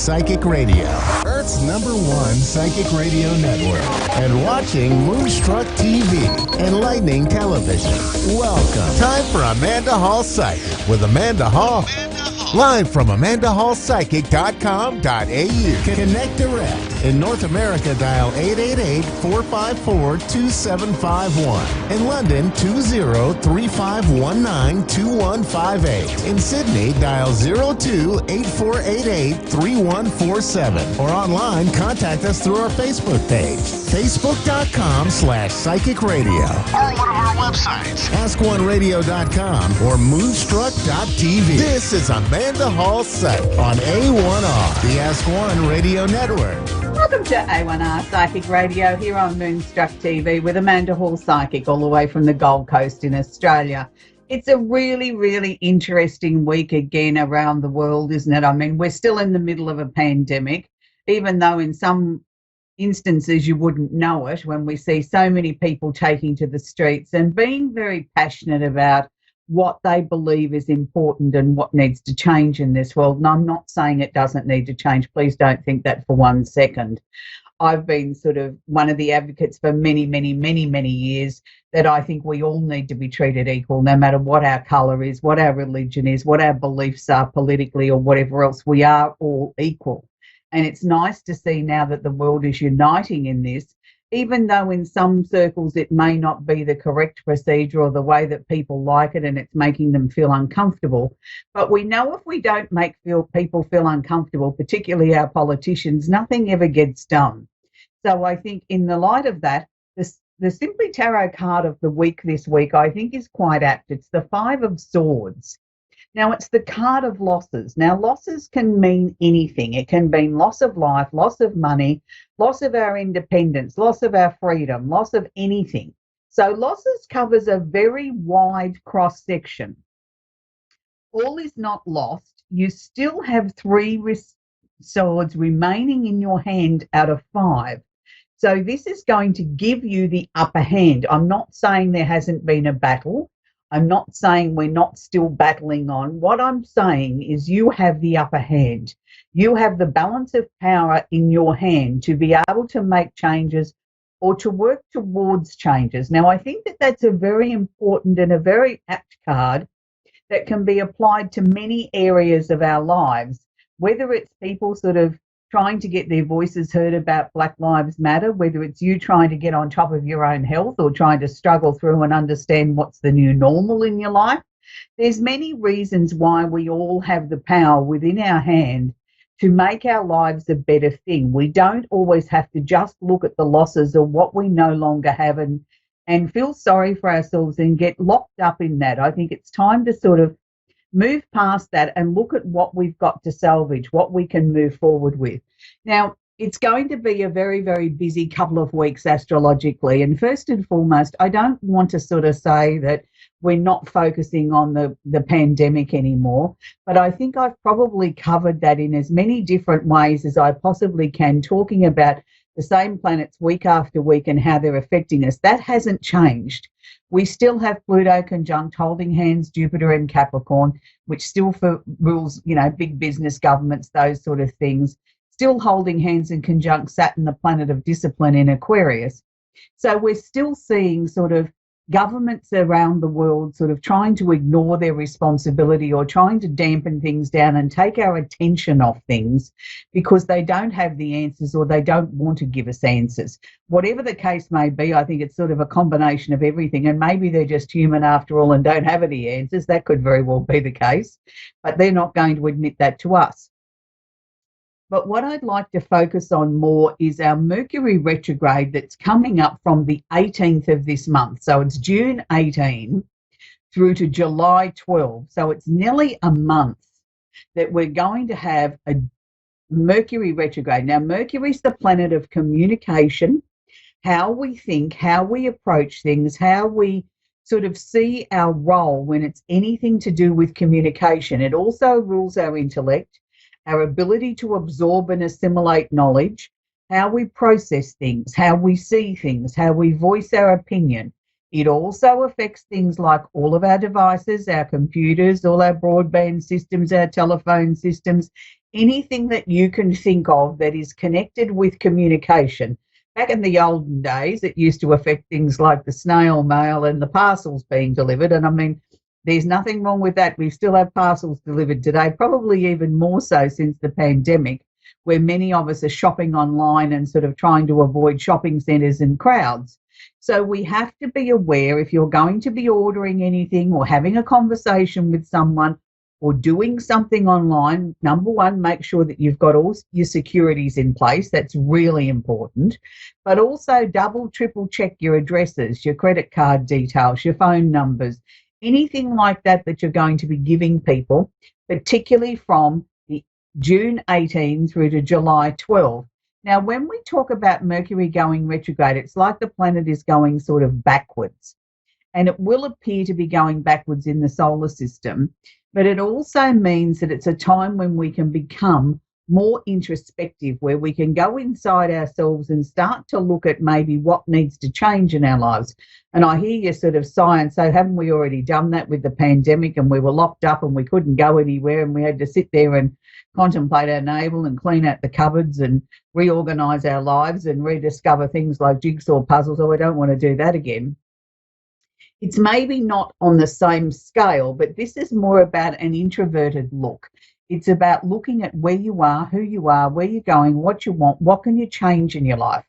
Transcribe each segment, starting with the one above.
Psychic Radio, Earth's #1 psychic radio network, and watching Moonstruck TV, enlightening television. Welcome. Time for Amanda Hall Psychic with Amanda Hall. Live from AmandaHallPsychic.com.au. Connect direct. In North America, dial 888-454-2751. In London, 20-3519-2158. In Sydney, dial 02-8488-3147. Or online, contact us through our Facebook page, facebook.com/psychic radio. Or one of our websites, askoneradio.com or moonstruck.tv. This is Amanda Hall Psychic on A1R, the Ask One Radio Network. Welcome to A1R Psychic Radio here on Moonstruck TV with Amanda Hall Psychic all the way from the Gold Coast in Australia. It's a really, really interesting week again around the world, isn't it? I mean, we're still in the middle of a pandemic, even though in some instances you wouldn't know it when we see so many people taking to the streets and being very passionate about what they believe is important and what needs to change in this world. And I'm not saying it doesn't need to change. Please don't think that for 1 second. I've been sort of one of the advocates for many, many, many, many years that I think we all need to be treated equal, no matter what our colour is, what our religion is, what our beliefs are politically or whatever else. We are all equal. And it's nice to see now that the world is uniting in this, even though in some circles it may not be the correct procedure or the way that people like it and it's making them feel uncomfortable. But we know if we don't make people feel uncomfortable, particularly our politicians, nothing ever gets done. So I think in the light of that, the Simply Tarot card of the week this week, I think is quite apt. It's the Five of Swords. Now, it's the card of losses. Now, losses can mean anything. It can mean loss of life, loss of money, loss of our independence, loss of our freedom, loss of anything. So losses covers a very wide cross-section. All is not lost. You still have 3 swords remaining in your hand out of 5. So this is going to give you the upper hand. I'm not saying there hasn't been a battle. I'm not saying we're not still battling on. What I'm saying is you have the upper hand. You have the balance of power in your hand to be able to make changes or to work towards changes. Now, I think that that's a very important and a very apt card that can be applied to many areas of our lives, whether it's people sort of trying to get their voices heard about Black Lives Matter, whether it's you trying to get on top of your own health or trying to struggle through and understand what's the new normal in your life. There's many reasons why we all have the power within our hand to make our lives a better thing. We don't always have to just look at the losses or what we no longer have and feel sorry for ourselves and get locked up in that. I think it's time to sort of move past that and look at what we've got to salvage, what we can move forward with. Now, it's going to be a very, very busy couple of weeks astrologically. And first and foremost, I don't want to sort of say that we're not focusing on the pandemic anymore, but I think I've probably covered that in as many different ways as I possibly can, talking about the same planets week after week and how they're affecting us. That hasn't changed. We still have Pluto conjunct holding hands, Jupiter and Capricorn, which still rules, big business, governments, those sort of things, still holding hands and conjunct Saturn, the planet of discipline in Aquarius. So we're still seeing sort of governments around the world sort of trying to ignore their responsibility or trying to dampen things down and take our attention off things because they don't have the answers or they don't want to give us answers. Whatever the case may be, I think it's sort of a combination of everything, and maybe they're just human after all and don't have any answers. That could very well be the case, but they're not going to admit that to us. But what I'd like to focus on more is our Mercury retrograde that's coming up from the 18th of this month. So it's June 18 through to July 12. So it's nearly a month that we're going to have a Mercury retrograde. Now, Mercury's the planet of communication, how we think, how we approach things, how we sort of see our role when it's anything to do with communication. It also rules our intellect, our ability to absorb and assimilate knowledge, how we process things, how we see things, how we voice our opinion. It also affects things like all of our devices, our computers, all our broadband systems, our telephone systems, anything that you can think of that is connected with communication. Back in the olden days, it used to affect things like the snail mail and the parcels being delivered. And I mean, there's nothing wrong with that. We still have parcels delivered today, probably even more so since the pandemic, where many of us are shopping online and sort of trying to avoid shopping centres and crowds. So we have to be aware if you're going to be ordering anything or having a conversation with someone or doing something online, number one, make sure that you've got all your securities in place. That's really important. But also double, triple check your addresses, your credit card details, your phone numbers, anything like that that you're going to be giving people, particularly from the June 18 through to July 12. Now, when we talk about Mercury going retrograde, it's like the planet is going sort of backwards. And it will appear to be going backwards in the solar system, but it also means that it's a time when we can become more introspective, where we can go inside ourselves and start to look at maybe what needs to change in our lives. And I hear you sort of sigh and say, haven't we already done that with the pandemic, and we were locked up and we couldn't go anywhere and we had to sit there and contemplate our navel and clean out the cupboards and reorganise our lives and rediscover things like jigsaw puzzles? Oh, I don't want to do that again. It's maybe not on the same scale, but this is more about an introverted look. It's about looking at where you are, who you are, where you're going, what you want, what can you change in your life.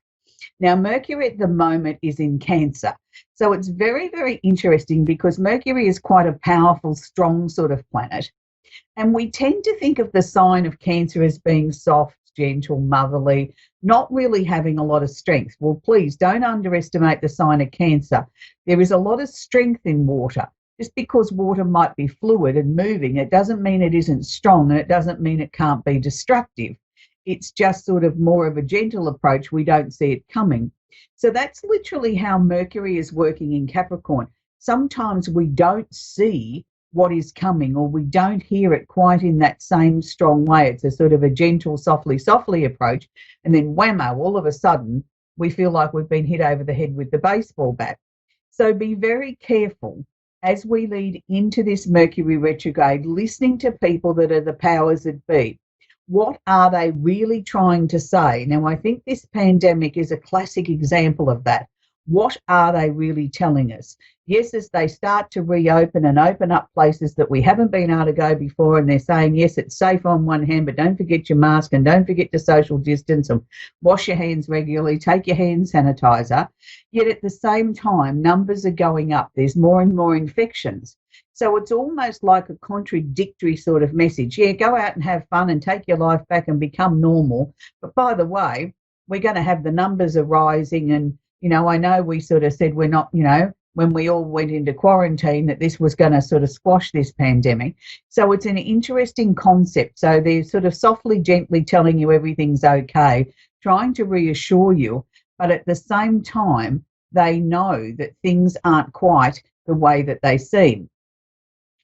Now, Mercury at the moment is in Cancer. So it's very, very interesting because Mercury is quite a powerful, strong sort of planet. And we tend to think of the sign of Cancer as being soft, gentle, motherly, not really having a lot of strength. Well, please don't underestimate the sign of Cancer. There is a lot of strength in water. Just because water might be fluid and moving, it doesn't mean it isn't strong, and it doesn't mean it can't be destructive. It's just sort of more of a gentle approach. We don't see it coming. So that's literally how Mercury is working in Capricorn. Sometimes we don't see what is coming, or we don't hear it quite in that same strong way. It's a sort of a gentle, softly approach. And then whammo, all of a sudden, we feel like we've been hit over the head with the baseball bat. So be very careful as we lead into this Mercury retrograde, listening to people that are the powers that be. What are they really trying to say? Now, I think this pandemic is a classic example of that. What are they really telling us? Yes, as they start to reopen and open up places that we haven't been able to go before, and they're saying, yes, it's safe on one hand, but don't forget your mask and don't forget to social distance and wash your hands regularly, take your hand sanitizer. Yet at the same time, numbers are going up. There's more and more infections. So it's almost like a contradictory sort of message. Yeah, go out and have fun and take your life back and become normal. But by the way, we're going to have the numbers are rising. And, you know, I know we sort of said we're not, you know, when we all went into quarantine, that this was going to sort of squash this pandemic. So it's an interesting concept. So they're sort of softly, gently telling you everything's okay, trying to reassure you. But at the same time, they know that things aren't quite the way that they seem.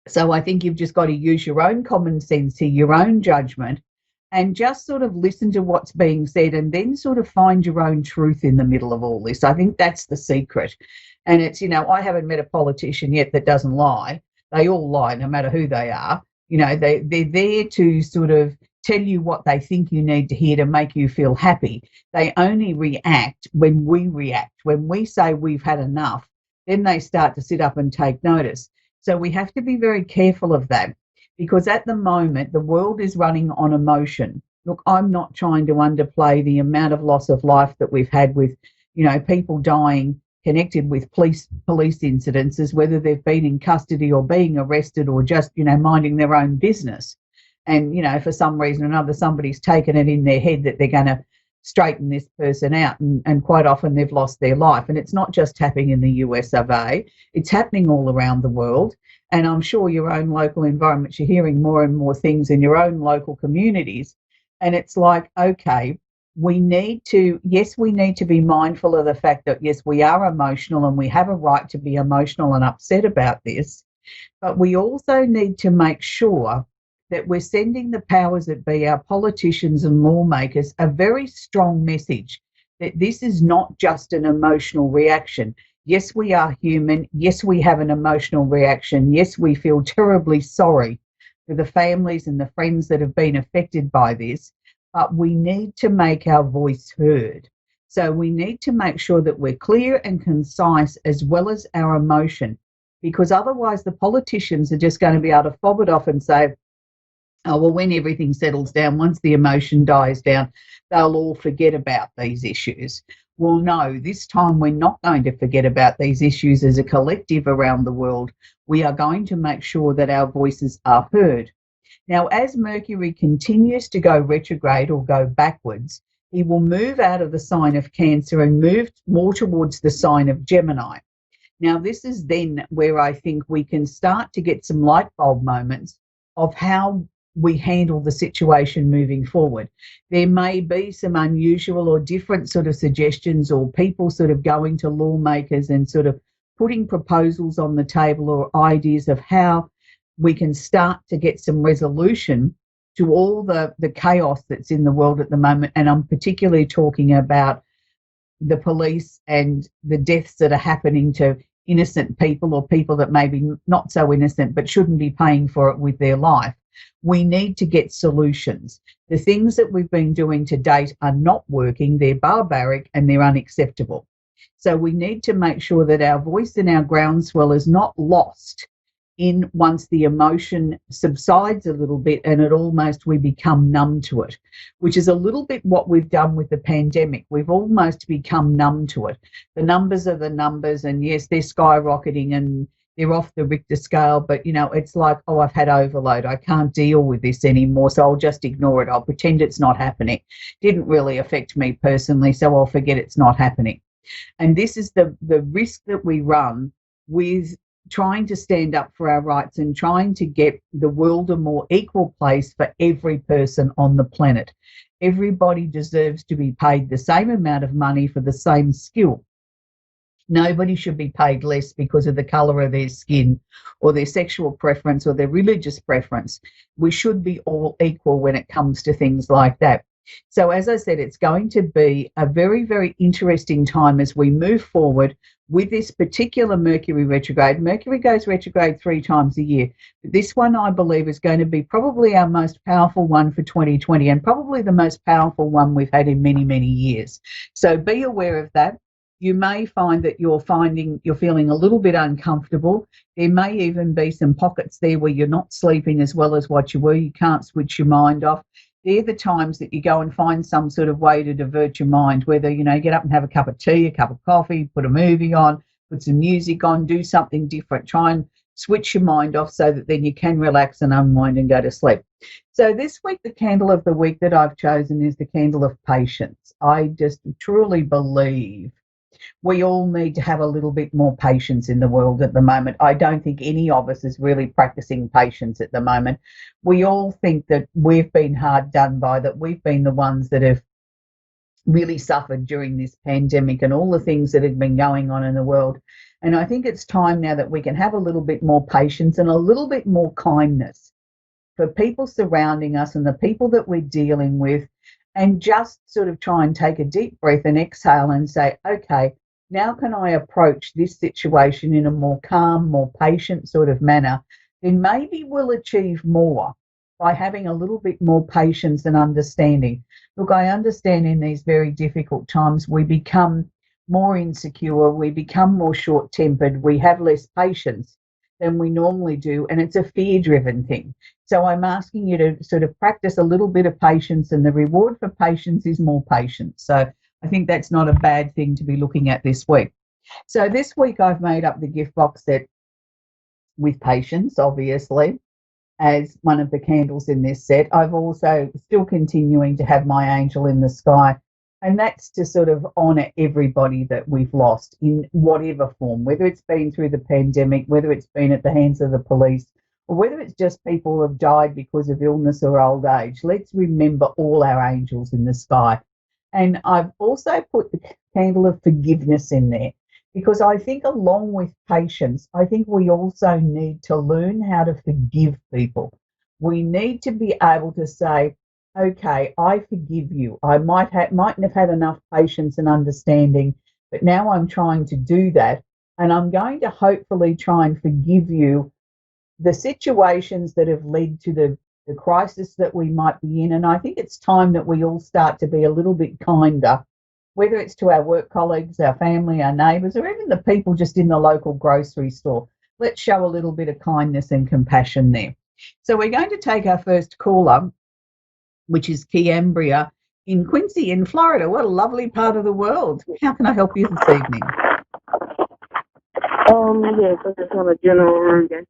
So I think you've just got to use your own common sense here, your own judgment, and just sort of listen to what's being said and then sort of find your own truth in the middle of all this. I think that's the secret. And it's, you know, I haven't met a politician yet that doesn't lie. They all lie, no matter who they are. You know, they're there to sort of tell you what they think you need to hear to make you feel happy. They only react when we react. When we say we've had enough, then they start to sit up and take notice. So we have to be very careful of that, because at the moment, the world is running on emotion. Look, I'm not trying to underplay the amount of loss of life that we've had with, you know, people dying connected with police incidences, whether they've been in custody or being arrested or just, you know, minding their own business. And, you know, for some reason or another, somebody's taken it in their head that they're going to straighten this person out, and quite often they've lost their life. And it's not just happening in the US of A, it's happening all around the world. And I'm sure your own local environments, you're hearing more and more things in your own local communities. And it's like, okay, we need to be mindful of the fact that, yes, we are emotional and we have a right to be emotional and upset about this. But we also need to make sure that we're sending the powers that be, our politicians and lawmakers, a very strong message that this is not just an emotional reaction. Yes, we are human. Yes, we have an emotional reaction. Yes, we feel terribly sorry. for the families and the friends that have been affected by this, but we need to make our voice heard. So we need to make sure that we're clear and concise as well as our emotion, because otherwise the politicians are just going to be able to fob it off and say, oh, well, when everything settles down, once the emotion dies down, they'll all forget about these issues. Well, no, this time we're not going to forget about these issues as a collective around the world. We are going to make sure that our voices are heard. Now, as Mercury continues to go retrograde or go backwards, he will move out of the sign of Cancer and move more towards the sign of Gemini. Now, this is then where I think we can start to get some light bulb moments of how we handle the situation moving forward. There may be some unusual or different sort of suggestions, or people sort of going to lawmakers and sort of putting proposals on the table or ideas of how we can start to get some resolution to all the chaos that's in the world at the moment. And I'm particularly talking about the police and the deaths that are happening to innocent people, or people that may be not so innocent but shouldn't be paying for it with their life. We need to get solutions. The things that we've been doing to date are not working. They're barbaric and they're unacceptable. So we need to make sure that our voice and our groundswell is not lost in once the emotion subsides a little bit and we become numb to it, which is a little bit what we've done with the pandemic. We've almost become numb to it. The numbers are the numbers, and yes, they're skyrocketing and they're off the Richter scale, but it's like, oh, I've had overload. I can't deal with this anymore, so I'll just ignore it. I'll pretend it's not happening. Didn't really affect me personally, so I'll forget it's not happening. And this is the risk that we run with trying to stand up for our rights and trying to get the world a more equal place for every person on the planet. Everybody deserves to be paid the same amount of money for the same skill. Nobody should be paid less because of the colour of their skin or their sexual preference or their religious preference. We should be all equal when it comes to things like that. So as I said, it's going to be a very, very interesting time as we move forward with this particular Mercury retrograde. Mercury goes retrograde 3 times a year. But this one, I believe, is going to be probably our most powerful one for 2020, and probably the most powerful one we've had in many, many years. So be aware of that. You may find that you're feeling a little bit uncomfortable. There may even be some pockets there where you're not sleeping as well as what you were. You can't switch your mind off. They're the times that you go and find some sort of way to divert your mind, whether, get up and have a cup of tea, a cup of coffee, put a movie on, put some music on, do something different. Try and switch your mind off so that then you can relax and unwind and go to sleep. So this week, the candle of the week that I've chosen is the candle of patience. I just truly believe we all need to have a little bit more patience in the world at the moment. I don't think any of us is really practicing patience at the moment. We all think that we've been hard done by, that we've been the ones that have really suffered during this pandemic and all the things that have been going on in the world. And I think it's time now that we can have a little bit more patience and a little bit more kindness for people surrounding us and the people that we're dealing with, and just sort of try and take a deep breath and exhale and say, okay, now can I approach this situation in a more calm, more patient sort of manner? Then maybe we'll achieve more by having a little bit more patience and understanding. Look, I understand in these very difficult times we become more insecure, we become more short-tempered, we have less patience than we normally do, and it's a fear-driven thing. So I'm asking you to sort of practice a little bit of patience, and the reward for patience is more patience. So I think that's not a bad thing to be looking at this week. So this week I've made up the gift box set with patience, obviously, as one of the candles in this set. I've also still continuing to have my angel in the sky, and that's to sort of honour everybody that we've lost in whatever form, whether it's been through the pandemic, whether it's been at the hands of the police, or whether it's just people who have died because of illness or old age. Let's remember all our angels in the sky. And I've also put the candle of forgiveness in there, because I think along with patience, I think we also need to learn how to forgive people. We need to be able to say, okay, I forgive you. I mightn't have had enough patience and understanding, but now I'm trying to do that. And I'm going to hopefully try and forgive you the situations that have led to the crisis that we might be in. And I think it's time that we all start to be a little bit kinder, whether it's to our work colleagues, our family, our neighbours, or even the people just in the local grocery store. Let's show a little bit of kindness and compassion there. So we're going to take our first caller, which is Kiambria in Quincy in Florida. What a lovely part of the world. How can I help you this evening? Yes, I just want a general reading.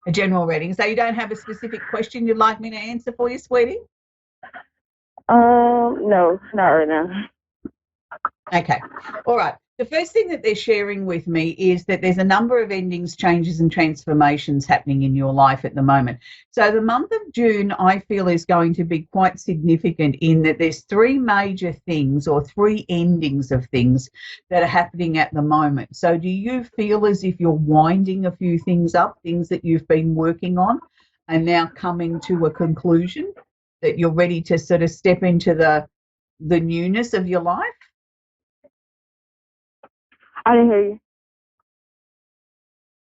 A general reading. So you don't have a specific question you'd like me to answer for you, sweetie? No, not right now. Okay. All right. The first thing that they're sharing with me is that there's a number of endings, changes and transformations happening in your life at the moment. So the month of June, I feel, is going to be quite significant in that there's three major things or three endings of things that are happening at the moment. So do you feel as if you're winding a few things up, things that you've been working on and now coming to a conclusion, that you're ready to sort of step into the newness of your life? I didn't hear you.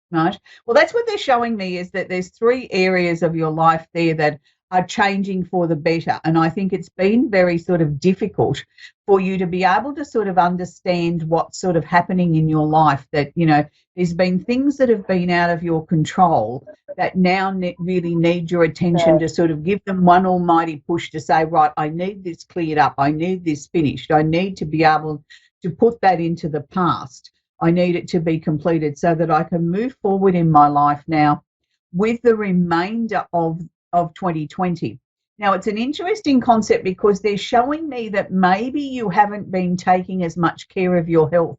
Right. Well, that's what they're showing me, is that there's three areas of your life there that are changing for the better. And I think it's been very sort of difficult for you to be able to sort of understand what's sort of happening in your life, that, you know, there's been things that have been out of your control that now really need your attention to sort of give them one almighty push to say, right, I need this cleared up. I need this finished. I need to be able to put that into the past. I need it to be completed so that I can move forward in my life now with the remainder of 2020. Now, it's an interesting concept because they're showing me that maybe you haven't been taking as much care of your health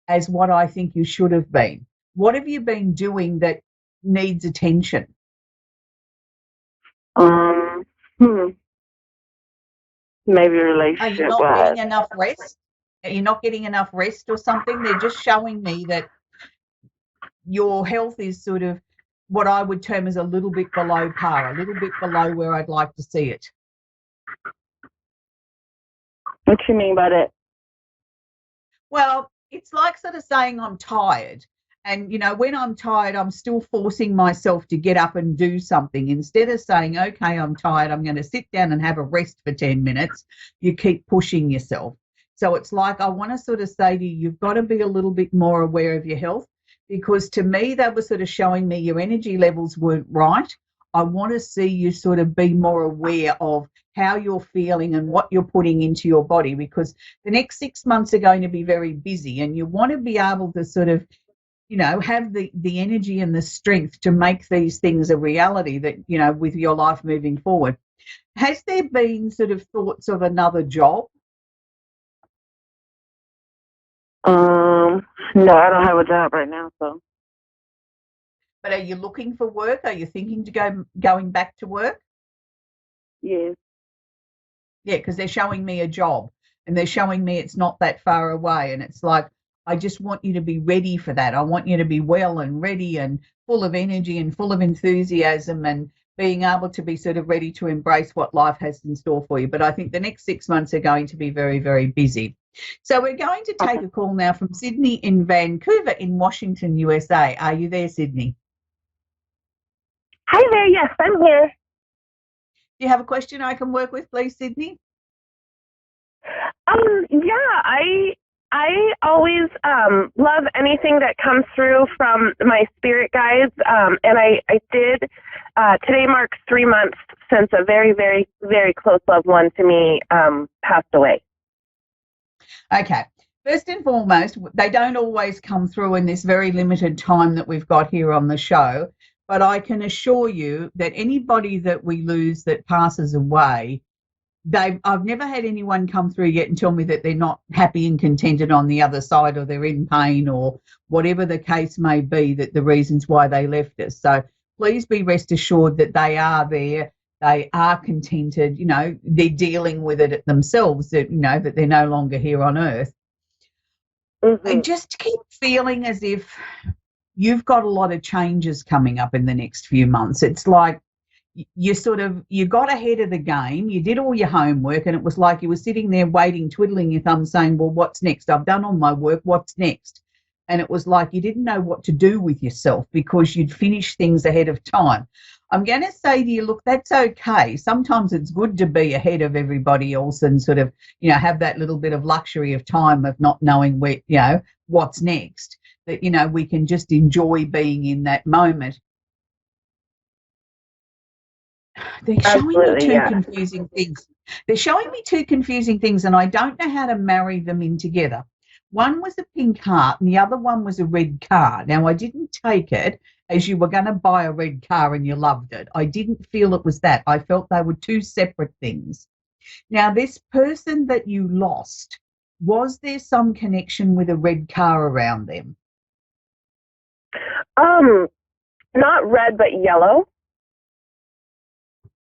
as what I think you should have been. What have you been doing that needs attention? Maybe relationship. Are you not getting enough rest? Are you not getting enough rest or something? They're just showing me that your health is sort of what I would term as a little bit below par, a little bit below where I'd like to see it. What you mean by that? Well, it's like sort of saying I'm tired. And, you know, when I'm tired, I'm still forcing myself to get up and do something. Instead of saying, okay, I'm tired, I'm going to sit down and have a rest for 10 minutes, you keep pushing yourself. So it's like I want to sort of say to you, you've got to be a little bit more aware of your health, because to me, they were sort of showing me your energy levels weren't right. I want to see you sort of be more aware of how you're feeling and what you're putting into your body, because the next 6 months are going to be very busy and you want to be able to sort of, you know, have the energy and the strength to make these things a reality that, you know, with your life moving forward. Has there been sort of thoughts of another job? No, I don't have a job right now, so. But are you looking for work? Are you thinking to going back to work? Yes. Yeah, because they're showing me a job and they're showing me it's not that far away. And it's like, I just want you to be ready for that. I want you to be well and ready and full of energy and full of enthusiasm and being able to be sort of ready to embrace what life has in store for you. But I think the next 6 months are going to be very, very busy. So we're going to take a call now from Sydney in Vancouver in Washington, USA. Are you there, Sydney? Hi there. Yes, I'm here. Do you have a question I can work with, please, Sydney? Yeah, I always love anything that comes through from my spirit guides, and I did. Today marks 3 months since a very, very, very close loved one to me passed away. Okay. First and foremost, they don't always come through in this very limited time that we've got here on the show, but I can assure you that anybody that we lose that passes away, I've never had anyone come through yet and tell me that they're not happy and contented on the other side, or they're in pain, or whatever the case may be, that the reasons why they left us. So please be rest assured that they are there. They are contented, you know, they're dealing with it themselves, that, you know, that they're no longer here on earth. Mm-hmm. I just keep feeling as if you've got a lot of changes coming up in the next few months. It's like you got ahead of the game, you did all your homework, and it was like you were sitting there waiting, twiddling your thumbs saying, well, what's next? I've done all my work, what's next? And it was like you didn't know what to do with yourself because you'd finished things ahead of time. I'm going to say to you, look, that's okay. Sometimes it's good to be ahead of everybody else and sort of, have that little bit of luxury of time of not knowing where, what's next. That, we can just enjoy being in that moment. They're showing me two confusing things. They're showing me two confusing things, and I don't know how to marry them in together. One was a pink heart and the other one was a red car. Now, I didn't take it as you were going to buy a red car and you loved it. I didn't feel it was that. I felt they were two separate things. Now, this person that you lost, was there some connection with a red car around them? Not red, but yellow.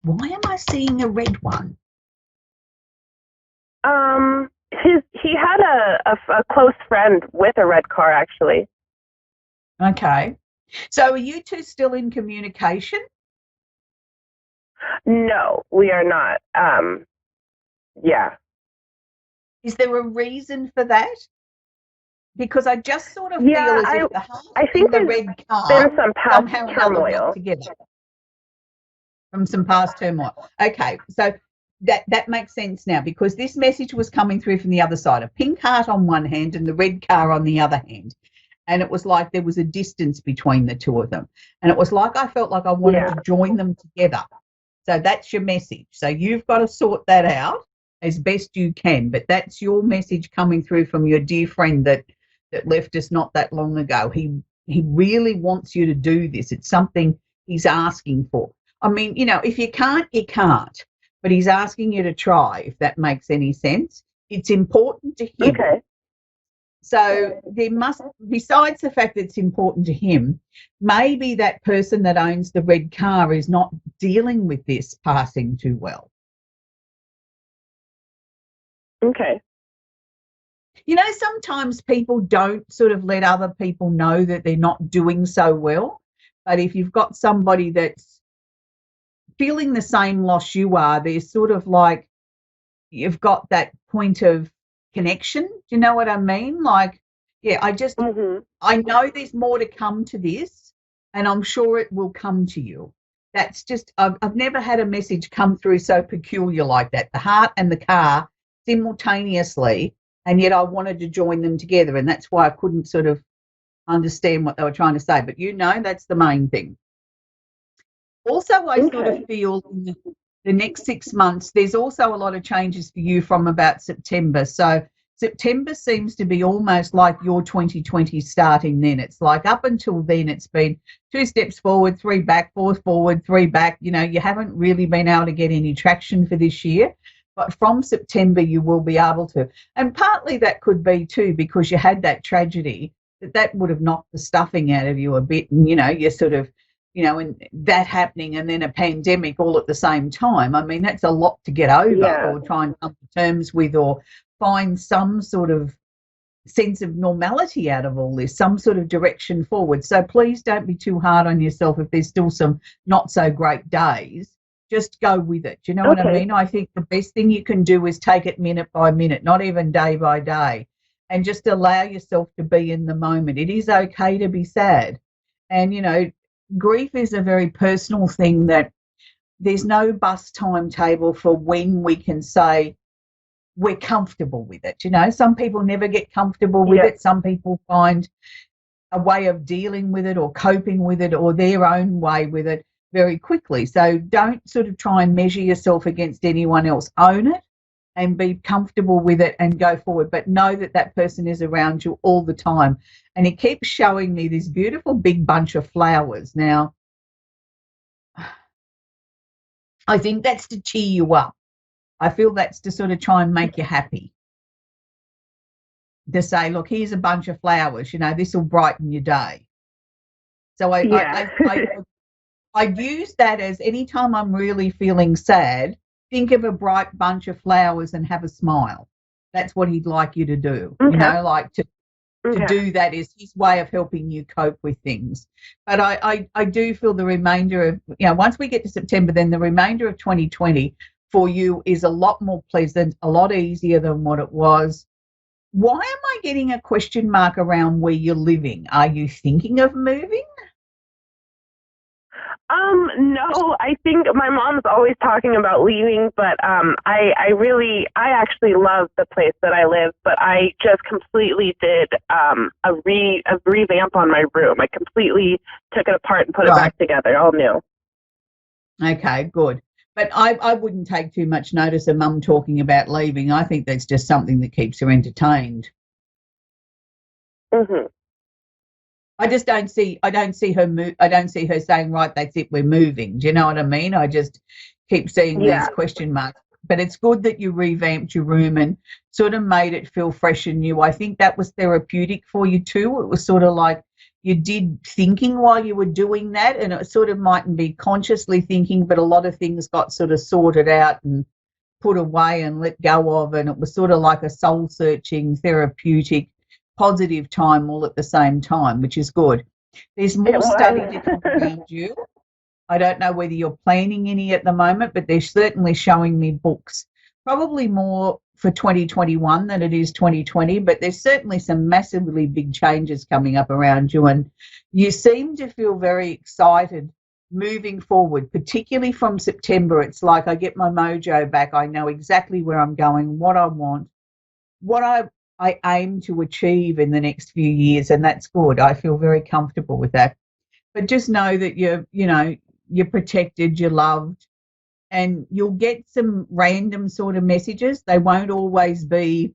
Why am I seeing a red one? He had a close friend with a red car, actually. Okay. So are you two still in communication? No, we are not. Yeah. Is there a reason for that? Because I just sort of feel as if the heart and the red car been some past somehow turmoil together. From some past turmoil. Okay, so that makes sense now because this message was coming through from the other side, a pink heart on one hand and the red car on the other hand. And it was like there was a distance between the two of them. And it was like I felt like I wanted to join them together. So that's your message. So you've got to sort that out as best you can. But that's your message coming through from your dear friend that left us not that long ago. He really wants you to do this. It's something he's asking for. I mean, if you can't, you can't. But he's asking you to try, if that makes any sense. It's important to him. Okay. So there must, besides the fact that it's important to him, maybe that person that owns the red car is not dealing with this passing too well. Okay. Sometimes people don't sort of let other people know that they're not doing so well. But if you've got somebody that's feeling the same loss you are, they're sort of like you've got that point of connection. Do you know what I mean? Like, I know there's more to come to this and I'm sure it will come to you. That's just, I've never had a message come through so peculiar like that. The heart and the car simultaneously, and yet I wanted to join them together. And that's why I couldn't sort of understand what they were trying to say. But that's the main thing. Also, I sort of feel in the next 6 months, there's also a lot of changes for you from about September. So September seems to be almost like your 2020 starting then. It's like up until then, it's been 2 steps forward, 3 back, 4 forward, 3 back. You haven't really been able to get any traction for this year. But from September, you will be able to. And partly that could be too because you had that tragedy that would have knocked the stuffing out of you a bit. And, you're sort of, and that happening and then a pandemic all at the same time. I mean, that's a lot to get over or try and come to terms with or find some sort of sense of normality out of all this, some sort of direction forward. So please don't be too hard on yourself if there's still some not so great days. Just go with it. Do you know what I mean? I think the best thing you can do is take it minute by minute, not even day by day, and just allow yourself to be in the moment. It is okay to be sad. And, grief is a very personal thing that there's no bus timetable for when we can say we're comfortable with it. Some people never get comfortable with it. Some people find a way of dealing with it or coping with it or their own way with it very quickly. So don't sort of try and measure yourself against anyone else. Own it and be comfortable with it and go forward. But know that that person is around you all the time. And it keeps showing me this beautiful big bunch of flowers. Now, I think that's to cheer you up. I feel that's to sort of try and make you happy. To say, look, here's a bunch of flowers, this will brighten your day. So I'd use that as anytime I'm really feeling sad, think of a bright bunch of flowers and have a smile. That's what he'd like you to do, like to do that is his way of helping you cope with things. But I do feel the remainder of, once we get to September, then the remainder of 2020 for you is a lot more pleasant, a lot easier than what it was. Why am I getting a question mark around where you're living? Are you thinking of moving? No, I think my mom's always talking about leaving, but I actually love the place that I live, but I just completely did a revamp on my room. I completely took it apart and put it back together, all new. Okay, good. But I wouldn't take too much notice of Mum talking about leaving. I think that's just something that keeps her entertained. Mhm. I don't see her I don't see her saying, right, that's it, we're moving. Do you know what I mean? I just keep seeing these question marks. But it's good that you revamped your room and sort of made it feel fresh and new. I think that was therapeutic for you too. It was sort of like you did thinking while you were doing that, and it sort of mightn't be consciously thinking, but a lot of things got sort of sorted out and put away and let go of, and it was sort of like a soul-searching, therapeutic, positive time all at the same time, which is good. There's more study to come around you. I don't know whether you're planning any at the moment, but they're certainly showing me books, probably more for 2021 than it is 2020, but there's certainly some massively big changes coming up around you, and you seem to feel very excited moving forward, particularly from September. It's like I get my mojo back. I know exactly where I'm going, what I want, what I aim to achieve in the next few years, and that's good. I feel very comfortable with that. But just know that you're protected, you're loved, and you'll get some random sort of messages. They won't always be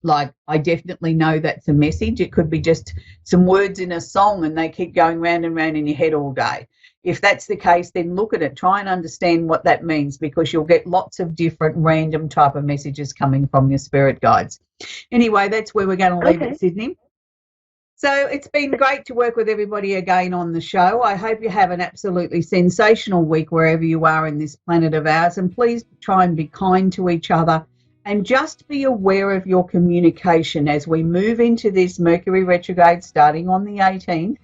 like, I definitely know that's a message. It could be just some words in a song and they keep going round and round in your head all day. If that's the case, then look at it, try and understand what that means, because you'll get lots of different random type of messages coming from your spirit guides. Anyway, that's where we're going to leave it, Sydney. So it's been great to work with everybody again on the show. I hope you have an absolutely sensational week wherever you are in this planet of ours. And please try and be kind to each other and just be aware of your communication as we move into this Mercury retrograde starting on the 18th.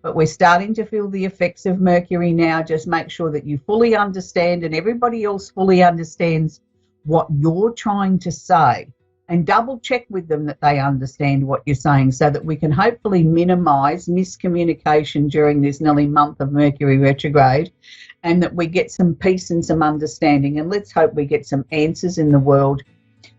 But we're starting to feel the effects of Mercury now. Just make sure that you fully understand and everybody else fully understands what you're trying to say. And double check with them that they understand what you're saying, so that we can hopefully minimize miscommunication during this nearly month of Mercury retrograde, and that we get some peace and some understanding. And let's hope we get some answers in the world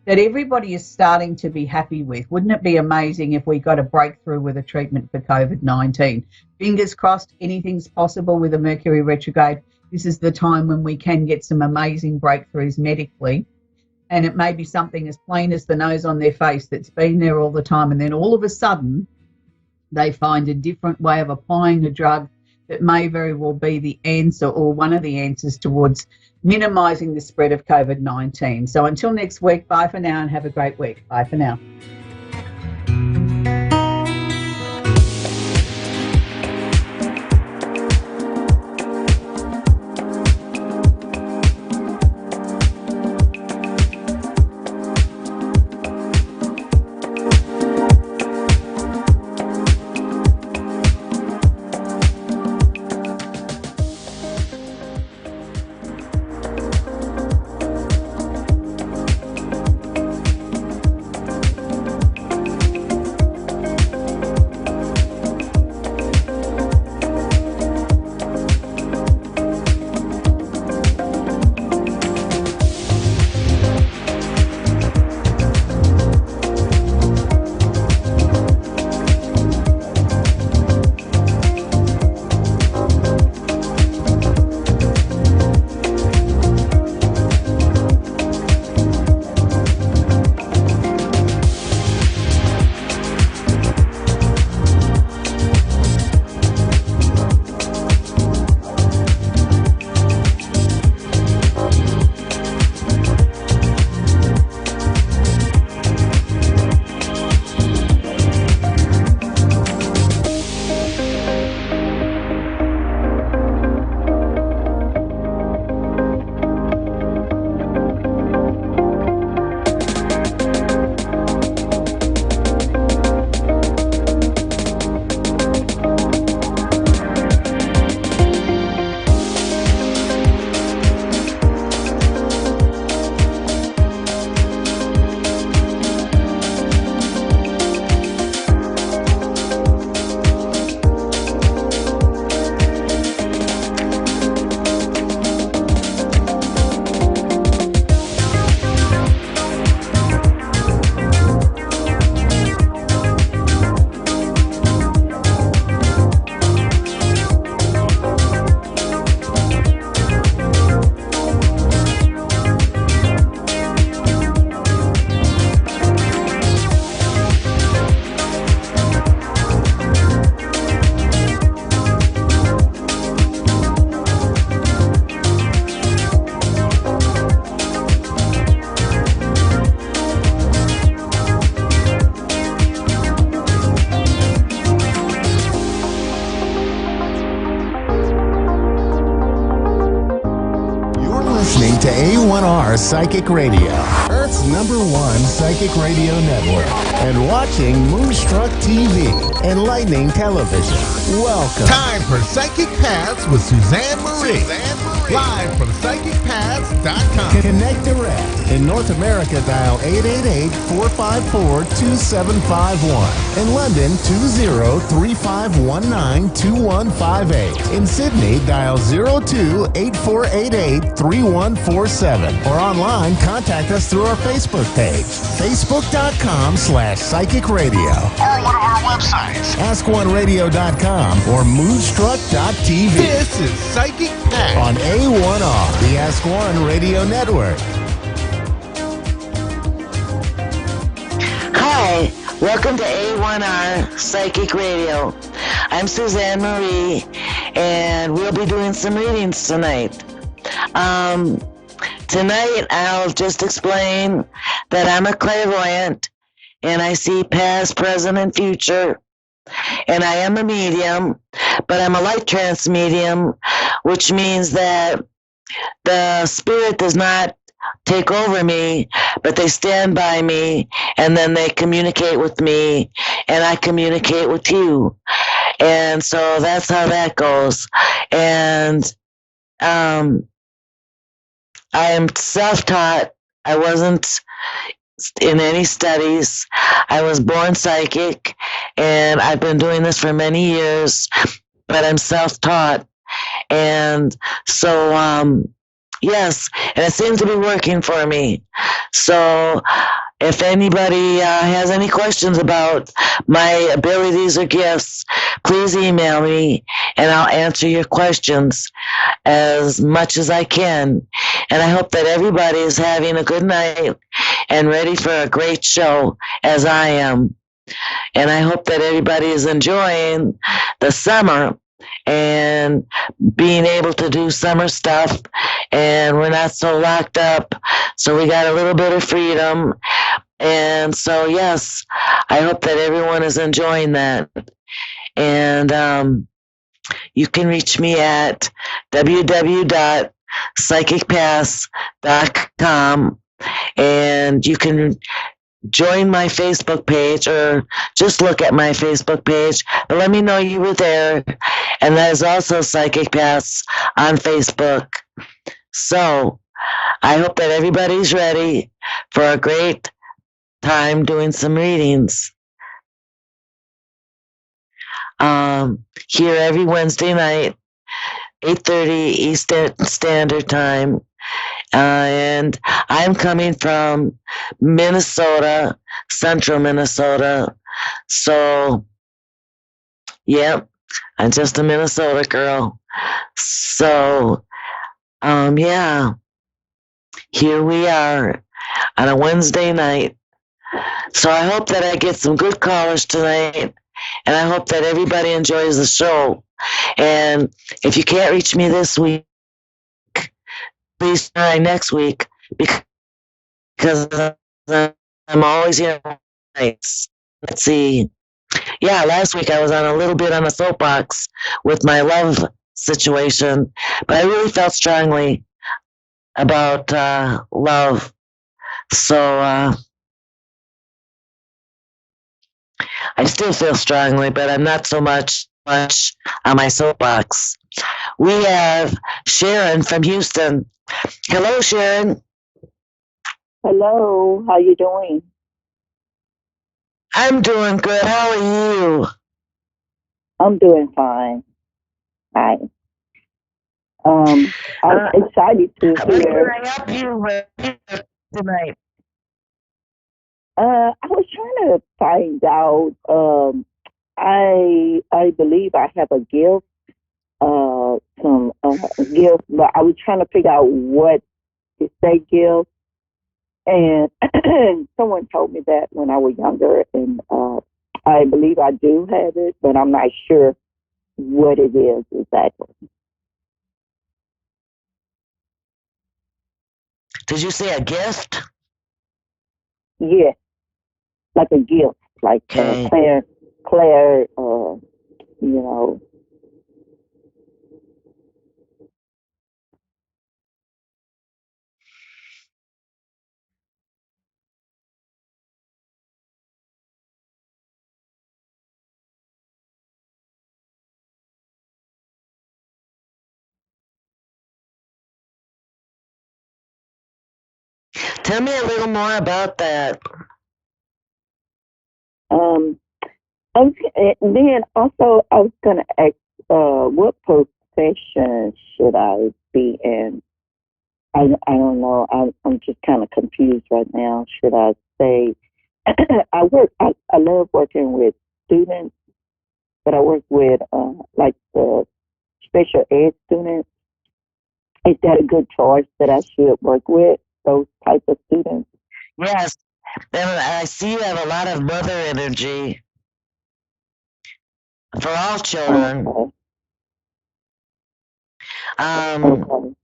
that everybody is starting to be happy with. Wouldn't it be amazing if we got a breakthrough with a treatment for COVID-19? Fingers crossed, anything's possible with a Mercury retrograde. This is the time when we can get some amazing breakthroughs medically. And it may be something as plain as the nose on their face that's been there all the time, and then all of a sudden they find a different way of applying a drug that may very well be the answer, or one of the answers, towards minimising the spread of COVID-19. So until next week, bye for now and have a great week. Bye for now. Psychic Radio, Earth's #1 psychic radio network, and watching Moonstruck TV, enlightening television. Welcome. Time for Psychic Paths with Suzanne Marie. Live from PsychicPaths.com. Connect direct. In North America, dial 888-454-2751. In London, 20-3519-2158. In Sydney, dial 02-8488-3147. Or online, contact us through our Facebook page, facebook.com/Psychic Radio. Or one of our websites, AskOneRadio.com or Moonstruck.tv. This is Psychic Path on A1R, the Ask One Radio Network. Hi, welcome to A1R Psychic Radio. I'm Suzanne Marie, and we'll be doing some readings tonight. Tonight, I'll just explain that I'm a clairvoyant, and I see past, present, and future. And I am a medium, but I'm a light trance medium, which means that the spirit does not take over me, but they stand by me, and then they communicate with me, and I communicate with you. And so that's how that goes. And I am self-taught. I wasn't in any studies. I was born psychic, and I've been doing this for many years, but I'm self-taught. And so, yes, and it seems to be working for me. So if anybody has any questions about my abilities or gifts, please email me, and I'll answer your questions as much as I can. And I hope that everybody is having a good night and ready for a great show, as I am. And I hope that everybody is enjoying the summer and being able to do summer stuff, and we're not so locked up, so we got a little bit of freedom. And so, yes, I hope that everyone is enjoying that. And you can reach me at www.psychicpaths.com, and you can join my Facebook page, or just look at my Facebook page, but let me know you were there. And that is also Psychic Paths on Facebook. So I hope that everybody's ready for a great time doing some readings. Here every Wednesday night, 8:30 Eastern Standard Time. And I'm coming from Minnesota, central Minnesota. So, yep, I'm just a Minnesota girl. So, yeah, here we are on a Wednesday night. So I hope that I get some good callers tonight, and I hope that everybody enjoys the show. And if you can't reach me this week, please try next week, because I'm always here nights. Let's see. Yeah, last week I was on a little bit on a soapbox with my love situation, but I really felt strongly about love. So I still feel strongly, but I'm not so much on my soapbox. We have Sharon from Houston. Hello, Sharon. Hello, how you doing? I'm doing good. How are you? I'm doing fine. Hi. I'm excited to What can hear. I help you with tonight? I was trying to find out. I believe I have a gift, some gift, but I was trying to figure out what is that gift. And someone told me that when I was younger, and I believe I do have it, but I'm not sure what it is exactly. Did you say a gift? Yeah, like a gift, like Okay. Claire, you know. Tell me a little more about that. And then also I was going to ask, what profession should I be in? I don't know. I'm just kind of confused right now. Should I say I love working with students, but I work with like the special ed students. Is that a good choice that I should work with those type of students? Yes, and I see you have a lot of mother energy for all children. Okay. Okay.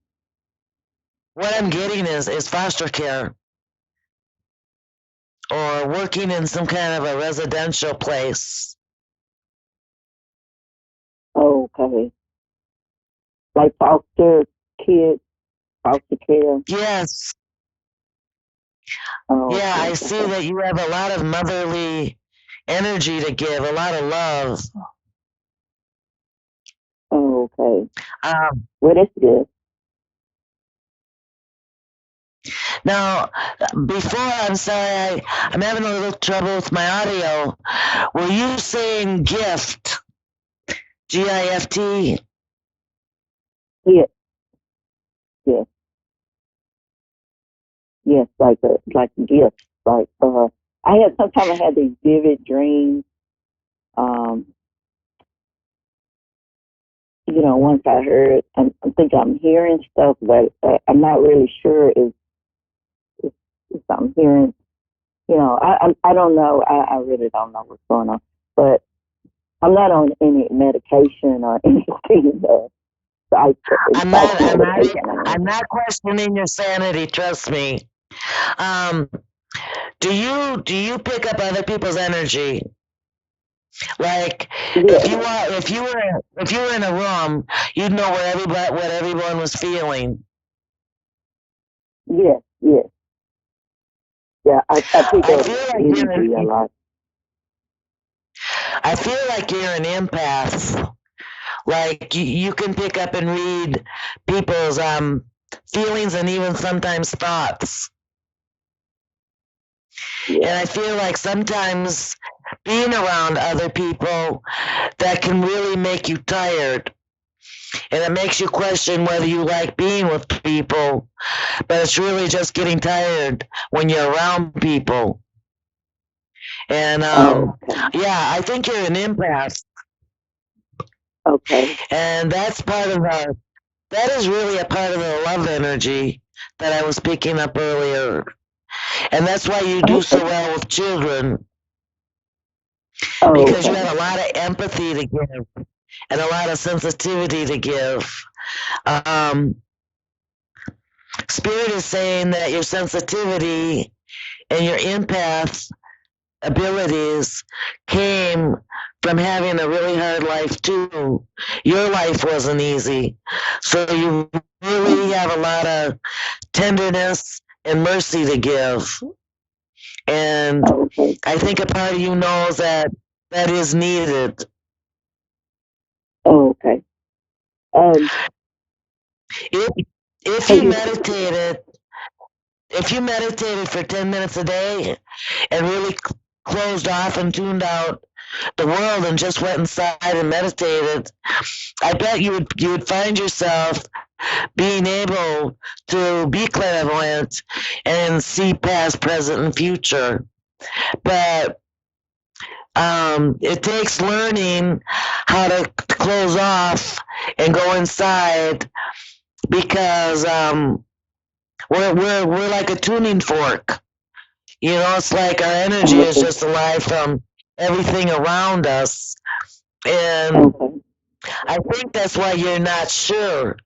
What I'm getting is foster care or working in some kind of a residential place. Okay. Like foster kids, foster care. Yes. Oh, Yeah, okay. I see that you have a lot of motherly energy to give, a lot of love. Okay. Well, that's good. Now, before, I'm sorry, I'm having a little trouble with my audio. Were you saying gift? G-I-F-T? Yes. Yes. Yes. Like a gift. Like sometimes I have these vivid dreams. Once I heard, I think I'm hearing stuff, but I'm not really sure if I'm hearing. I don't know. I really don't know what's going on. But I'm not on any medication or anything. I'm not questioning your sanity. Trust me. Do you pick up other people's energy? Like if you were in a room, you'd know what everyone was feeling. Yes. Yes. Yeah, I pick up energy a lot. I feel like you're an empath. Like you can pick up and read people's feelings and even sometimes thoughts. Yeah. And I feel like sometimes being around other people, that can really make you tired. And it makes you question whether you like being with people, but it's really just getting tired when you're around people. And yeah, I think you're an empath. Okay. And that is really a part of the love energy that I was picking up earlier. And that's why you do so well with children. Because you have a lot of empathy to give and a lot of sensitivity to give. Spirit is saying that your sensitivity and your empath abilities came from having a really hard life too. Your life wasn't easy. So you really have a lot of tenderness and mercy to give. And I think a part of you knows that is needed. Okay. If you meditated for 10 minutes a day and really closed off and tuned out the world and just went inside and meditated, I bet you would find yourself being able to be clairvoyant and see past, present, and future. But it takes learning how to close off and go inside, because we're like a tuning fork. It's like our energy is just alive from everything around us. And I think that's why you're not sure,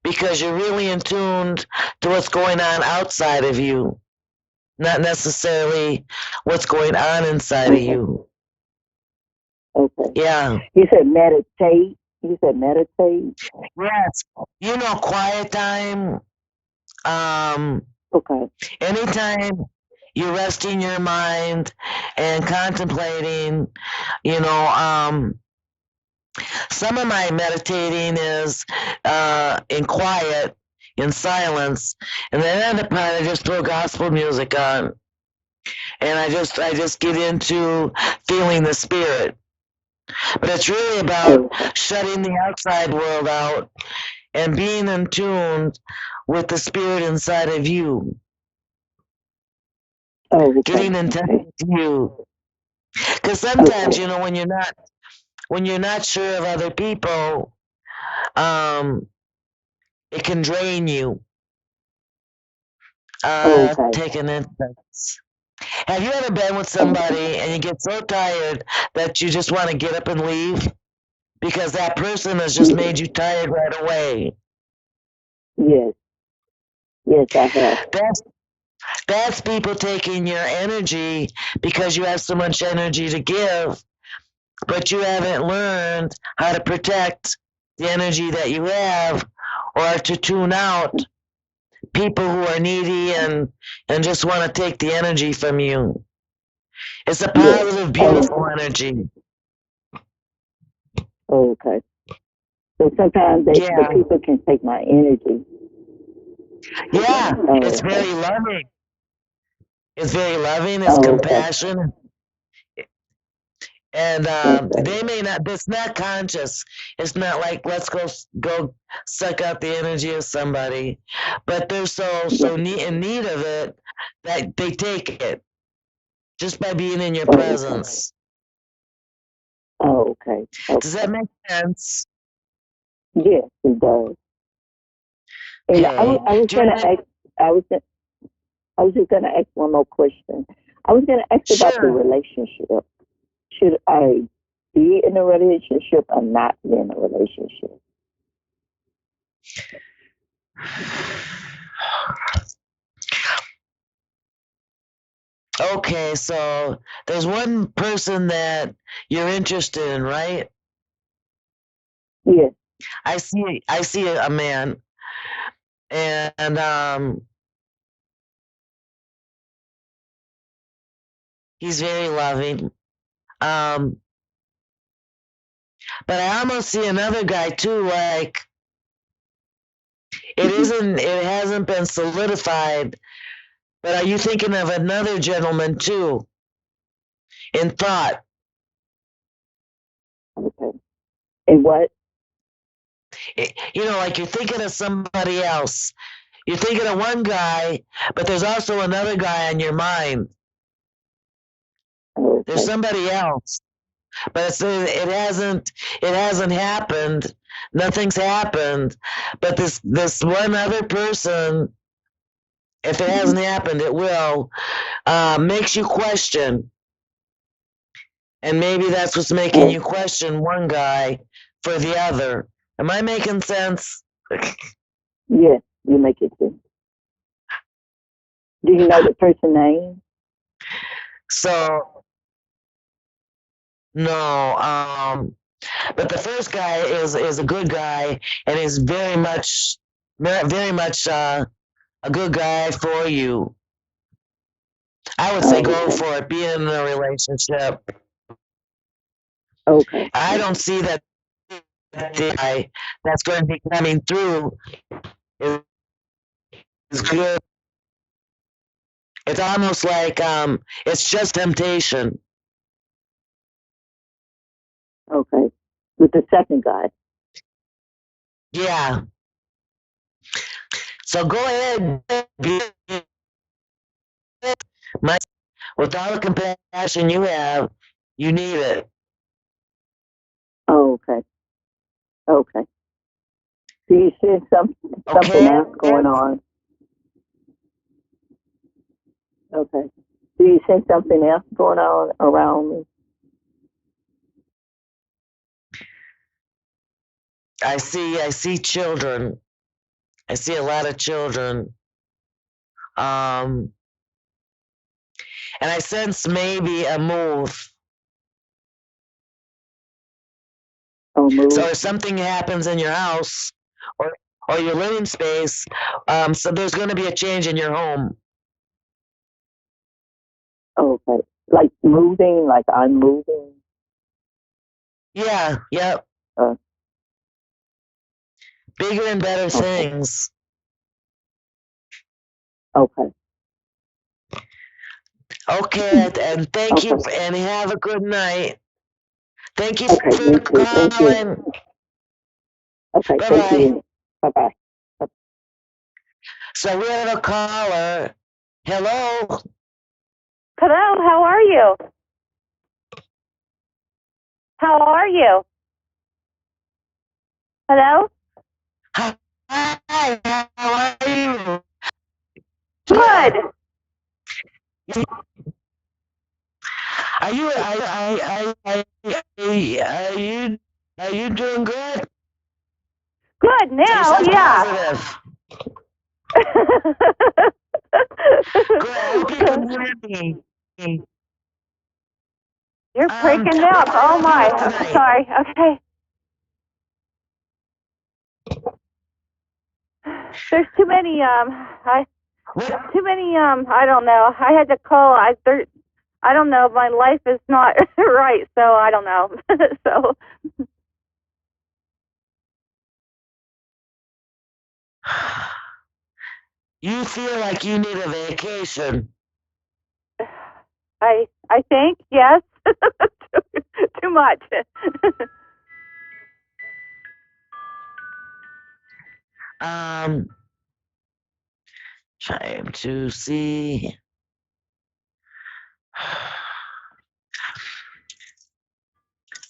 because you're really in tune to what's going on outside of you, not necessarily what's going on inside of you. Okay. Yeah. You said meditate. Yes. Quiet time. Okay. Anytime you're resting your mind and contemplating, some of my meditating is in quiet, in silence, and then at the part I just throw gospel music on, and I just get into feeling the spirit. But it's really about Okay. shutting the outside world out and being in tune with the spirit inside of you, Okay. getting in touch Okay. with you. Because sometimes, Okay. when you're not sure of other people, um, it can drain you. Okay. Take an instance. Have you ever been with Okay. somebody and you get so tired that you just want to get up and leave because that person has just Yes. made you tired right away? Yes. Yes, I have. That's that's people taking your energy because you have so much energy to give, but you haven't learned how to protect the energy that you have or to tune out people who are needy and just want to take the energy from you. It's a Yes. positive, beautiful Okay. energy. Okay. So sometimes the Yeah. people can take my energy. Yeah. It's Okay. very loving. It's very loving. It's Okay. compassion. And Okay. they may not. It's not conscious. It's not like let's go suck out the energy of somebody, but they're so Yes. in need of it that they take it just by being in your Okay. presence. Okay. Does that Okay. make sense? Yes, it does. And Okay. I was Do you gonna have any? ask. I was. I was just gonna ask one more question. I was gonna ask about the Sure. relationship. Should I be in a relationship or not be in a relationship? Okay, so there's one person that you're interested in, right? Yes. I see a man, and he's very loving. Um, but I almost see another guy too. Like Mhm. it hasn't been solidified. But are you thinking of another gentleman too in thought? Okay. And what? Like you're thinking of somebody else. You're thinking of one guy, but there's also another guy on your mind. There's Okay. somebody else, but it hasn't happened. Nothing's happened. But this one other person, if it Mhm. hasn't happened, it will. Makes you question, and maybe that's what's making Oh, you question one guy for the other. Am I making sense? yes. You make it sense. Do you know the person name? So no, but the first guy is a good guy and is very much a good guy for you. I would say Oh, go okay. for it. Be in a relationship. Okay. I don't Okay. see that the guy that's going to be coming through is, is good. It's almost like it's just temptation. Okay. With the second guy. Yeah. So go ahead, be my with all the compassion you have, you need it. Oh, okay. Okay. Do you see something Okay? else going on? Okay. Do you see something else going on around me? I see children. I see a lot of children. Um and I sense maybe a move. Oh, So move. if something happens in your house or your living space, so there's going to be a change in your home. Oh, okay. Like moving, like I'm moving. Yeah, yep. Uh, Bigger and better okay. things. Okay. Okay, and thank you, Okay. and have a good night. Thank you Okay. for You too. Thank you. calling. Okay. Bye Thank bye. you. Bye bye. So we have a caller. Hello. Hello, how are you? How are you? Hello? Hi. How are you? Good. Are you? Are you doing good? Good So you now, sound yeah. positive. Good. I hope you can hear me. You're breaking What up. can I Oh help you my. with I'm tonight? sorry. Okay. There's too many I don't know. I had to call. I don't know. My life is not right, so I don't know. So You feel like you need a vacation. I think yes. Too much. Um, Trying to see.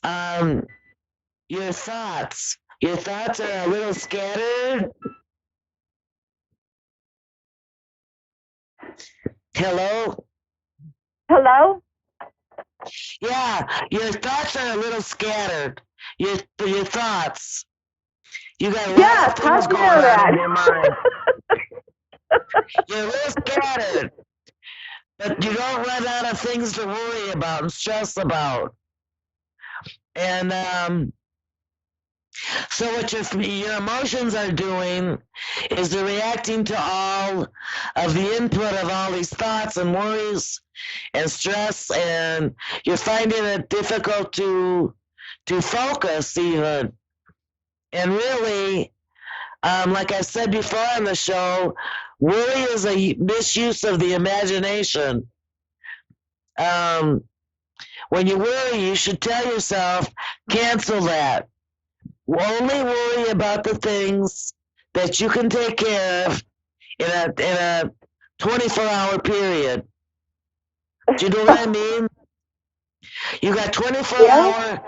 Um, your thoughts. Your thoughts are a little scattered. Hello? Hello? Yeah, your thoughts are a little scattered. Your thoughts. You got a lot Yes, of things how'd you going know on that? in your mind. You're a little scattered, but you don't run out of things to worry about and stress about. And so what your emotions are doing is they're reacting to all of the input of all these thoughts and worries and stress, and you're finding it difficult to focus even. And really, like I said before on the show, worry is a misuse of the imagination. Um, when you worry, you should tell yourself, cancel that. Only worry about the things that you can take care of in a 24-hour period. Do you know what I mean? You got 24 Yeah, hour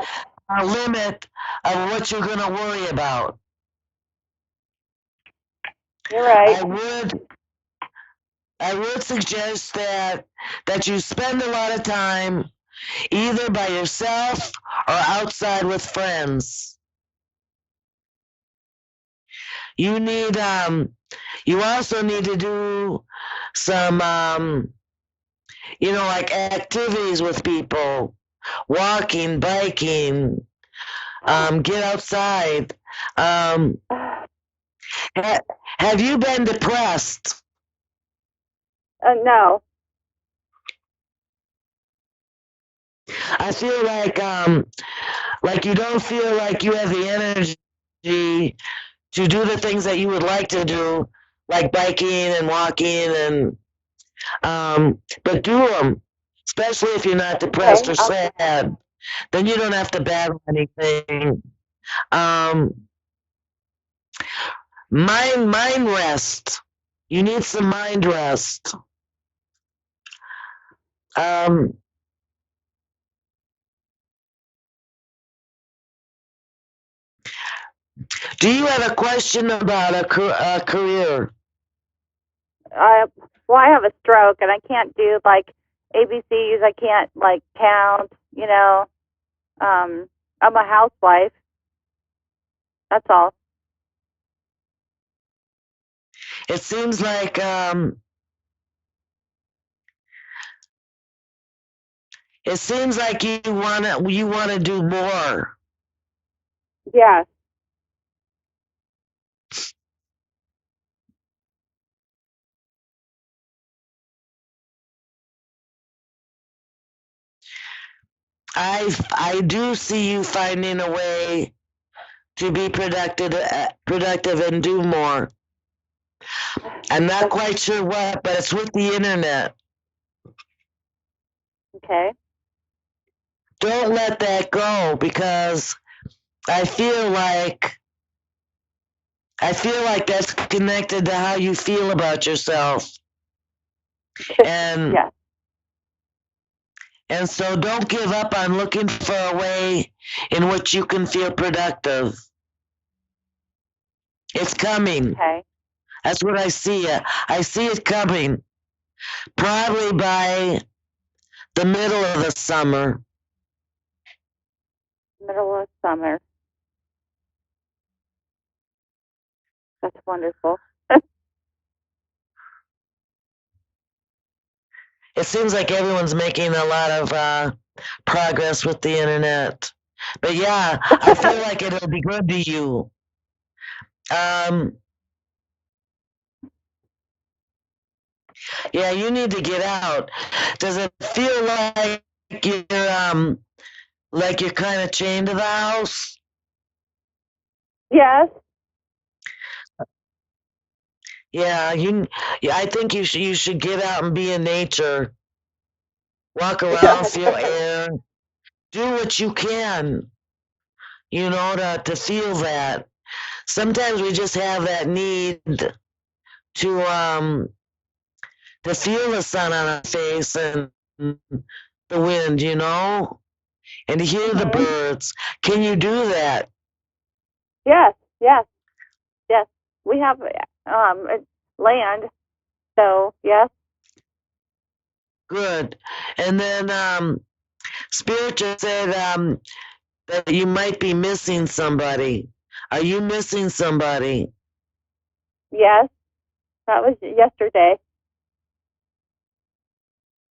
limit of what you're going to worry about. you're right. I would suggest that you spend a lot of time either by yourself or outside with friends. You need you also need to do some like activities with people, walking, biking, get outside. Um, have you been depressed? No. I feel like you don't feel like you have the energy to do the things that you would like to do, like biking and walking, and but do them, especially if you're not depressed Okay. or sad. Then you don't have to battle anything. Um, mind rest. You need some mind rest. Um, do you have a question about a career? I have a stroke and I can't do like ABCs. I can't like count. I'm a housewife. That's all. It seems like you wanna do more. Yes. I do see you finding a way to be productive and do more. I'm not quite sure what, but it's with the internet. Okay. Don't let that go, because I feel like that's connected to how you feel about yourself. And Yeah. and so don't give up on looking for a way in which you can feel productive. It's coming. Okay. That's what I see. I see it coming. Probably by the middle of the summer. Middle of summer. That's wonderful. It seems like everyone's making a lot of progress with the internet. But yeah, I feel like it'll be good to you. Yeah, you need to get out. Does it feel like you're kind of chained to the house? Yes. Yeah, I think you should get out and be in nature. Walk around, feel air, do what you can, to feel that. Sometimes we just have that need to feel the sun on our face and the wind, and to hear the birds. Can you do that? Yes. Yes. Yes. We have land, so yes. Good. And then Spirit just said that you might be missing somebody. Are you missing somebody? Yes. That was yesterday.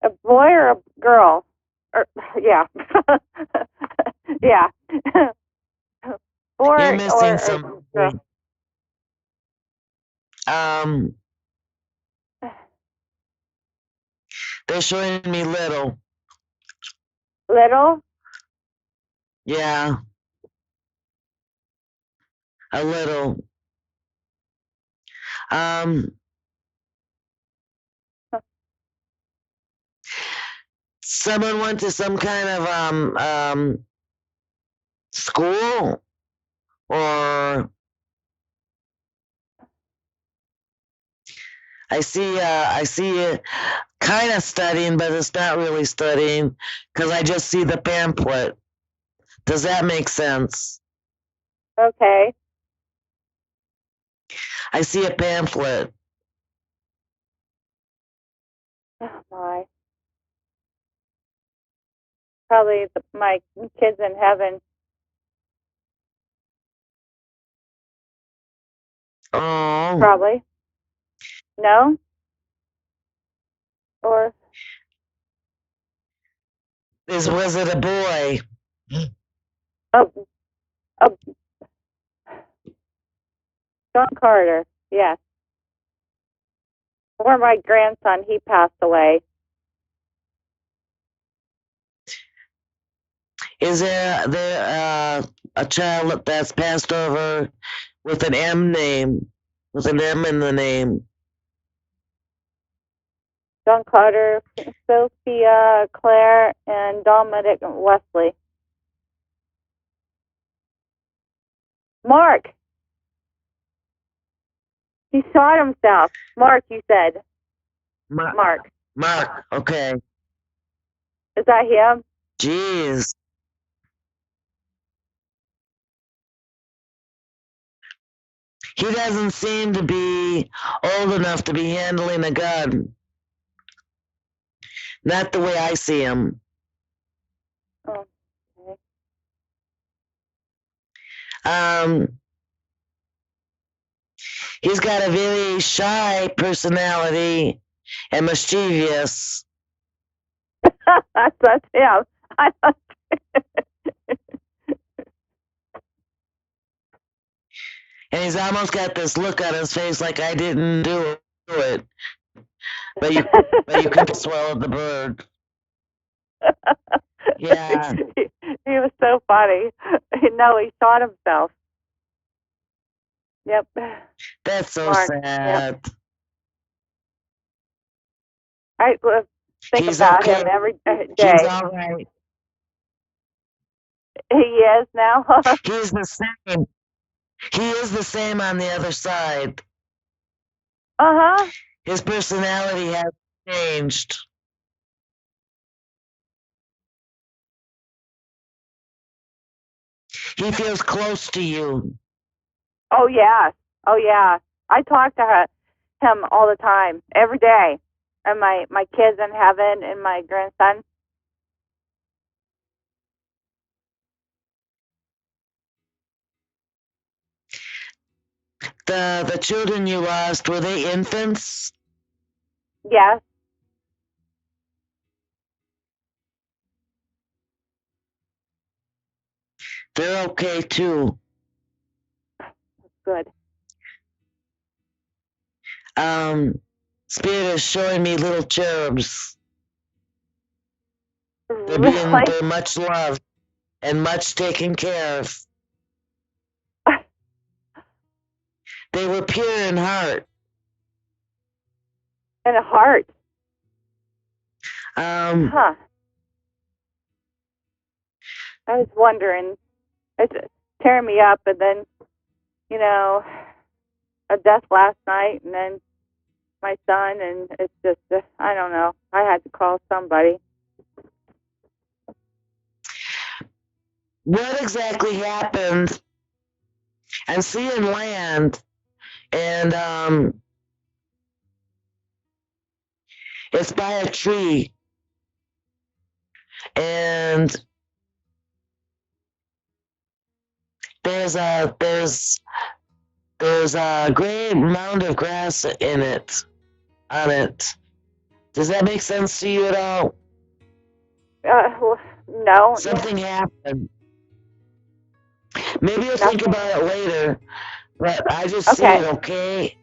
A boy or a girl? Yeah. Yeah. Boy You're missing or somebody. girl. They're showing me little. Little? Yeah. A little. Someone went to some kind of school, or I see it kind of studying, but it's not really studying because I just see the pamphlet. Does that make sense? Okay. I see a pamphlet. Oh my. Probably my kids in heaven. Oh. Probably. No? Or Was it a boy? a John Carter? Yes. Or my grandson, he passed away. Is there a child that's passed over with an M name, with an M in the name? John Carter, Sophia, Claire, and Dominic Wesley. Mark. He shot himself. Mark, you said. Mark. Mark, okay. Is that him? Jeez. He doesn't seem to be old enough to be handling a gun. Not the way I see him. Oh, okay. He's got a very shy personality and mischievous. That's him. And he's almost got this look on his face like I didn't do it. But you could swallow the bird. Yeah. He was so funny. No, he shot himself. Yep. That's so Mark, sad. I think He's about okay. him every day. He's all right. He is now. He's the same. He is the same on the other side. Uh-huh. His personality has changed. He feels close to you. Oh, yeah. Oh, yeah. I talk to him all the time, every day. And my kids in heaven and my grandson. The children you lost, were they infants? Yes. They're okay too. Good. Spirit is showing me little cherubs. Really? They're much loved and much taken care of. They were pure in heart. And a heart. Huh. I was wondering. It's tearing me up, and then, a death last night, and then my son, and it's just, I don't know. I had to call somebody. What exactly happened? I'm seeing land, and it's by a tree, and there's a great mound of grass in it, on it. Does that make sense to you at all? No. Something happened. Maybe you'll think about it later, but I just see it, okay?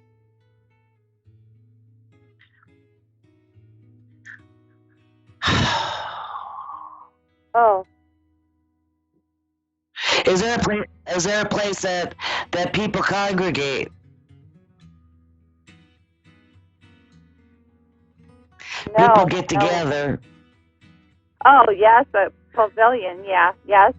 Oh. Is there a place that people congregate? No. People get together. Oh, yes, a pavilion, yeah, yes.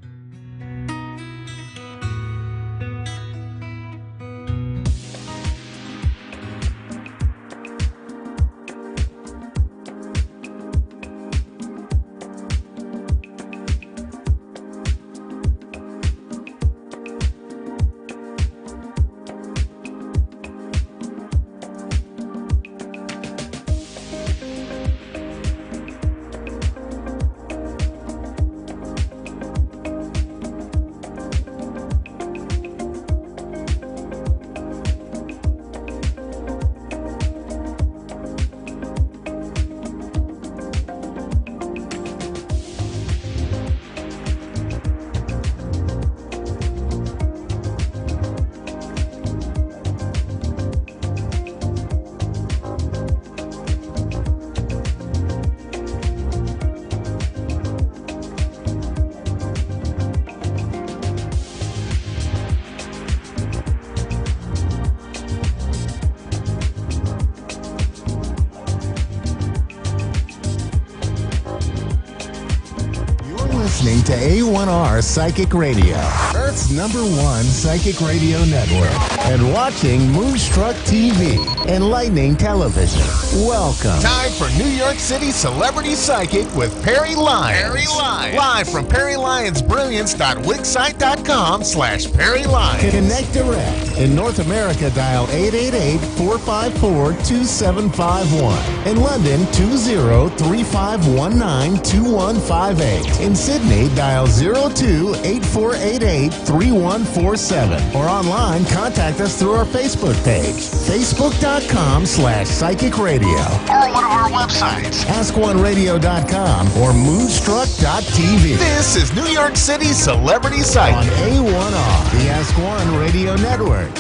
Listening to A1R Psychic Radio, Earth's #1 psychic radio network, and watching Moonstruck TV, enlightening television. Welcome. Time for New York City Celebrity Psychic with Perry Lyons. Perry Lyons. Live from perrylyonsbrilliance.wixsite.com/Perry Lyons. Connect direct. In North America, dial 888-454-2751. In London, 20-3519-2158. In Sydney, dial 02-8488-3147. Or online, contact us through our Facebook page, facebook.com/psychic radio. Or one of our websites, askoneradio.com or moonstruck.tv. This is New York City Celebrity Psychic on A1R, the Ask One Radio Network.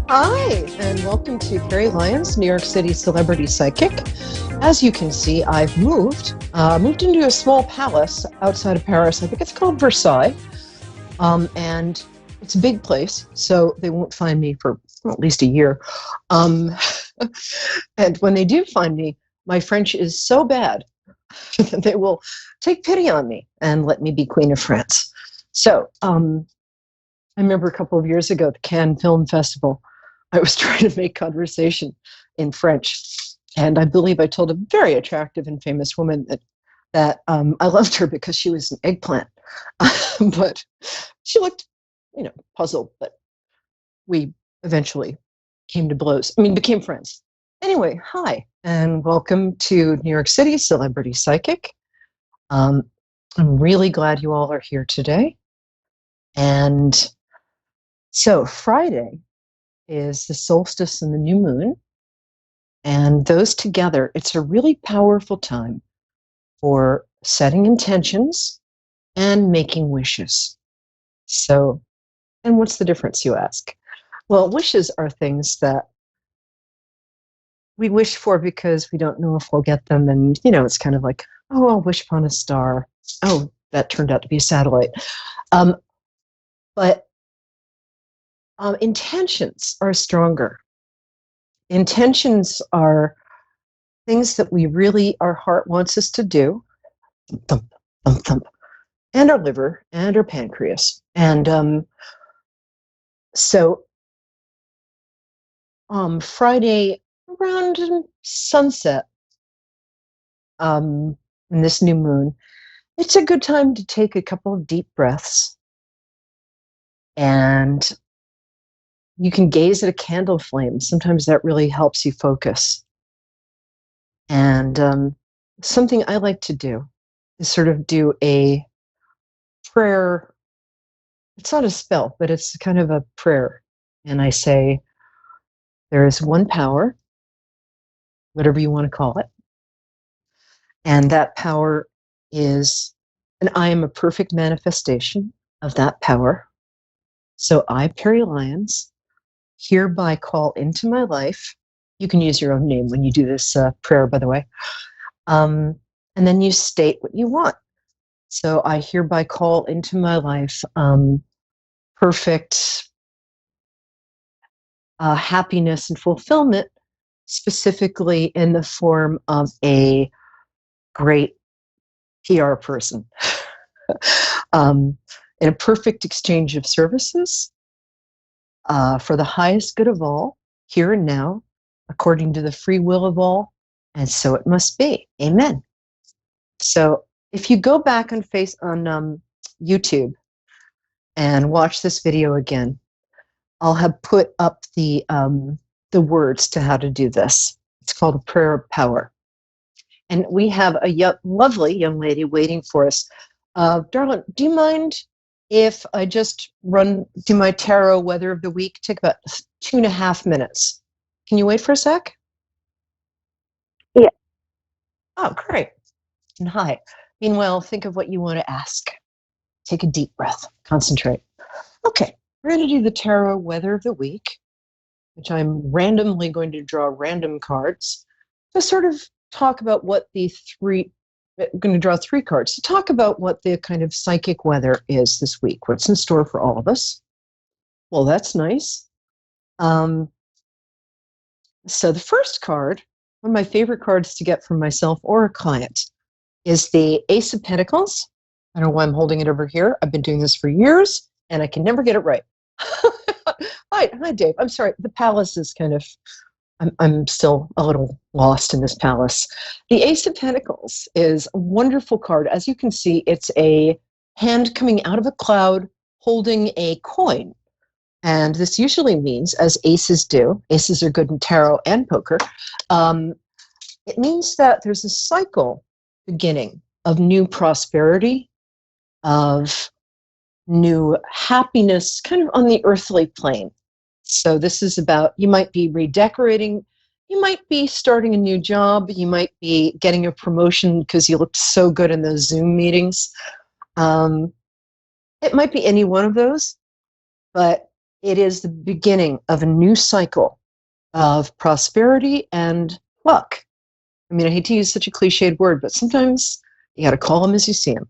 Hi, and welcome to Perry Lyons, New York City Celebrity Psychic. As you can see, I've moved into a small palace outside of Paris. I think it's called Versailles. And It's a big place, so they won't find me for at least a year. And when they do find me, my French is so bad that they will take pity on me and let me be Queen of France. So I remember a couple of years ago at the Cannes Film Festival, I was trying to make conversation in French. And I believe I told a very attractive and famous woman that I loved her because she was an eggplant. But she looked, puzzled. But we eventually came to blows. Became friends. Anyway, hi, and welcome to New York City Celebrity Psychic. I'm really glad you all are here today. And so Friday is the solstice and the new moon. And those together, it's a really powerful time for setting intentions and making wishes. So, and what's the difference, you ask? Well, wishes are things that we wish for because we don't know if we'll get them. And, it's kind of like, oh, I'll wish upon a star. Oh, that turned out to be a satellite. But intentions are stronger. Intentions are things that our heart wants us to do, thump, thump, thump, and our liver and our pancreas. And so Friday around sunset, in this new moon, it's a good time to take a couple of deep breaths. And you can gaze at a candle flame. Sometimes that really helps you focus. And something I like to do is sort of do a prayer. It's not a spell, but it's kind of a prayer. And I say, there is one power, whatever you want to call it. And that power is, and I am a perfect manifestation of that power. So I, Perry Lyons, hereby call into my life. You can use your own name when you do this prayer, by the way. And then you state what you want. So I hereby call into my life perfect happiness and fulfillment, specifically in the form of a great PR person. In a perfect exchange of services for the highest good of all, here and now, according to the free will of all, and so it must be. Amen. So if you go back on YouTube and watch this video again, I'll have put up the words to how to do this. It's called a prayer of power. And we have a lovely young lady waiting for us. Darlene, do you mind if I just do my tarot weather of the week? Take about 2.5 minutes. Can you wait for a sec? Yeah. Oh, great. And hi. Meanwhile, think of what you want to ask. Take a deep breath. Concentrate. Okay. We're going to do the tarot weather of the week, which I'm randomly going to draw random cards to sort of talk about what I'm going to draw 3 cards to talk about what the kind of psychic weather is this week, what's in store for all of us. Well, that's nice. So the first card, one of my favorite cards to get from myself or a client, is the Ace of Pentacles. I don't know why I'm holding it over here. I've been doing this for years, and I can never get it right. Hi, Dave. I'm sorry. The palace is kind of, I'm still a little lost in this palace. The Ace of Pentacles is a wonderful card. As you can see, it's a hand coming out of a cloud holding a coin. And this usually means, as aces do, aces are good in tarot and poker, it means that there's a cycle beginning of new prosperity, of new happiness, kind of on the earthly plane. So this is about, you might be redecorating, you might be starting a new job, you might be getting a promotion because you looked so good in those Zoom meetings. It might be any one of those, but it is the beginning of a new cycle of prosperity and luck. I mean, I hate to use such a cliched word, but sometimes you got to call them as you see them.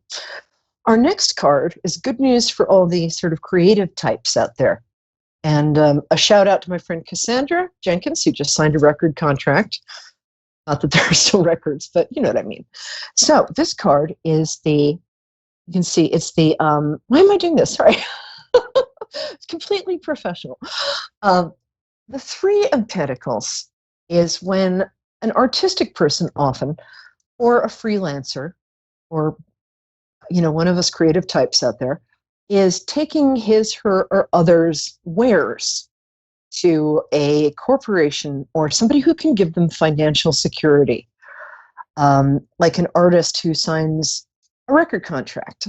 our next card is good news for all the sort of creative types out there. And a shout out to my friend Cassandra Jenkins, who just signed a record contract. Not that there are still records, but you know what I mean. So this card is you can see it's the, why am I doing this? Sorry. It's completely professional. The Three of Pentacles is when an artistic person often, or a freelancer, or one of us creative types out there, is taking his, her, or others' wares to a corporation or somebody who can give them financial security, like an artist who signs a record contract.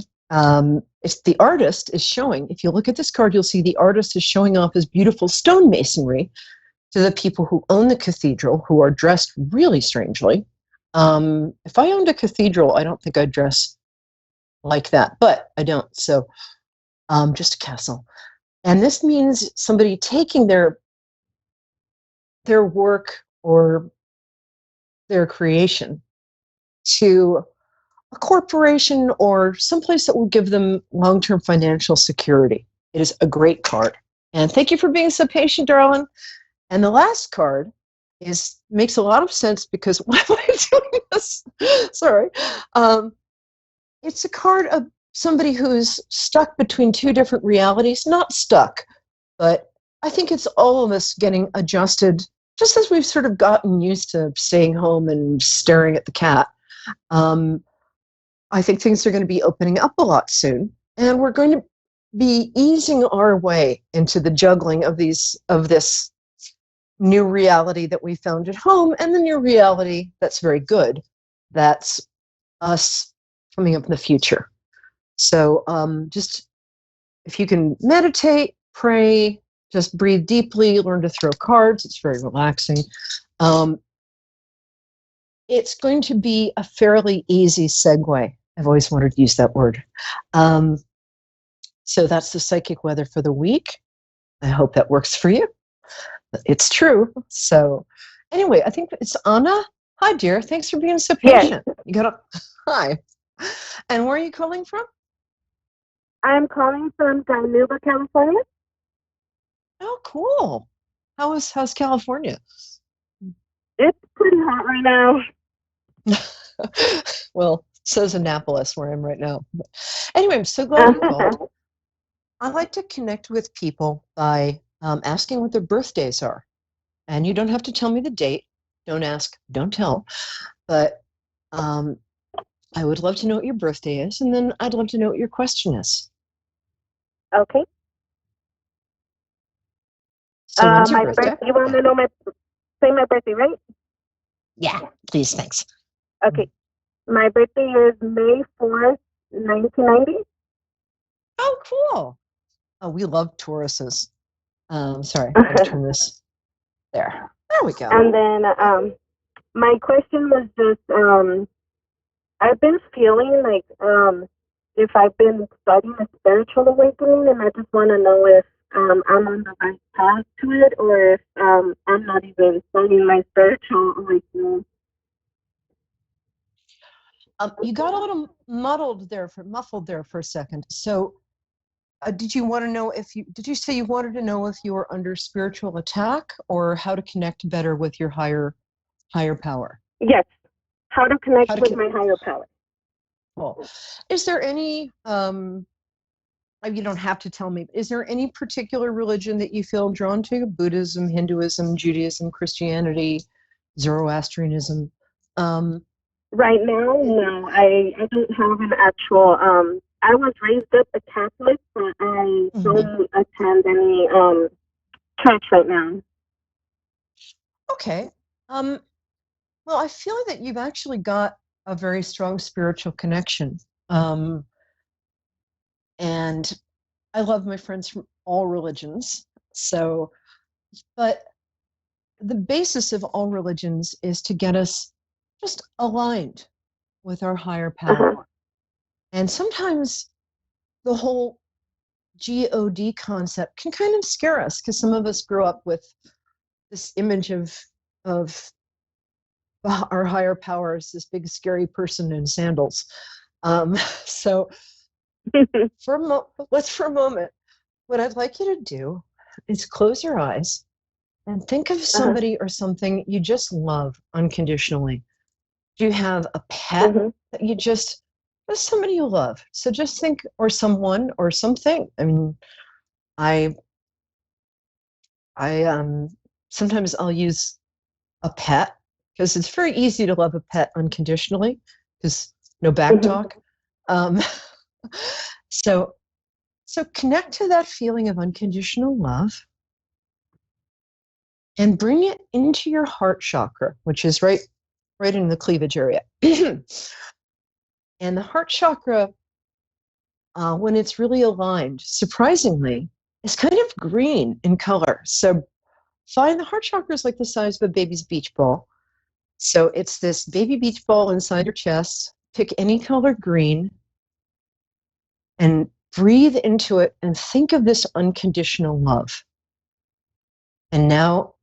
If the artist is showing, if you look at this card, you'll see the artist is showing off his beautiful stonemasonry to the people who own the cathedral, who are dressed really strangely. If I owned a cathedral, I don't think I'd dress like that, but I don't. So just a castle. And this means somebody taking their work or their creation to a corporation or someplace that will give them long-term financial security. It is a great card. And thank you for being so patient, darling. And the last card makes a lot of sense because why am I doing this? Sorry. It's a card of somebody who's stuck between two different realities. Not stuck, but I think it's all of us getting adjusted, just as we've sort of gotten used to staying home and staring at the cat. I think things are going to be opening up a lot soon, and we're going to be easing our way into the juggling of this new reality that we found at home and the new reality that's very good. That's us coming up in the future. So just if you can meditate, pray, just breathe deeply, learn to throw cards. It's very relaxing. It's going to be a fairly easy segue. I've always wanted to use that word. So that's the psychic weather for the week. I hope that works for you. It's true. So anyway, I think it's Anna. Hi, dear. Thanks for being so patient. Yes. You got hi. And where are you calling from? I'm calling from Dinuba, California. Oh, cool. How's California? It's pretty hot right now. Well, so's Annapolis, where I am right now. Anyway, I'm so glad you called. I like to connect with people by asking what their birthdays are. And you don't have to tell me the date. Don't ask, don't tell. But I would love to know what your birthday is, and then I'd love to know what your question is. Okay. So when's your birthday? You want to know my birthday, right? Yeah, please, thanks. Okay. My birthday is May 4th, 1990. Oh, cool. Oh, we love Tauruses. Sorry, I'll turn this there. There we go. And then my question was just, I've been feeling like if I've been studying a spiritual awakening, and I just want to know if I'm on the right path to it, or if I'm not even studying my spiritual awakening. You got a little muffled there for a second. So did you want to know did you say you wanted to know if you were under spiritual attack, or how to connect better with your higher power? Yes. How to connect with my higher power. Well, is there any, you don't have to tell me, but is there any particular religion that you feel drawn to? Buddhism, Hinduism, Judaism, Christianity, Zoroastrianism? Right now, no. I don't have an actual, I was raised up a Catholic, but I don't attend any church right now. Okay. Well, I feel that you've actually got a very strong spiritual connection. And I love my friends from all religions. So, but the basis of all religions is to get us just aligned with our higher power. And sometimes the whole God concept can kind of scare us, because some of us grew up with this image of our higher power as this big scary person in sandals. So let's for a moment. What I'd like you to do is close your eyes and think of somebody or something you just love unconditionally. Do you have a pet that you just somebody you love? So just think, or someone or something. I mean, I sometimes I'll use a pet because it's very easy to love a pet unconditionally because no back talk. So connect to that feeling of unconditional love and bring it into your heart chakra, which is right in the cleavage area. And the heart chakra, when it's really aligned, surprisingly, is kind of green in color. So find the heart chakra is like the size of a baby's beach ball. So it's this baby beach ball inside your chest. Pick any color green and breathe into it and think of this unconditional love. And now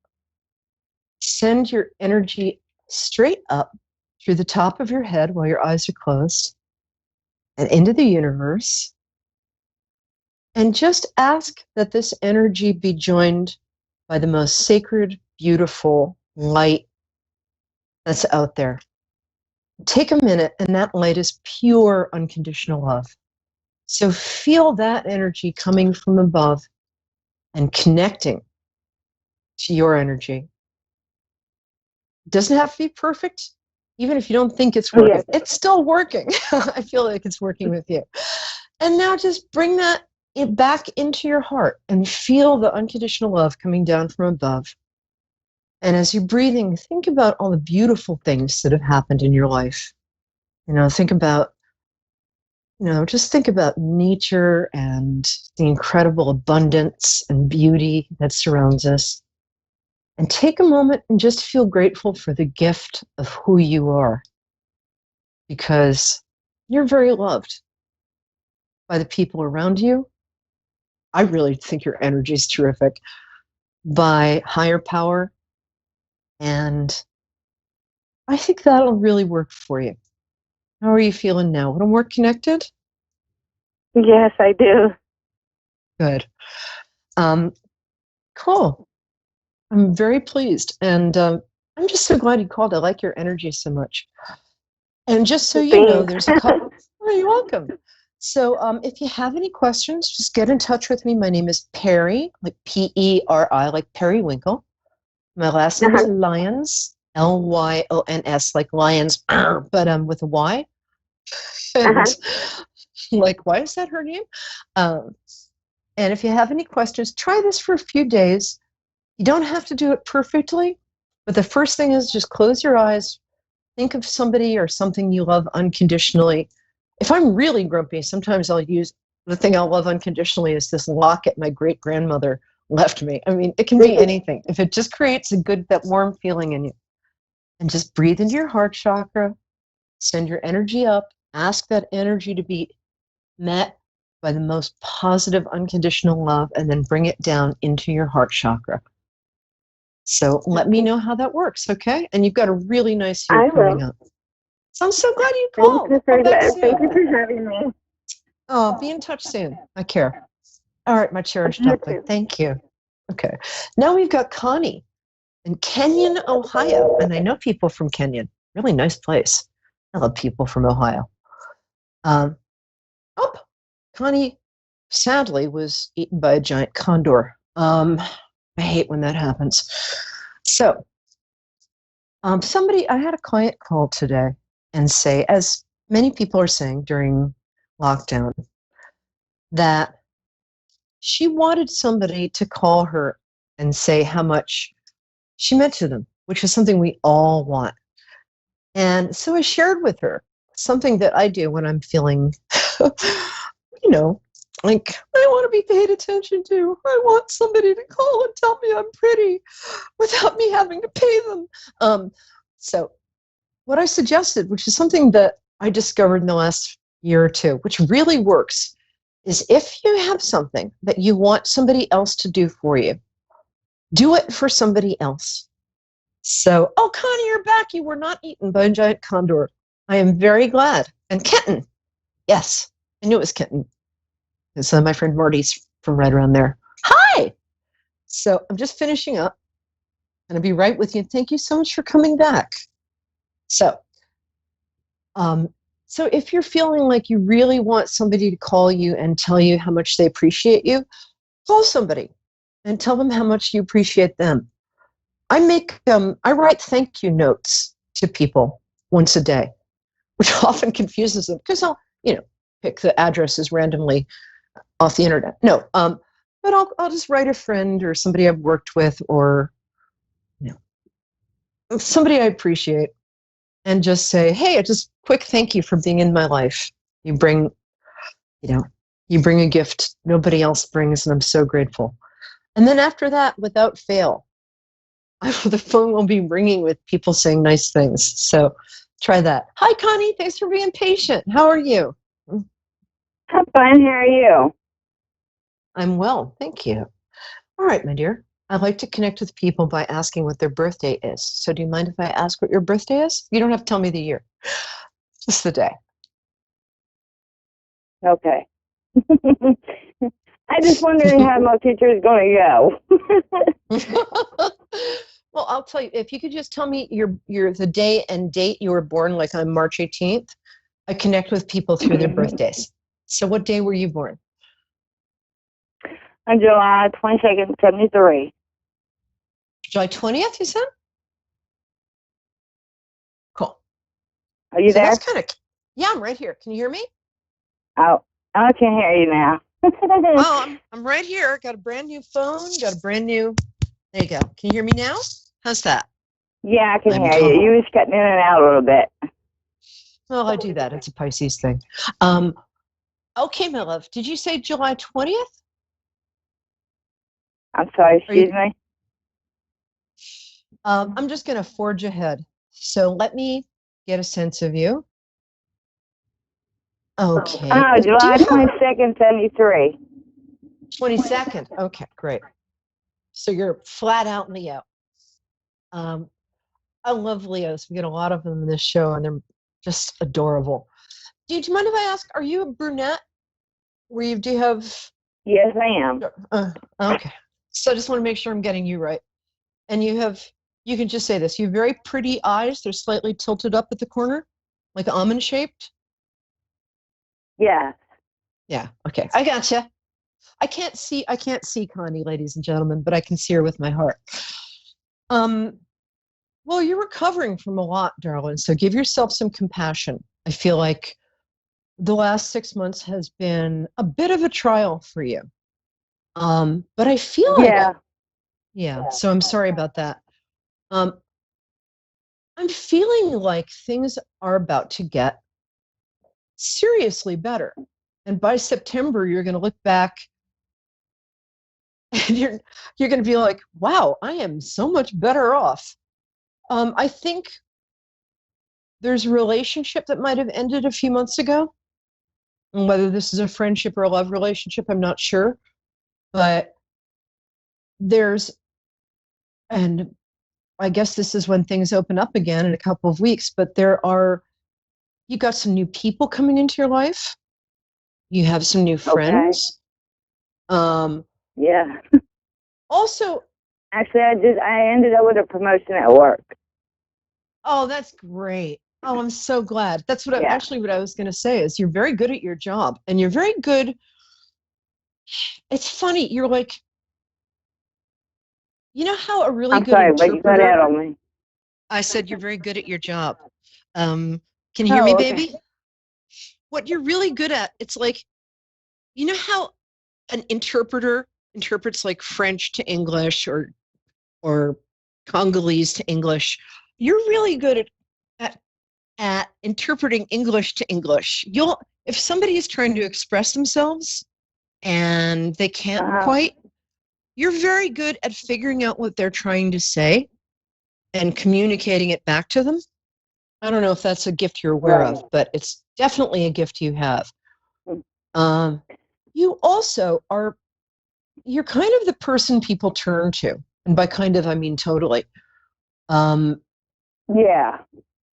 send your energy straight up through the top of your head while your eyes are closed and into the universe. And just ask that this energy be joined by the most sacred, beautiful light that's out there. Take a minute, and that light is pure, unconditional love. So feel that energy coming from above and connecting to your energy. It doesn't have to be perfect. Even if you don't think it's working, it's still working. I feel like it's working with you. And now just bring that back into your heart and feel the unconditional love coming down from above. And as you're breathing, think about all the beautiful things that have happened in your life. Think about, just think about nature and the incredible abundance and beauty that surrounds us. And take a moment and just feel grateful for the gift of who you are, because you're very loved by the people around you. I really think your energy is terrific, by higher power. And I think that'll really work for you. How are you feeling now? A little more connected? Yes, I do. Good. Cool. I'm very pleased. And I'm just so glad you called. I like your energy so much. And just so you know, there's a couple. Oh, you're welcome. So if you have any questions, just get in touch with me. My name is Perry, like P-E-R-I, like Periwinkle. My last name is Lyons, L-Y-O-N-S, like lions, but with a Y. And like, why is that her name? And if you have any questions, try this for a few days. You don't have to do it perfectly, but the first thing is just close your eyes, think of somebody or something you love unconditionally. If I'm really grumpy, sometimes I'll use the thing I'll love unconditionally is this locket my great-grandmother left me. I mean, it can be anything. If it just creates that warm feeling in you. And just breathe into your heart chakra, send your energy up, ask that energy to be met by the most positive, unconditional love, and then bring it down into your heart chakra. So let me know how that works, okay? And you've got a really nice year coming up. So I'm so glad you called. Thank you for having me. Oh, be in touch soon. I care. All right, my cherished duckling. Thank you. Okay. Now we've got Connie in Kenyon, Ohio. And I know people from Kenyon. Really nice place. I love people from Ohio. Connie, sadly, was eaten by a giant condor. I hate when that happens. So, I had a client call today and say, as many people are saying during lockdown, that she wanted somebody to call her and say how much she meant to them, which is something we all want. And so I shared with her something that I do when I'm feeling, like I want to be paid attention to. I want somebody to call and tell me I'm pretty without me having to pay them. So what I suggested, which is something that I discovered in the last year or two, which really works, is if you have something that you want somebody else to do for you, do it for somebody else. So, Connie, you're back. You were not eaten by a giant condor. I am very glad. And Kenton. Yes, I knew it was Kenton. So my friend Marty's from right around there. Hi! So I'm just finishing up, and I'll be right with you. Thank you so much for coming back. So, so if you're feeling like you really want somebody to call you and tell you how much they appreciate you, call somebody and tell them how much you appreciate them. I write thank you notes to people once a day, which often confuses them because I'll, pick the addresses randomly off the internet. No, but I'll just write a friend or somebody I've worked with or, somebody I appreciate and just say, hey, just quick thank you for being in my life. You bring a gift nobody else brings, and I'm so grateful. And then after that, without fail, the phone will be ringing with people saying nice things. So try that. Hi, Connie. Thanks for being patient. How are you? I'm fine. How are you? I'm well. Thank you. All right, my dear. I like to connect with people by asking what their birthday is. So do you mind if I ask what your birthday is? You don't have to tell me the year, just the day. Okay. I just wondering how my future is going to go. Well, I'll tell you, if you could just tell me the day and date you were born, like on March 18th, I connect with people through their birthdays. So what day were you born? On July 22nd, 73. July 20th, you said? Cool. Are you there? That's yeah, I'm right here. Can you hear me? Oh, I can hear you now. Oh, I'm right here. Got a brand new phone. There you go. Can you hear me now? How's that? Yeah, I can hear you. You was cutting in and out a little bit. Well, I do that. It's a Pisces thing. Okay, my love. Did you say July 20th? I'm sorry, excuse me? I'm just going to forge ahead. So let me get a sense of you. Okay. Oh, July 22nd, 73. 22nd. Okay, great. So you're flat out Leo. I love Leos. We get a lot of them in this show, and they're just adorable. Do you mind if I ask, are you a brunette? Do you have... Yes, I am. Okay. So I just want to make sure I'm getting you right. And you can just say this, you have very pretty eyes. They're slightly tilted up at the corner, like almond shaped. Yeah. Yeah. Okay. I gotcha. I can't see Connie, ladies and gentlemen, but I can see her with my heart. Well, you're recovering from a lot, darling. So give yourself some compassion. I feel like the last 6 months has been a bit of a trial for you. But I feel like, yeah. So I'm sorry about that. I'm feeling like things are about to get seriously better. And by September, you're going to look back and you're going to be like, wow, I am so much better off. I think there's a relationship that might have ended a few months ago. And whether this is a friendship or a love relationship, I'm not sure. But and I guess this is when things open up again in a couple of weeks, but you got some new people coming into your life. You have some new friends. Okay. Yeah. Also, actually, I ended up with a promotion at work. Oh, that's great. Oh, I'm so glad. That's what I was going to say is you're very good at your job, and you're very good. It's funny. You're like, you know how a really good interpreter. But you got out on me. I said you're very good at your job. Can you hear me, baby? What you're really good at, it's like, you know how an interpreter interprets like French to English or Congolese to English. You're really good at interpreting English to English. If somebody is trying to express themselves and they can't quite, you're very good at figuring out what they're trying to say and communicating it back to them. I don't know if that's a gift you're aware of, but it's definitely a gift you have. You also you're kind of the person people turn to. And by kind of, I mean totally. Yeah.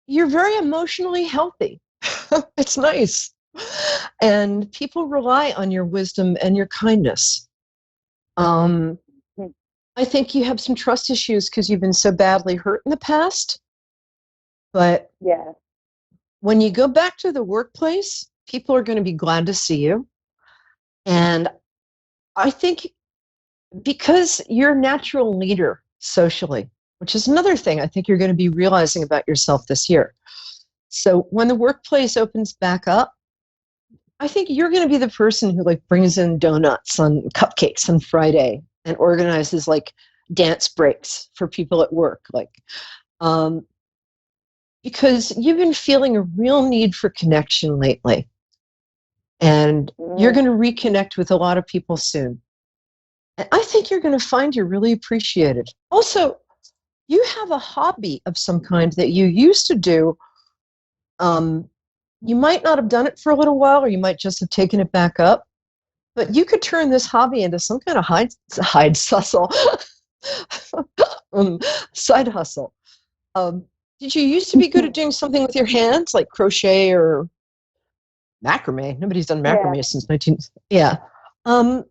You're very emotionally healthy. It's nice. And people rely on your wisdom and your kindness. I think you have some trust issues because you've been so badly hurt in the past. But Yeah. when you go back to the workplace, people are going to be glad to see you. And I think because you're a natural leader socially, which is another thing I think you're going to be realizing about yourself this year. So when the workplace opens back up, I think you're going to be the person who like brings in donuts and cupcakes on Friday and organizes like dance breaks for people at work. Because you've been feeling a real need for connection lately. And you're going to reconnect with a lot of people soon. And I think you're going to find you're really appreciated. Also, you have a hobby of some kind that you used to do. You might not have done it for a little while, or you might just have taken it back up. But you could turn this hobby into some kind of side hustle. Did you used to be good at doing something with your hands, like crochet or macrame? Nobody's done macrame since 19. Yeah. That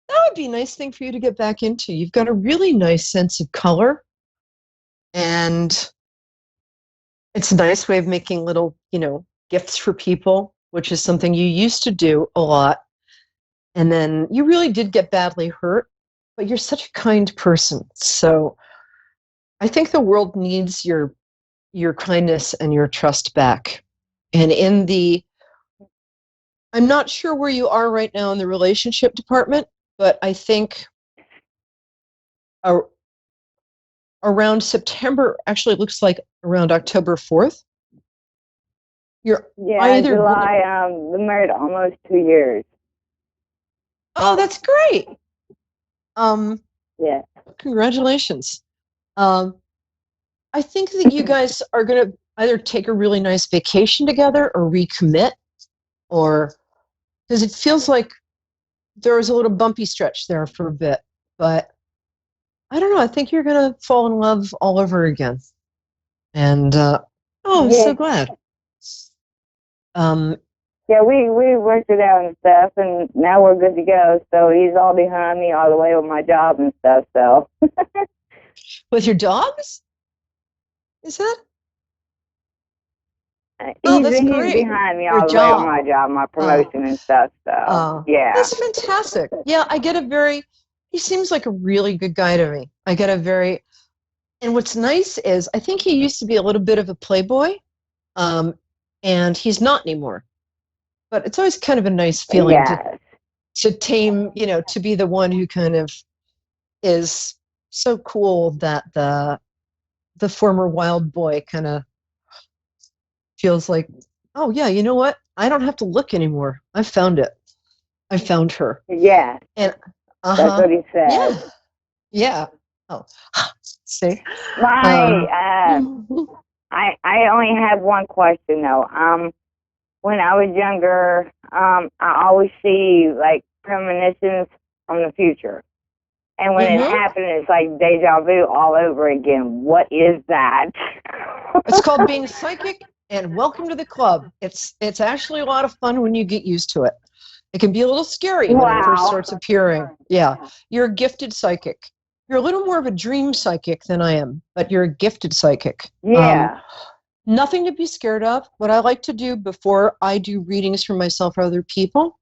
would be a nice thing for you to get back into. You've got a really nice sense of color, and it's a nice way of making little, gifts for people, which is something you used to do a lot. And then you really did get badly hurt, but you're such a kind person. So I think the world needs your kindness and your trust back. And I'm not sure where you are right now in the relationship department, but I think around September, actually it looks like around October 4th, you're either July, been married almost 2 years. Oh, that's great. Yeah. Congratulations. I think that you guys are going to either take a really nice vacation together or recommit, or because it feels like there was a little bumpy stretch there for a bit, but I don't know. I think you're going to fall in love all over again. And, I'm so glad. Yeah, we worked it out and stuff, and now we're good to go. So he's all behind me all the way with my job and stuff. So with your dogs, is that? He's behind me all the way with my job, my promotion and stuff. So yeah, that's fantastic. Yeah, he seems like a really good guy to me. And what's nice is I think he used to be a little bit of a playboy, and he's not anymore. But it's always kind of a nice feeling to tame, to be the one who kind of is so cool that the former wild boy kind of feels like, oh yeah, you know what? I don't have to look anymore. I found it. I found her. Yeah. And that's what he said. Yeah. Yeah. Oh, see. I only have one question though. When I was younger, I always see like premonitions from the future. And when it happened, it's like deja vu all over again. What is that? It's called being psychic, and welcome to the club. It's actually a lot of fun when you get used to it. It can be a little scary when it first starts appearing. Yeah, you're a gifted psychic. You're a little more of a dream psychic than I am, but you're a gifted psychic. Yeah. Nothing to be scared of. What I like to do before I do readings for myself or other people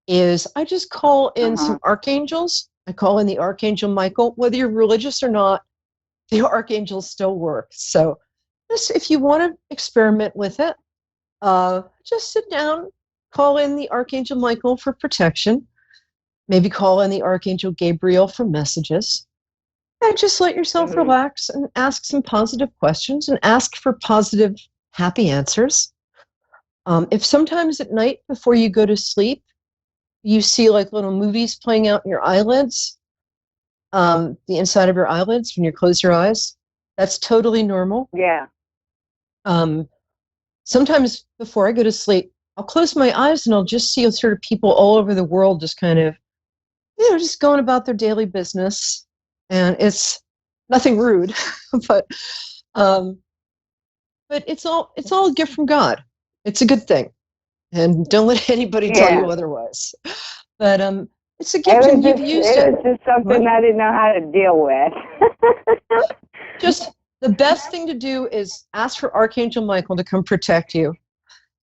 is I just call in some archangels. I call in the Archangel Michael. Whether you're religious or not, the archangels still work. So just if you want to experiment with it, just sit down, call in the Archangel Michael for protection, maybe call in the Archangel Gabriel for messages, and just let yourself relax and ask some positive questions and ask for positive, happy answers. If sometimes at night before you go to sleep, you see like little movies playing out in your eyelids, the inside of your eyelids when you close your eyes, that's totally normal. Yeah. Sometimes before I go to sleep, I'll close my eyes and I'll just see sort of people all over the world just kind of, just going about their daily business. And it's nothing rude, but it's all a gift from God. It's a good thing. and don't let anybody tell you otherwise. But it's a gift, It and was you've used it. was just something I didn't know how to deal with. Just the best thing to do is ask for Archangel Michael to come protect you,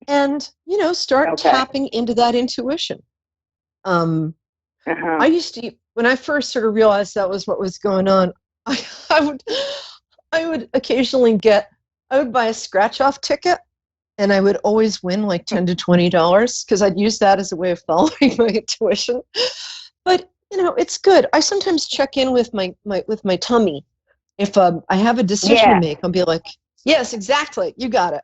and start tapping into that intuition. I used to, when I first sort of realized that was what was going on, I would occasionally I would buy a scratch-off ticket, and I would always win like $10 to $20 because I'd use that as a way of following my intuition. But it's good. I sometimes check in with my tummy. If I have a decision to make, I'll be like, yes, exactly, you got it.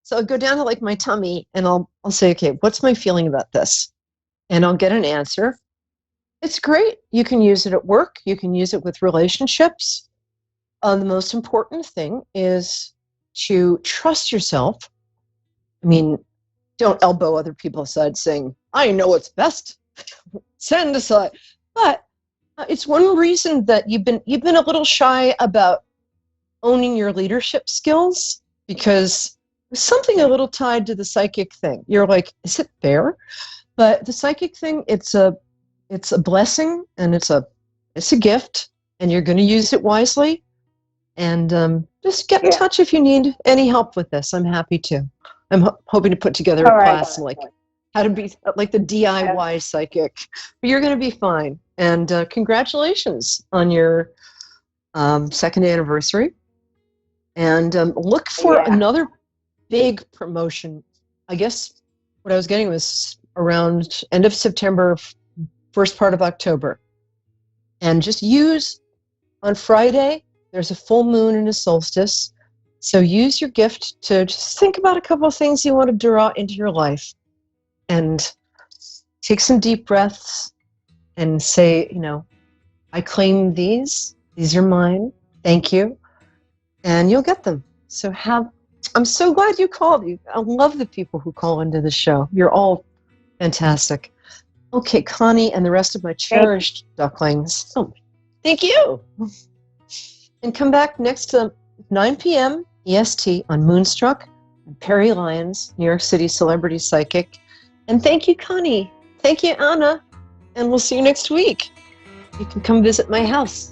So I'll go down to like my tummy, and I'll say, okay, what's my feeling about this? And I'll get an answer. It's great. You can use it at work. You can use it with relationships. The most important thing is to trust yourself. I mean, don't elbow other people aside saying, I know what's best. Send aside. But it's one reason that you've been a little shy about owning your leadership skills, because there's something a little tied to the psychic thing. You're like, is it fair? But the psychic thing, it's a blessing, and it's a gift, and you're going to use it wisely. And just get in touch if you need any help with this. I'm happy to. I'm hoping to put together a class like how to be like the DIY psychic. But you're going to be fine. And congratulations on your second anniversary. And look for another big promotion. I guess what I was getting was around end of September, first part of October. And just use on Friday, there's a full moon and a solstice. So use your gift to just think about a couple of things you want to draw into your life. And take some deep breaths and say, I claim these. These are mine. Thank you. And you'll get them. So I'm so glad you called. I love the people who call into the show. You're all fantastic. Okay, Connie and the rest of my cherished ducklings. Oh, thank you. And come back next 9 p.m. EST on Moonstruck and Perry Lyons, New York City celebrity psychic. And thank you, Connie. Thank you, Anna. And we'll see you next week. You can come visit my house.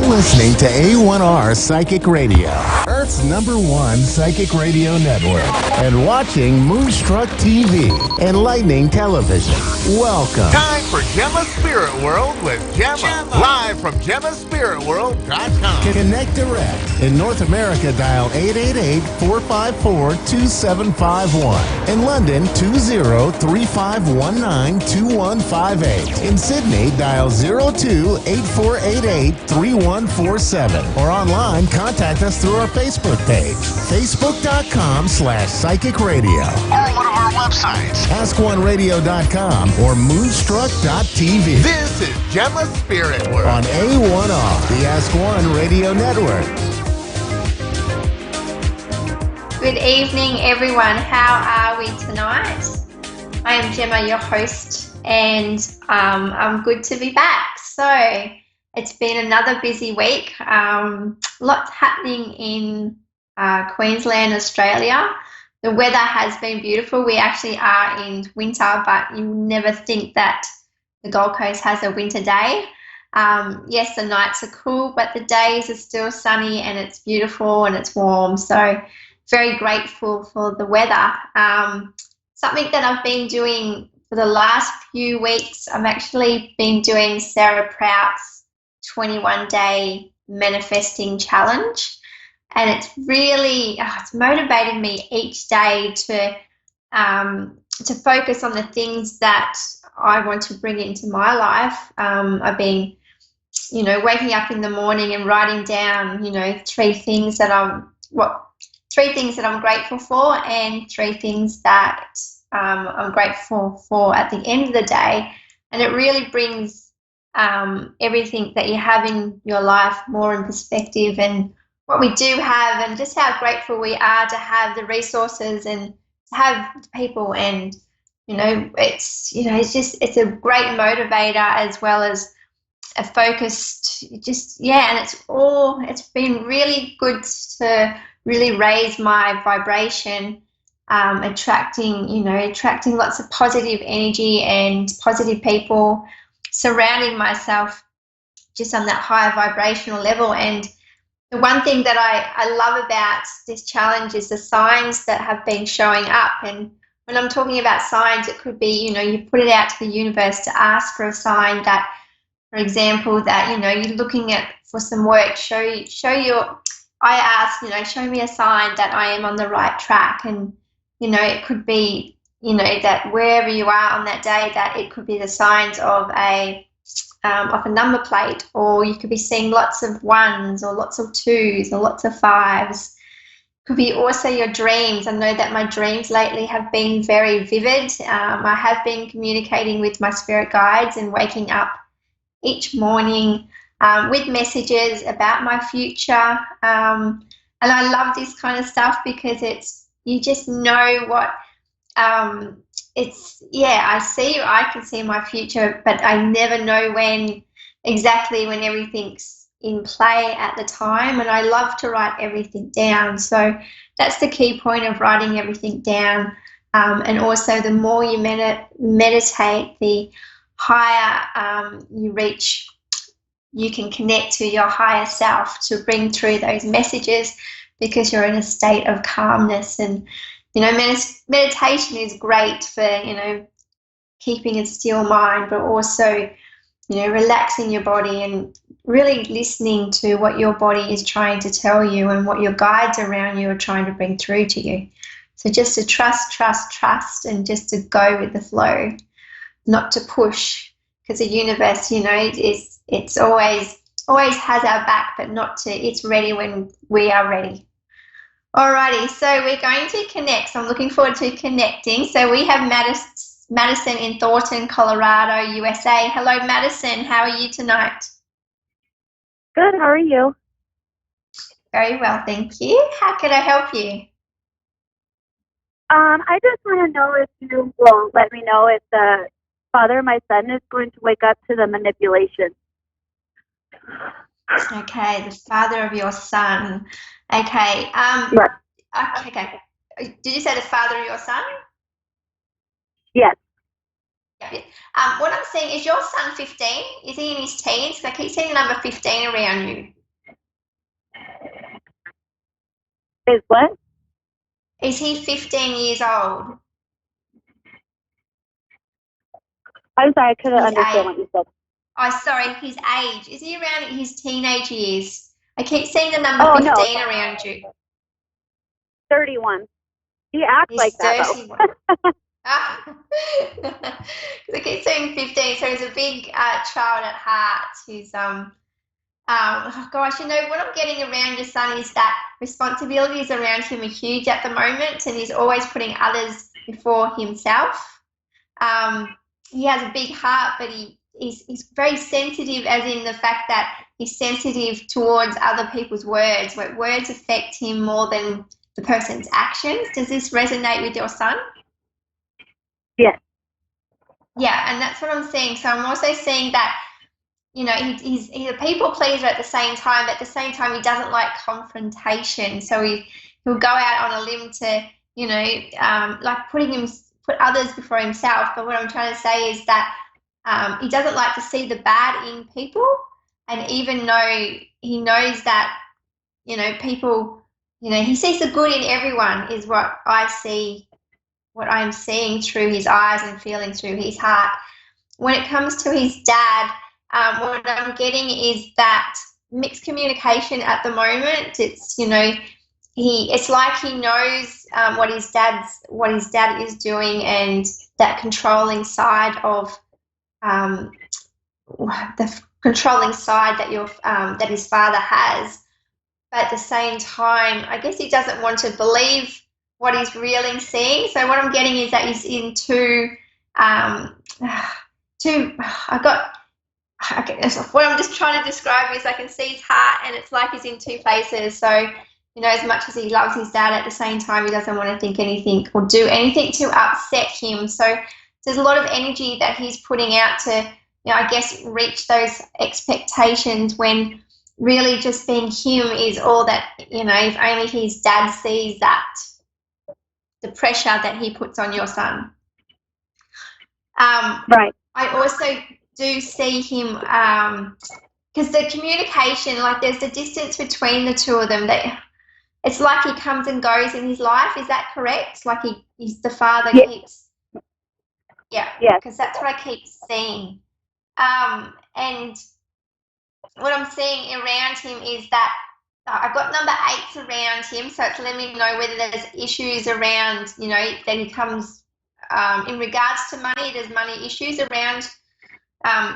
Listening to A1R Psychic Radio, Earth's #1 psychic radio network, and watching Moonstruck TV and Lightning Television. Welcome. Time for Gemma Spirit World with Gemma. Live from GemmaSpiritWorld.com. Connect direct. In North America, dial 888-454-2751. In London, 20-3519-2158. In Sydney, dial 02-8488-3147. Or online, contact us through our Facebook page, facebook.com/psychic radio. Or one of our websites, AskOneRadio.com or Moonstruck.tv. This is Gemma Spirit World on A1R, the Ask One Radio Network. Good evening, everyone. How are we tonight? I am Gemma, your host, and I'm good to be back. So it's been another busy week. Lots happening in Queensland, Australia. The weather has been beautiful. We actually are in winter, but you never think that the Gold Coast has a winter day. Yes, the nights are cool, but the days are still sunny and it's beautiful and it's warm. So very grateful for the weather. Something that I've been doing for the last few weeks, I've actually been doing Sarah Prout's 21-day manifesting challenge. And it's really, it's motivated me each day to focus on the things that I want to bring into my life. I've been, waking up in the morning and writing down, three things that I'm grateful for, and three things that I'm grateful for at the end of the day. And it really brings everything that you have in your life more in perspective, and what we do have, and just how grateful we are to have the resources and to have people. And it's a great motivator as well as a focused, and it's been really good to really raise my vibration, attracting lots of positive energy and positive people, surrounding myself just on that higher vibrational level. And the one thing that I love about this challenge is the signs that have been showing up. And when I'm talking about signs, it could be, you put it out to the universe to ask for a sign that, for example, that, you're looking for some work, I ask, show me a sign that I am on the right track. And, it could be, that wherever you are on that day, that it could be the signs of a number plate, or you could be seeing lots of ones or lots of twos or lots of fives. Could be also your dreams. I know that my dreams lately have been very vivid. I have been communicating with my spirit guides and waking up each morning with messages about my future. And I love this kind of stuff because you just know what I can see my future, but I never know when everything's in play at the time. And I love to write everything down. So that's the key point of writing everything down. And also the more you meditate, the higher you reach. You can connect to your higher self to bring through those messages, because you're in a state of calmness. And meditation is great for, keeping a still mind, but also, relaxing your body and really listening to what your body is trying to tell you and what your guides around you are trying to bring through to you. So just to trust, and just to go with the flow, not to push, because the universe, it's always has our back, but it's ready when we are ready. Alrighty, so we're going to connect. So I'm looking forward to connecting. So we have Madison in Thornton, Colorado, USA. Hello, Madison. How are you tonight? Good. How are you? Very well, thank you. How can I help you? I just want to know if you will let me know if the father of my son is going to wake up to the manipulation. Okay, the father of your son. Okay. Yes. Okay. Did you say the father of your son? Yes. Yeah. What I'm seeing is your son 15. Is he in his teens? Because I keep seeing the number 15 around you. Is what? Is he 15 years old? I'm sorry, I couldn't understand what you said. Oh, sorry, his age. Is he around his teenage years? I keep seeing the number 15 around you. 31. He acts He's like 31. that, though. Because I keep saying 15, so he's a big child at heart. He's oh gosh, what I'm getting around your son is that responsibilities around him are huge at the moment, and he's always putting others before himself. He has a big heart, but he's very sensitive, as in the fact that he's sensitive towards other people's words, where words affect him more than the person's actions. Does this resonate with your son? Yes. Yeah, and that's what I'm saying. So I'm also seeing that, he's a people pleaser at the same time, but at the same time he doesn't like confrontation. So he'll go out on a limb to, like put others before himself. But what I'm trying to say is that he doesn't like to see the bad in people, and even though he knows that, people, he sees the good in everyone, is what I see, what I'm seeing through his eyes and feeling through his heart. When it comes to his dad, what I'm getting is that mixed communication at the moment. It's, it's like he knows what his dad is doing, and that controlling side of the controlling side that his father has. But at the same time, I guess he doesn't want to believe what he's really seeing. So what I'm getting is that he's in what I'm just trying to describe is I can see his heart, and it's like he's in two places. So, as much as he loves his dad, at the same time, he doesn't want to think anything or do anything to upset him. So there's a lot of energy that he's putting out to, I guess, reach those expectations, when really just being him is all that, if only his dad sees that, the pressure that he puts on your son. Right. I also do see him, because the communication, like there's the distance between the two of them, that it's like he comes and goes in his life. Is that correct? Like he's the father keeps, yeah, because that's what I keep seeing. And what I'm seeing around him is that I've got number 8s around him, so it's letting me know whether there's issues around, that he comes, in regards to money, there's money issues around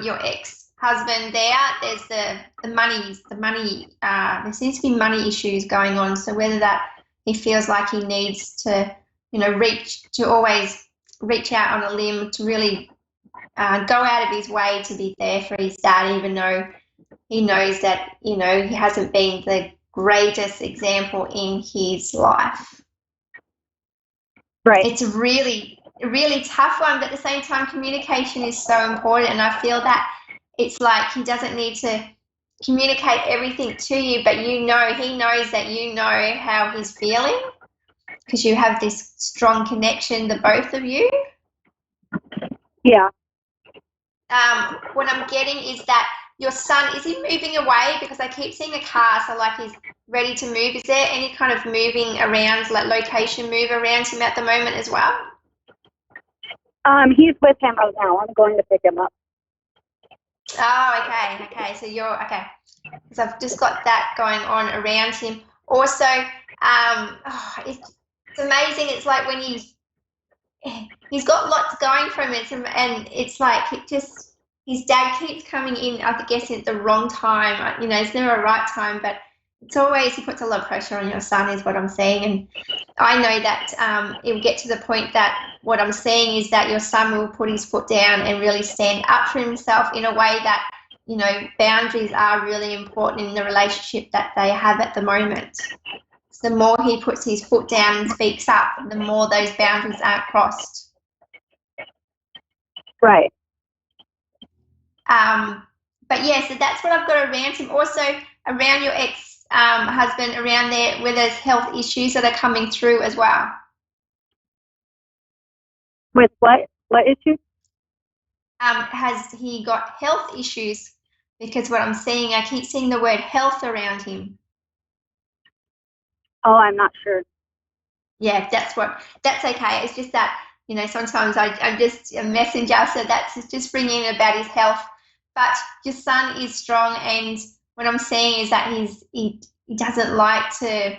your ex-husband there. There's the money, there seems to be money issues going on. So whether that he feels like he needs to, always reach out on a limb to really go out of his way to be there for his dad, even though he knows that, he hasn't been the greatest example in his life. Right. It's a really tough one, but at the same time, communication is so important, and I feel that it's like he doesn't need to communicate everything to you, but he knows that you know how he's feeling, because you have this strong connection, the both of you. Yeah. What I'm getting is that your son, is he moving away? Because I keep seeing a car, so like he's ready to move. Is there any kind of moving around, like location move around him at the moment as well? He's with him right now. I'm going to pick him up. Oh, okay. So you're okay. Because I've just got that going on around him. Also, it's amazing. It's like when he's got lots going from it, and it's like his dad keeps coming in, I guess, at the wrong time. It's never a right time, but it's always, he puts a lot of pressure on your son, is what I'm saying. And I know that it will get to the point that what I'm saying is that your son will put his foot down and really stand up for himself in a way that, boundaries are really important in the relationship that they have at the moment. So the more he puts his foot down and speaks up, the more those boundaries aren't crossed. Right. But yeah, so that's what I've got around him. Also around your ex-husband, around there where there's health issues that are coming through as well. With what? What issue? Has he got health issues? Because what I'm seeing, I keep seeing the word health around him. Oh, I'm not sure. Yeah, that's okay. It's just that, sometimes I'm just a messenger, so that's just bringing about his health. But your son is strong, and what I'm saying is that he doesn't like to,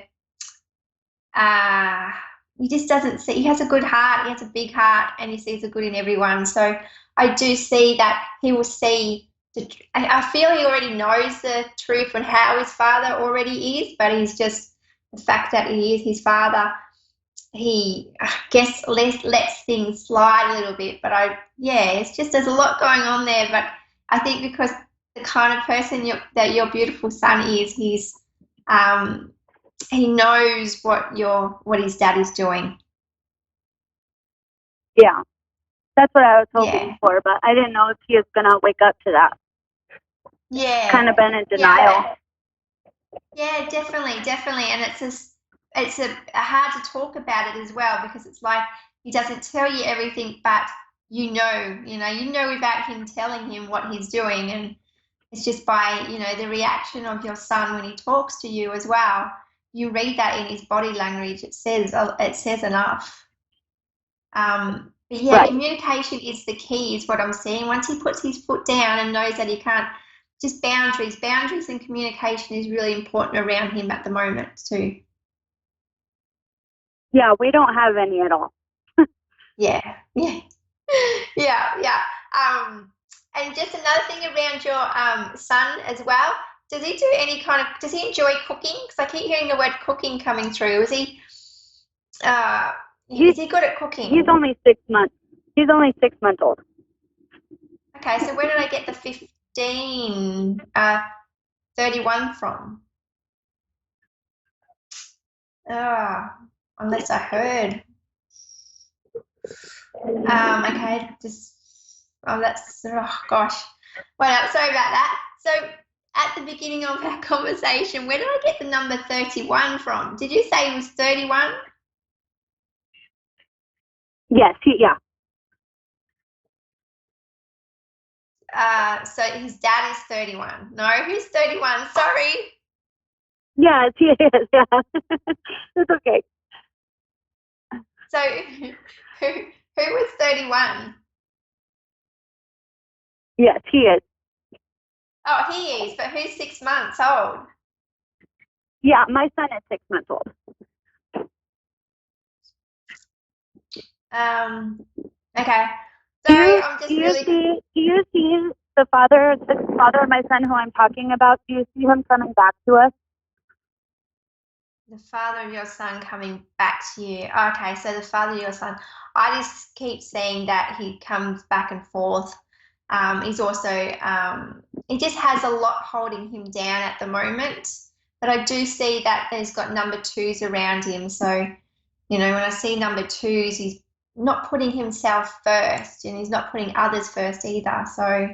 he just doesn't see, he has a good heart, he has a big heart, and he sees the good in everyone. So I do see that he will see, I feel he already knows the truth and how his father already is, but he's just, the fact that he is his father, he, I guess, lets things slide a little bit. But it's just, there's a lot going on there. But I think because the kind of person that your beautiful son is, he knows what his dad is doing. Yeah. That's what I was hoping for, but I didn't know if he was going to wake up to that. Yeah. Kind of been in denial. Yeah, definitely. And it's hard to talk about it as well, because it's like he doesn't tell you everything, but you know without him telling him what he's doing, and it's just by the reaction of your son when he talks to you as well. You read that in his body language. It says enough. But yeah, communication is the key, is what I'm seeing. Once he puts his foot down and knows that he can't, just boundaries and communication is really important around him at the moment too. Yeah, we don't have any at all. Yeah. And just another thing around your son as well. Does he do does he enjoy cooking? Because I keep hearing the word cooking coming through. Is he good at cooking? He's only 6 months. He's only 6 months old. Okay, so where did I get the 31 from? Unless I heard. Okay, gosh. Well, sorry about that. So at the beginning of our conversation, where did I get the number 31 from? Did you say it was 31? Yes, yeah. So his dad is 31. No, who's 31? Sorry. Yes, he is. Yeah, it's okay. So who was 31? Yes, he is. Oh, he is, but who's 6 months old? Yeah, my son is 6 months old. Okay. Sorry, I'm just do you see the father of my son who I'm talking about? Do you see him coming back to us? The father of your son coming back to you. Okay, so the father of your son. I just keep seeing that he comes back and forth. He's also, he just has a lot holding him down at the moment. But I do see that there's got number 2s around him. So, when I see number 2s, he's not putting himself first, and he's not putting others first either. So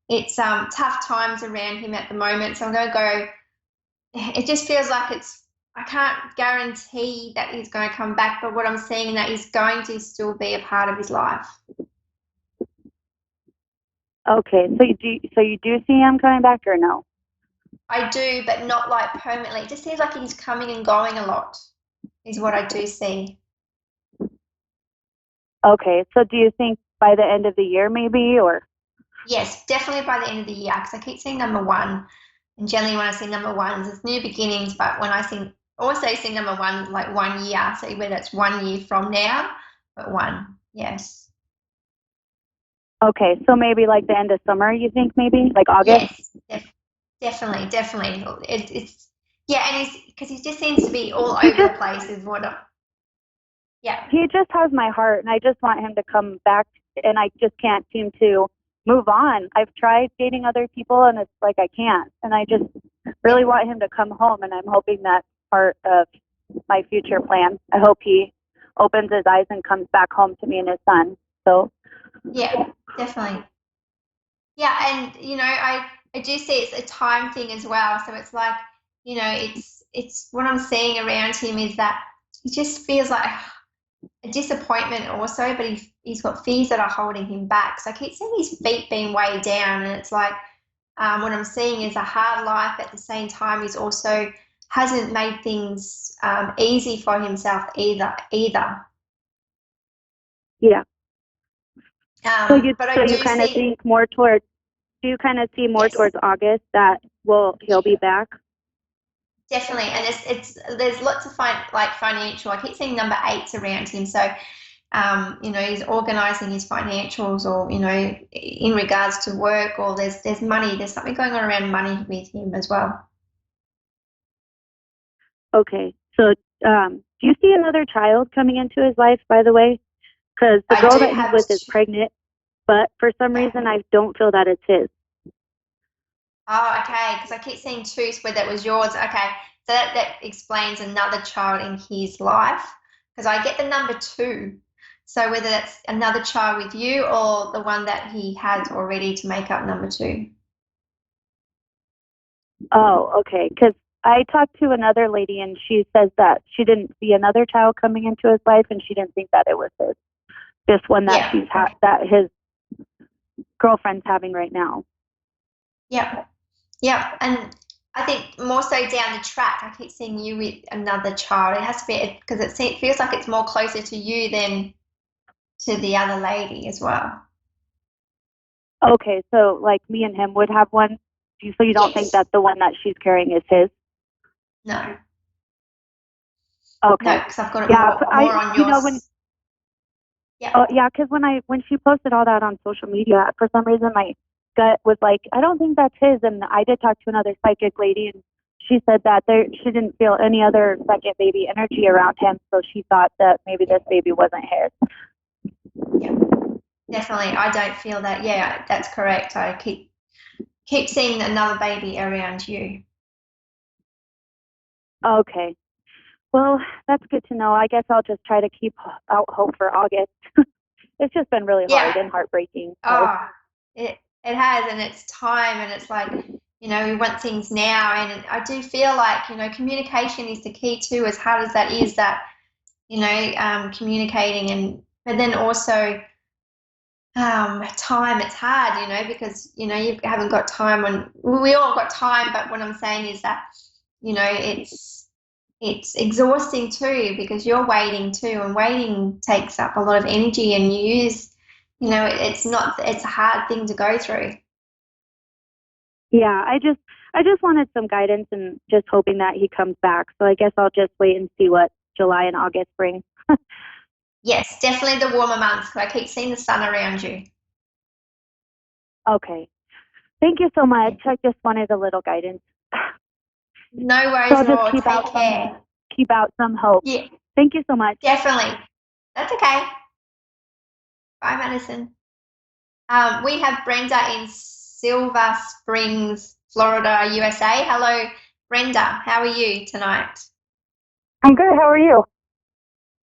it's tough times around him at the moment. So I'm going to go, it just feels like I can't guarantee that he's going to come back, but what I'm seeing is that he's going to still be a part of his life. Okay, so you do see him coming back, or no? I do, but not like permanently. It just seems like he's coming and going a lot, is what I do see. Okay, so do you think by the end of the year maybe, or? Yes, definitely by the end of the year, because I keep seeing number 1, and generally when I see number 1s, it's new beginnings, but when I also see number 1, like 1 year, so whether it's 1 year from now, but 1, yes. Okay, so maybe like the end of summer, you think, maybe like August? Yes, definitely. It's and he just seems to be all over the place. Is what? Yeah. He just has my heart, and I just want him to come back, and I just can't seem to move on. I've tried dating other people, and it's like I can't, and I just really want him to come home, and I'm hoping that's part of my future plan. I hope he opens his eyes and comes back home to me and his son. So. Yeah, definitely. Yeah, and I do see it's a time thing as well. So it's like, it's what I'm seeing around him is that he just feels like a disappointment also, but he's got fears that are holding him back. So I keep seeing his feet being weighed down, and it's like what I'm seeing is a hard life. At the same time, he's also hasn't made things easy for himself either. Yeah. So you kind of think more towards? Do you kind of see more towards August that he'll be back? Definitely, and there's lots of financial. I keep seeing number 8s around him, so he's organising his financials, or in regards to work, or there's money. There's something going on around money with him as well. Okay, so do you see another child coming into his life? By the way, because the girl that he's with is pregnant, but for some reason I don't feel that it's his. Oh, okay, because I keep seeing 2s where that was yours. Okay, so that explains another child in his life, because I get the number 2. So whether that's another child with you or the one that he has already to make up number 2. Oh, okay. Because I talked to another lady, and she says that she didn't see another child coming into his life, and she didn't think that it was his. This one that that his girlfriend's having right now. Yep. And I think more so down the track, I keep seeing you with another child. It has to be because it feels like it's more closer to you than to the other lady as well. Okay, so like me and him would have one. So you don't think that the one that she's carrying is his? No. Okay. No, because I've got it more on yours. You know, because when she posted all that on social media, for some reason my gut was like, I don't think that's his. And I did talk to another psychic lady, and she said that she didn't feel any other second baby energy around him, so she thought that maybe this baby wasn't his. Yeah, definitely. I don't feel that. Yeah, that's correct. I keep seeing another baby around you. Okay. Well, that's good to know. I guess I'll just try to keep out hope for August. It's just been really hard and heartbreaking. So. Oh, it has, and it's time, and it's like, you know, we want things now, and I do feel like, you know, communication is the key too, as hard as that is, that, you know, communicating, but then also time, it's hard, you know, because, you know, you haven't got time we all got time, but what I'm saying is that, you know, it's exhausting too, because you're waiting too, and waiting takes up a lot of energy, and you use, you know, it's a hard thing to go through. Yeah, I just wanted some guidance and just hoping that he comes back. So I guess I'll just wait and see what July and August bring. Yes, definitely the warmer months, because I keep seeing the sun around you. Okay. Thank you so much. I just wanted a little guidance. No worries at all. Take care. Keep out some hope. Yeah. Thank you so much. Definitely. That's okay. Bye, Madison. We have Brenda in Silver Springs, Florida, USA. Hello, Brenda. How are you tonight? I'm good. How are you?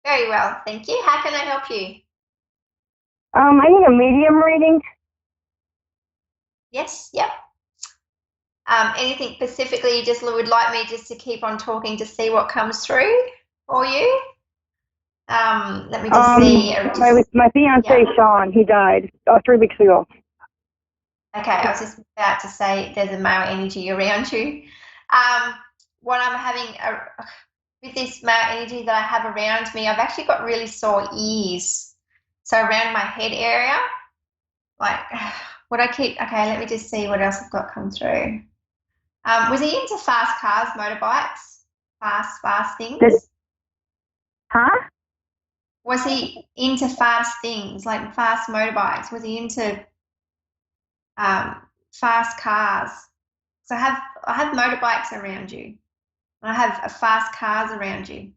Very well, thank you. How can I help you? I need a medium reading. Yes, yep. Anything specifically you just would like me just to keep on talking to see what comes through for you? Let me just see. My fiance, Sean, he died 3 weeks ago. Okay, I was just about to say there's a male energy around you. What I'm having with this male energy that I have around me, I've actually got really sore ears. So around my head area, like okay, let me just see what else I've got come through. Was he into fast cars, motorbikes, fast things? Huh? Was he into fast things, like fast motorbikes? Was he into fast cars? So I have motorbikes around you. I have fast cars around you.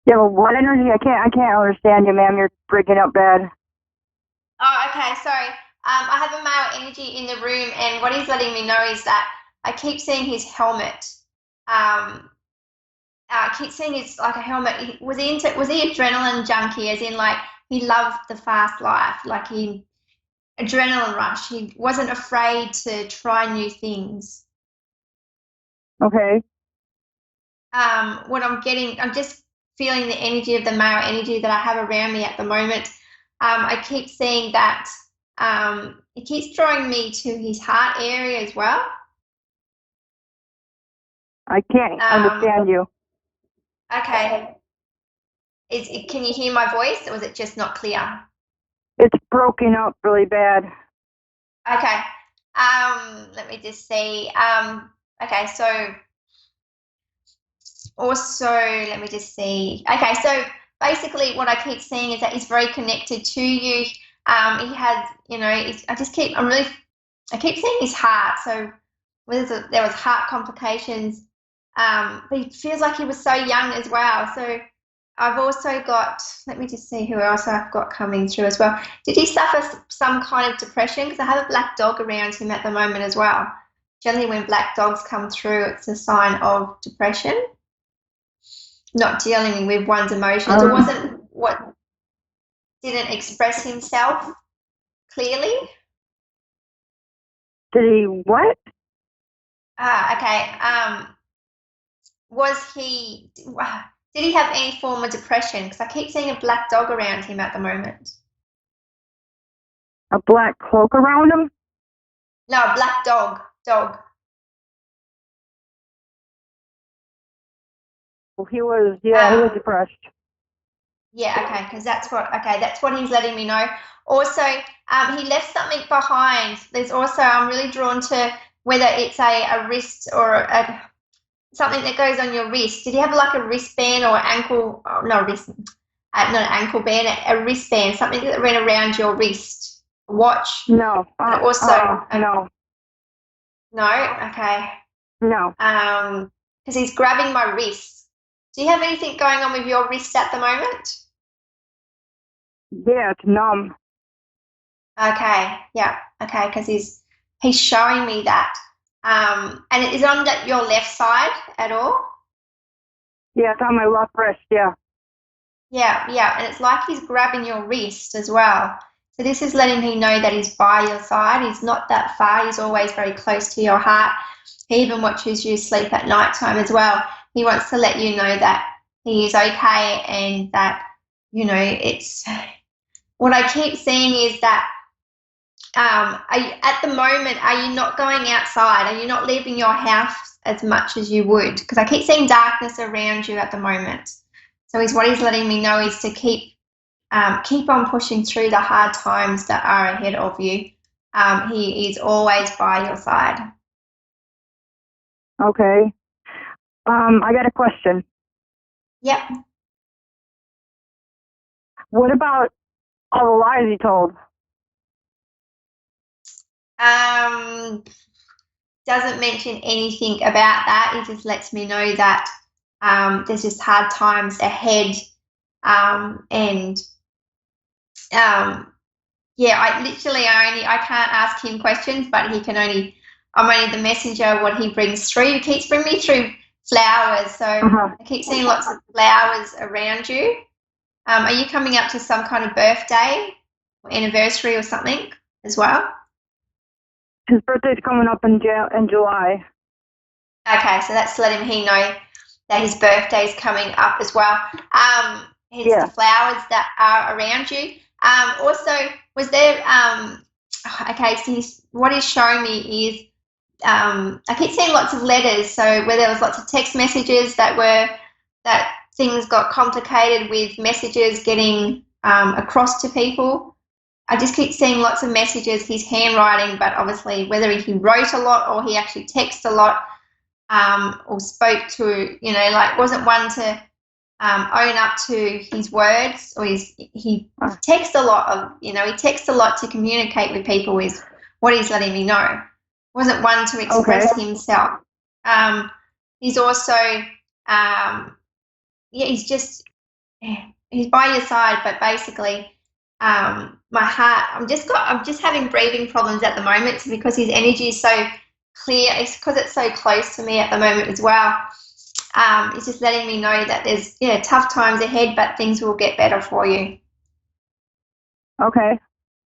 Yeah, well, what energy? I can't understand you, ma'am. You're breaking up bad. Oh, okay, sorry. I have a male energy in the room, and what he's letting me know is that I keep seeing his helmet. I keep seeing his like a helmet. Was he adrenaline junkie? As in, like, he loved the fast life, like adrenaline rush. He wasn't afraid to try new things. Okay. What I'm just feeling the energy of the male energy that I have around me at the moment. I keep seeing that it keeps drawing me to his heart area as well. I can't understand you. Okay. Can you hear my voice, or is it just not clear? It's broken up really bad. Okay. Let me just see. Okay, so also let me just see. Okay, so basically what I keep seeing is that he's very connected to you. He has, you know, I keep seeing his heart. So there was heart complications, but he feels like he was so young as well. So I've also got, let me just see who else I've got coming through as well. Did he suffer some kind of depression? Because I have a black dog around him at the moment as well. Generally when black dogs come through, it's a sign of depression, not dealing with one's emotions. It wasn't what didn't express himself clearly? Did he what? Okay. Did he have any form of depression? Because I keep seeing a black dog around him at the moment. A black cloak around him? No, a black dog. Dog. Well, he was depressed. Yeah, okay, because that's what he's letting me know. Also, he left something behind. There's also, I'm really drawn to whether it's a wrist or something that goes on your wrist. Did he have like a wristband or ankle? Oh, no, wrist, not an ankle band, a wristband, something that went around your wrist. A watch. No. No. No. Okay. No. Because he's grabbing my wrist. Do you have anything going on with your wrist at the moment? Yeah, it's numb. Okay, yeah, okay, because he's showing me that. And it is on your left side at all? Yeah, it's on my left wrist, yeah. Yeah, and it's like he's grabbing your wrist as well. So this is letting me know that he's by your side. He's not that far. He's always very close to your heart. He even watches you sleep at night time as well. He wants to let you know that he is okay and that, it's... What I keep seeing is that at the moment, are you not going outside? Are you not leaving your house as much as you would? Because I keep seeing darkness around you at the moment. So what he's letting me know is to keep on pushing through the hard times that are ahead of you. He is always by your side. Okay. I got a question. Yep. What about all the lies he told? Doesn't mention anything about that. He just lets me know that there's just hard times ahead. I can't ask him questions, but I'm only the messenger, what he brings through. He keeps bringing me through flowers, so I keep seeing lots of flowers around you. Are you coming up to some kind of birthday or anniversary or something as well? His birthday's coming up in July. Okay, so that's letting he know that his birthday's coming up as well. The flowers that are around you. Also, was there, so what he's showing me is, I keep seeing lots of letters, so where there was lots of text messages that things got complicated with messages getting across to people. I just keep seeing lots of messages, his handwriting, but obviously whether he wrote a lot or he actually texted a lot or spoke to, wasn't one to own up to his words, or he texts a lot to communicate with people is what he's letting me know. Wasn't one to express himself. He's also, he's by your side, but basically, my heart, I'm just having breathing problems at the moment because his energy is so clear. It's because it's so close to me at the moment as well. It's just letting me know that there's tough times ahead, but things will get better for you. Okay,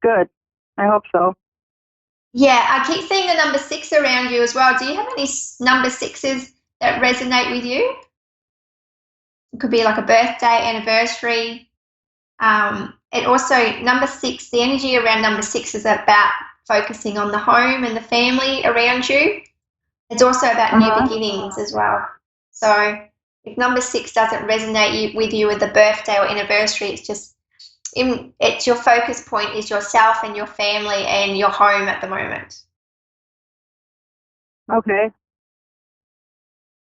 good. I hope so. Yeah, I keep seeing the number 6 around you as well. Do you have any number 6s that resonate with you? It could be like a birthday, anniversary. It also, number 6, the energy around number 6 is about focusing on the home and the family around you. It's also about new beginnings as well. So if number 6 doesn't resonate with you with the birthday or anniversary, it's your focus point is yourself and your family and your home at the moment. Okay.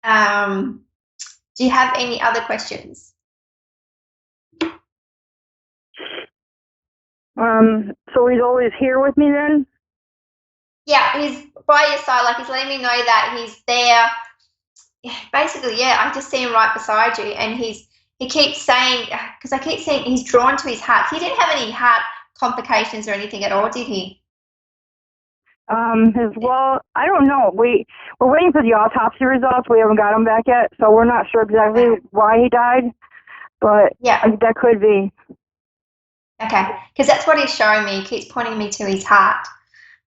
Do you have any other questions? So he's always here with me then? Yeah, he's by your side, like he's letting me know that he's there. Basically, yeah, I just see him right beside you, and he keeps saying, because I keep saying he's drawn to his heart. He didn't have any heart complications or anything at all, did he? I don't know. We're waiting for the autopsy results. We haven't got them back yet, so we're not sure exactly why he died. but Yeah. that could be. Okay, because that's what he's showing me. He keeps pointing me to his heart.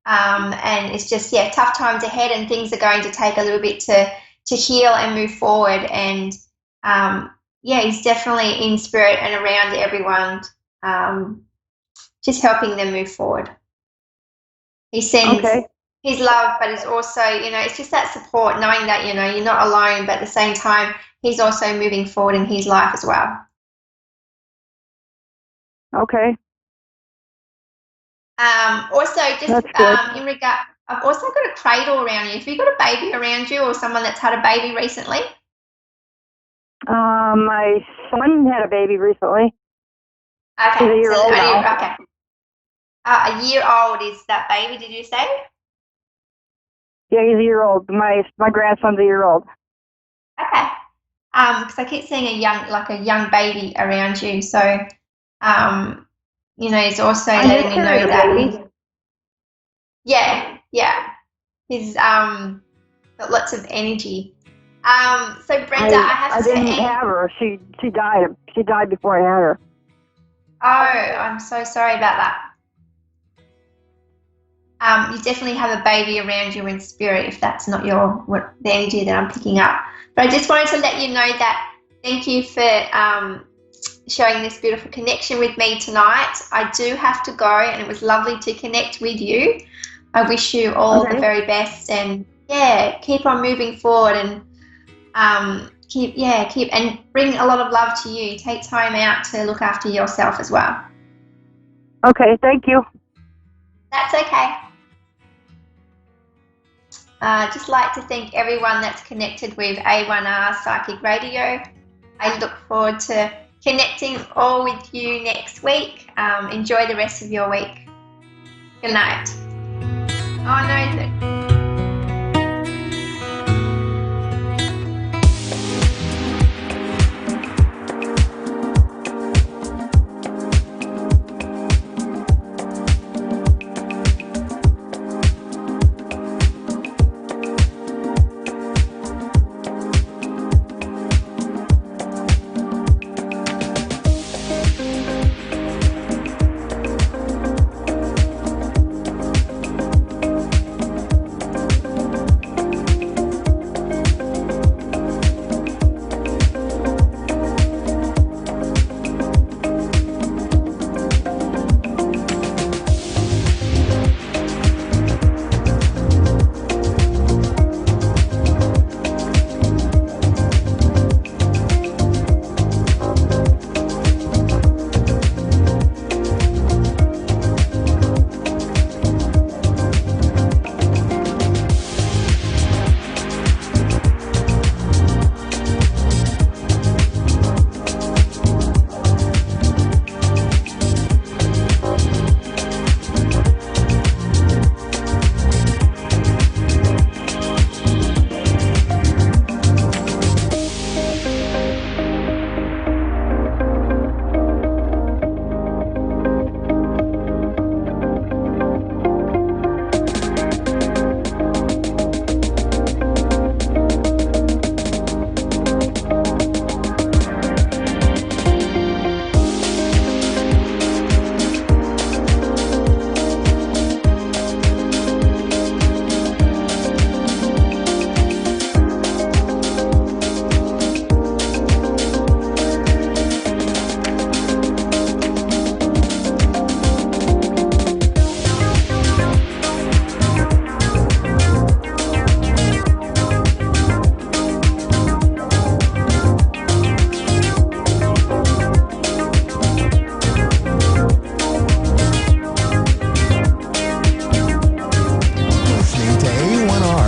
And it's just, tough times ahead, and things are going to take a little bit to heal and move forward. And he's definitely in spirit and around everyone, just helping them move forward. He sends his love, but it's also, it's just that support, knowing that, you're not alone, but at the same time, he's also moving forward in his life as well. Okay. Also, just in regard, I've also got a cradle around you. Have you got a baby around you, or someone that's had a baby recently? My son had a baby recently. Okay, he's a year old now. Okay. A year old is that baby? Did you say? Yeah, he's a year old. My grandson's a year old. Okay. Because I keep seeing a young baby around you, so he's also letting me know that. He's got lots of energy. So Brenda, I didn't have her. She died. She died before I had her. Oh, I'm so sorry about that. You definitely have a baby around you in spirit, if that's not the energy that I'm picking up. But I just wanted to let you know that thank you for showing this beautiful connection with me tonight. I do have to go, and it was lovely to connect with you. I wish you all the very best, and keep on moving forward, and keep and bring a lot of love to you. Take time out to look after yourself as well. Okay, thank you. That's okay. Just like to thank everyone that's connected with A1R Psychic Radio. I look forward to connecting all with you next week. Enjoy the rest of your week. Good night. Oh no.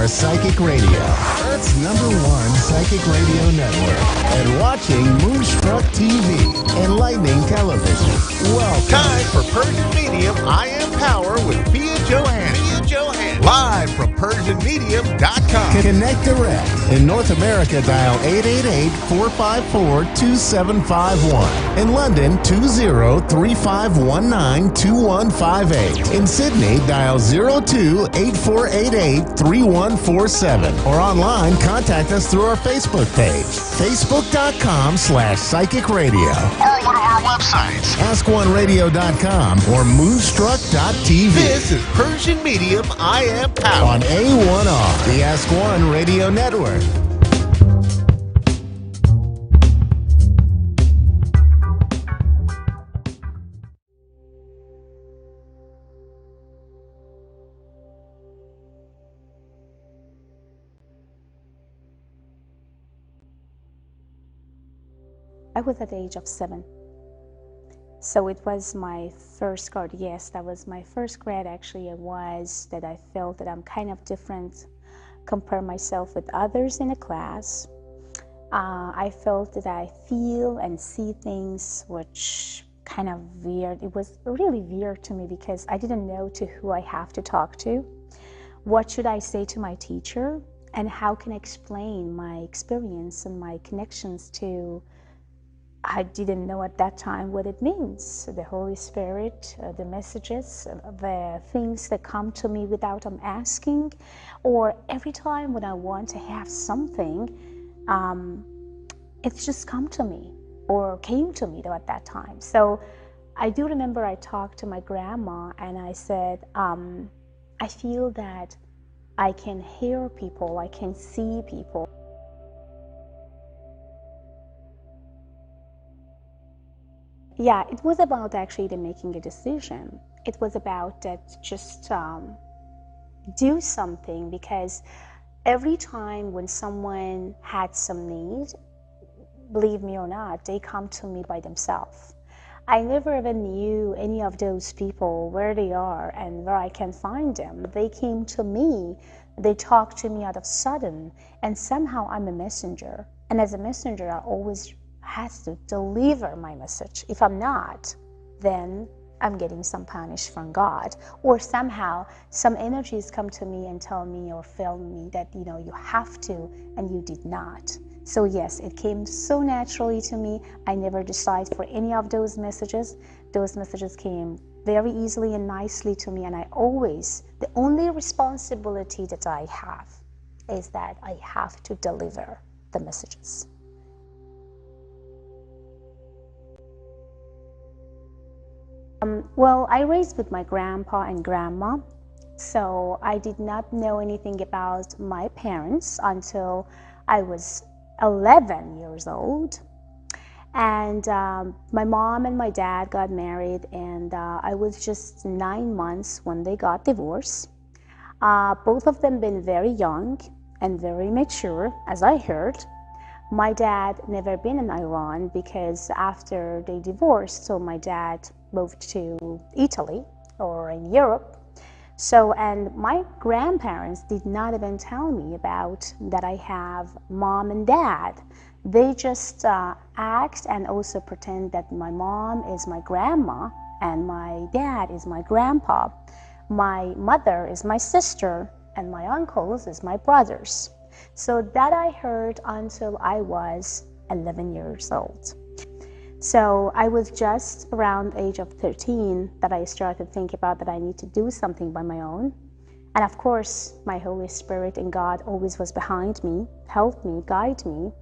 Psychic Radio, Earth's #1 psychic radio network, and watching Moonstruck TV, enlightening television. Welcome. Time for Persian Medium I Am Power with Pia Johann. Live from PersianMedium.com. Connect direct. In North America, dial 888-454-2751. In London, 20-3519-2158. In Sydney, dial 02-8488-3147. Or online, contact us through our Facebook page, facebook.com/Psychic Radio. Or one of our websites. AskOneRadio.com or Moonstruck.tv. This is Persian Medium I Am Power. On A1R, the Ask One Radio Network. I was at the age of 7. So it was my first card. Yes, that was my first grade. Actually, it was that I felt that I'm kind of different, compare myself with others in the class. I felt that I feel and see things which kind of weird. It was really weird to me because I didn't know to who I have to talk to. What should I say to my teacher? And how can I explain my experience and my connections to, I didn't know at that time what it means. The Holy Spirit, the messages, the things that come to me without asking, or every time when I want to have something, it's just come to me or came to me though at that time. So I do remember I talked to my grandma and I said, I feel that I can hear people, I can see people. Yeah, it was about actually making a decision. It was about that just do something, because every time when someone had some need, believe me or not, they come to me by themselves. I never even knew any of those people, where they are and where I can find them. They came to me, they talked to me out of sudden, and somehow I'm a messenger. And as a messenger, I always has to deliver my message. If I'm not, then I'm getting some punish from God, or somehow some energies come to me and tell me or tell me that you have to, and you did not. So yes, it came so naturally to me. I never decided for any of those messages. Those messages came very easily and nicely to me, and I always, the only responsibility that I have is that I have to deliver the messages. Well, I raised with my grandpa and grandma, so I did not know anything about my parents until I was 11 years old. And my mom and my dad got married, and I was just 9 months when they got divorced. Both of them been very young and very mature, as I heard. My dad never been in Iran because after they divorced, so my dad moved to Italy or in Europe. So, and my grandparents did not even tell me about that I have mom and dad. They just act and also pretend that my mom is my grandma and my dad is my grandpa. My mother is my sister and my uncles is my brothers. So that I heard until I was 11 years old. So I was just around the age of 13 that I started thinking about that I need to do something by my own. And of course, my Holy Spirit and God always was behind me, helped me, guide me,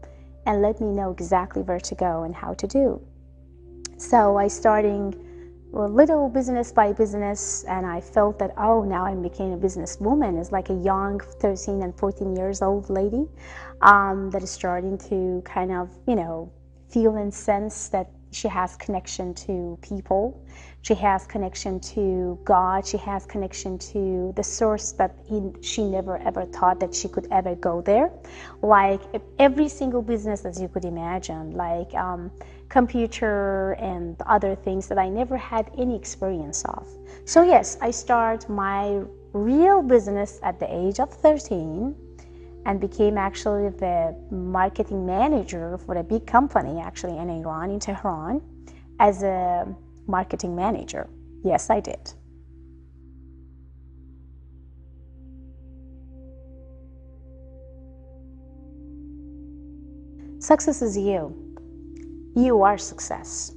and let me know exactly where to go and how to do. So I started little business by business, and I felt that, oh, now I became a businesswoman. It's like a young 13 and 14 years old lady that is starting to kind of, feel and sense that she has connection to people. She has connection to God. She has connection to the source that she never ever thought that she could ever go there. Like every single business as you could imagine, like computer and other things that I never had any experience of. So yes, I start my real business at the age of 13 and became actually the marketing manager for a big company actually in Iran, in Tehran, as a marketing manager. Yes, I did. Success is you. You are success.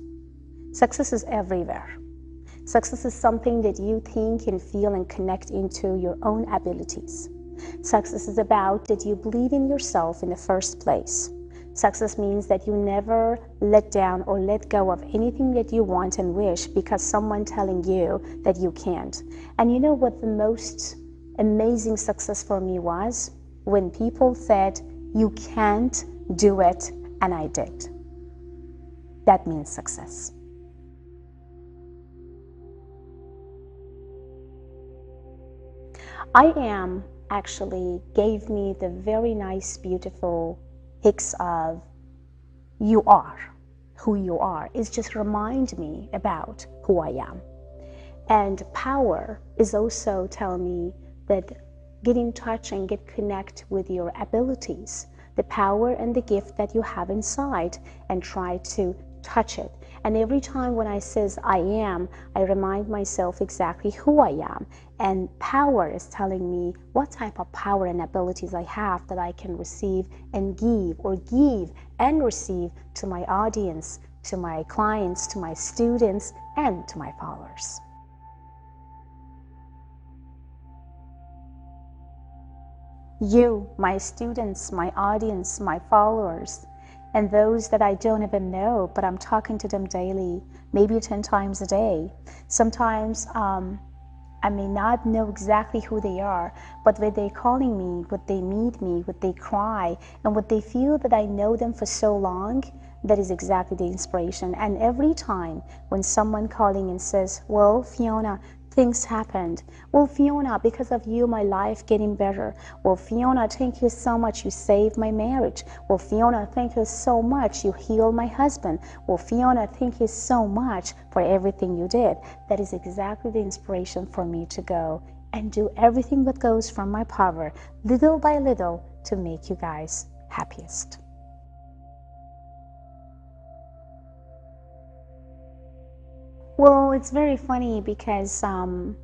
Success is everywhere. Success is something that you think and feel and connect into your own abilities. Success is about that you believe in yourself in the first place. Success means that you never let down or let go of anything that you want and wish because someone telling you that you can't. And you know what the most amazing success for me was? When people said, you can't do it, and I did. That means success. I am actually gave me the very nice, beautiful hicks of you are who you are. It's just remind me about who I am. And power is also tell me that get in touch and get connect with your abilities, the power and the gift that you have inside, and try to touch it. And every time when I says I am, I remind myself exactly who I am. And power is telling me what type of power and abilities I have that I can receive and give, or give and receive to my audience, to my clients, to my students, and to my followers. You, my students, my audience, my followers, and those that I don't even know, but I'm talking to them daily, maybe 10 times a day. Sometimes I may not know exactly who they are, but when they're calling me, when they meet me, when they cry, and when they feel that I know them for so long, that is exactly the inspiration. And every time when someone calling and says, well, Fiona, things happened. Well, Fiona, because of you, my life getting better. Well, Fiona, thank you so much. You saved my marriage. Well, Fiona, thank you so much. You healed my husband. Well, Fiona, thank you so much for everything you did. That is exactly the inspiration for me to go and do everything that goes from my power, little by little, to make you guys happiest. Well, it's very funny because I'm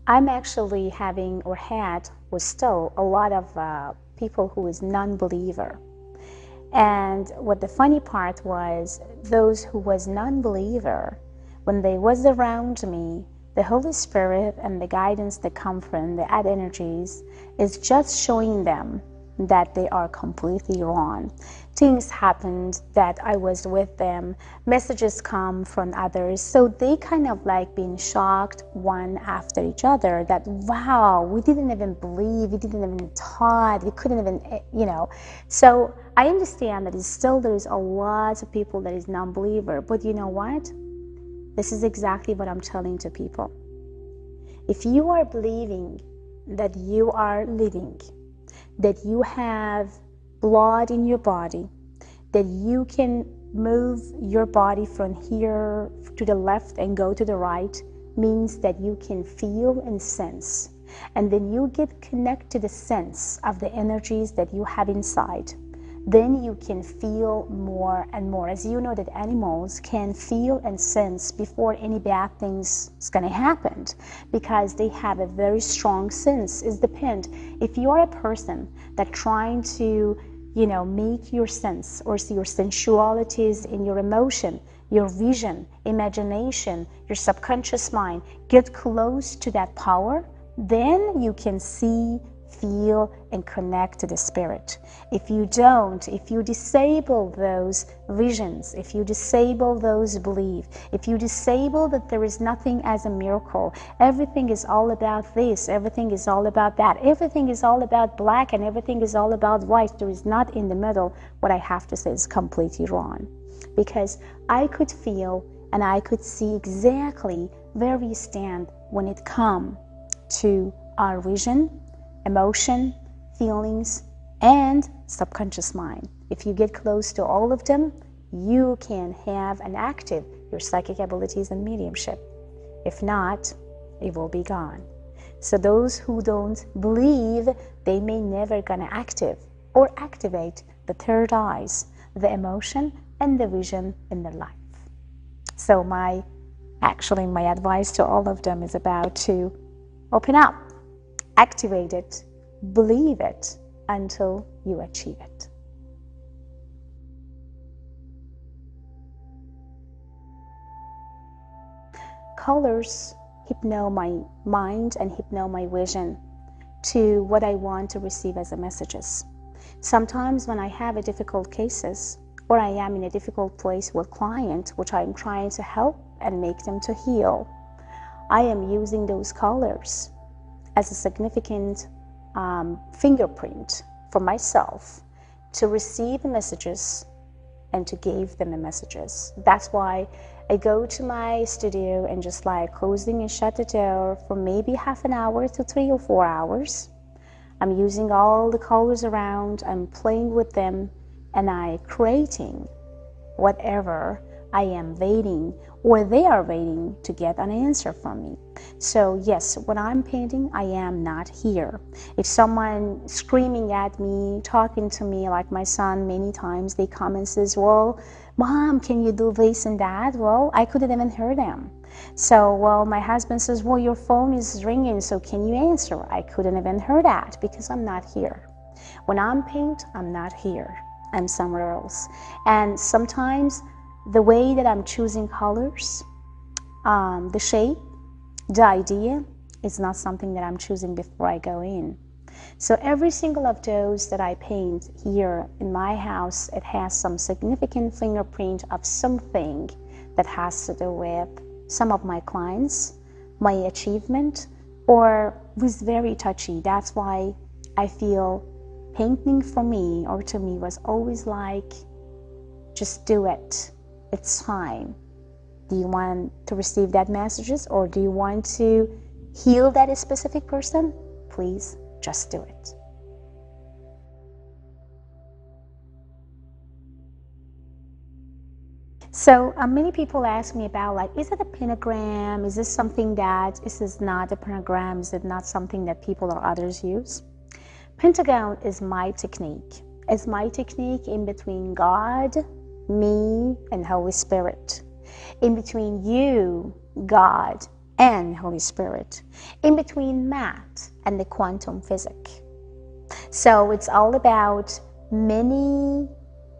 actually having or had or still a lot of people who is non-believer. And what the funny part was, those who was non-believer, when they was around me, the Holy Spirit and the guidance that come from the add energies is just showing them that they are completely wrong. Things happened that I was with them, messages come from others, so they kind of like being shocked one after each other that, wow, we didn't even believe, we didn't even thought, we couldn't even, So I understand that there is a lot of people that is non-believer, but you know what? This is exactly what I'm telling to people. If you are believing that you are living, that you have blood in your body, that you can move your body from here to the left and go to the right, means that you can feel and sense. And when you get connected to the sense of the energies that you have inside, then you can feel more and more. As you know that animals can feel and sense before any bad things is going to happen, because they have a very strong sense. It depends. If you are a person that trying to, make your sense or see your sensualities in your emotion, your vision, imagination, your subconscious mind, get close to that power, then you can see, feel, and connect to the spirit. If you don't, if you disable those visions, if you disable those beliefs, if you disable that there is nothing as a miracle, everything is all about this, everything is all about that, everything is all about black, and everything is all about white, there is not in the middle, what I have to say is completely wrong. Because I could feel and I could see exactly where we stand when it comes to our vision, emotion, feelings, and subconscious mind. If you get close to all of them, you can have and active your psychic abilities and mediumship. If not, it will be gone. So those who don't believe, they may never gonna active or activate the third eyes, the emotion and the vision in their life. So my advice to all of them is about to open up, activate it, believe it until you achieve it. colors hypno my mind and hypno my vision to what I want to receive as a messages. Sometimes when I have a difficult cases, or I am in a difficult place with client, which I'm trying to help and make them to heal, I am using those colors as a significant fingerprint for myself to receive messages and to give them the messages. That's why I go to my studio and just like closing and shut the door for maybe half an hour to 3 or 4 hours. I'm using all the colors around, I'm playing with them, and I creating whatever I am waiting or they are waiting to get an answer from me. So yes, when I'm painting, I am not here. If someone screaming at me, talking to me, like my son, many times they come and says, well, Mom, can you do this and that? Well, I couldn't even hear them. So, well, my husband says, well, your phone is ringing, so can you answer? I couldn't even hear that because I'm not here. When I'm paint, I'm not here. I'm somewhere else. And sometimes the way that I'm choosing colors, the shape, the idea is not something that I'm choosing before I go in. So every single of those that I paint here in my house, it has some significant fingerprint of something that has to do with some of my clients, my achievement, or was very touchy. That's why I feel painting for me or to me was always like, just do it. It's time. Do you want to receive that messages or do you want to heal that specific person? Please just do it. So many people ask me about like, is it a pentagram? Is this something that, is this not a pentagram? Is it not something that people or others use? Pentagon is my technique. It's my technique in between God, me, and Holy Spirit. In between you, God, and Holy Spirit. In between math and the quantum physics. So it's all about many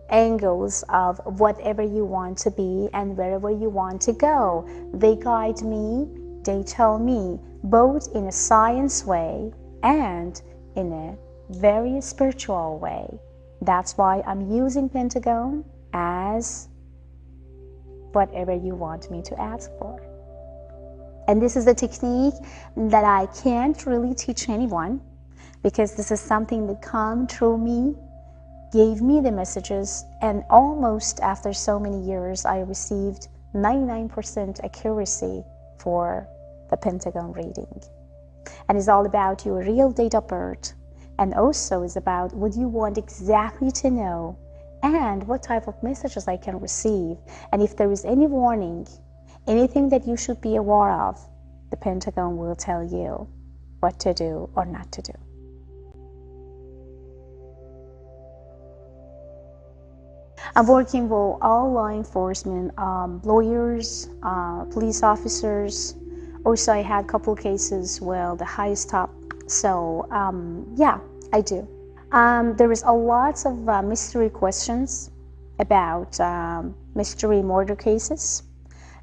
angles of whatever you want to be and wherever you want to go. They guide me, they tell me, both in a science way and in a very spiritual way. That's why I'm using Pentagon as whatever you want me to ask for. And this is a technique that I can't really teach anyone because this is something that come through me, gave me the messages, and almost after so many years, I received 99% accuracy for the Pentagon reading. And it's all about your real date of birth, and also is about what you want exactly to know and what type of messages I can receive. And if there is any warning, anything that you should be aware of, the Pentagon will tell you what to do or not to do. I'm working with all law enforcement, lawyers, police officers. Also, I had a couple cases where the highest top. So, yeah, I do. There is a lot of mystery questions about mystery murder cases,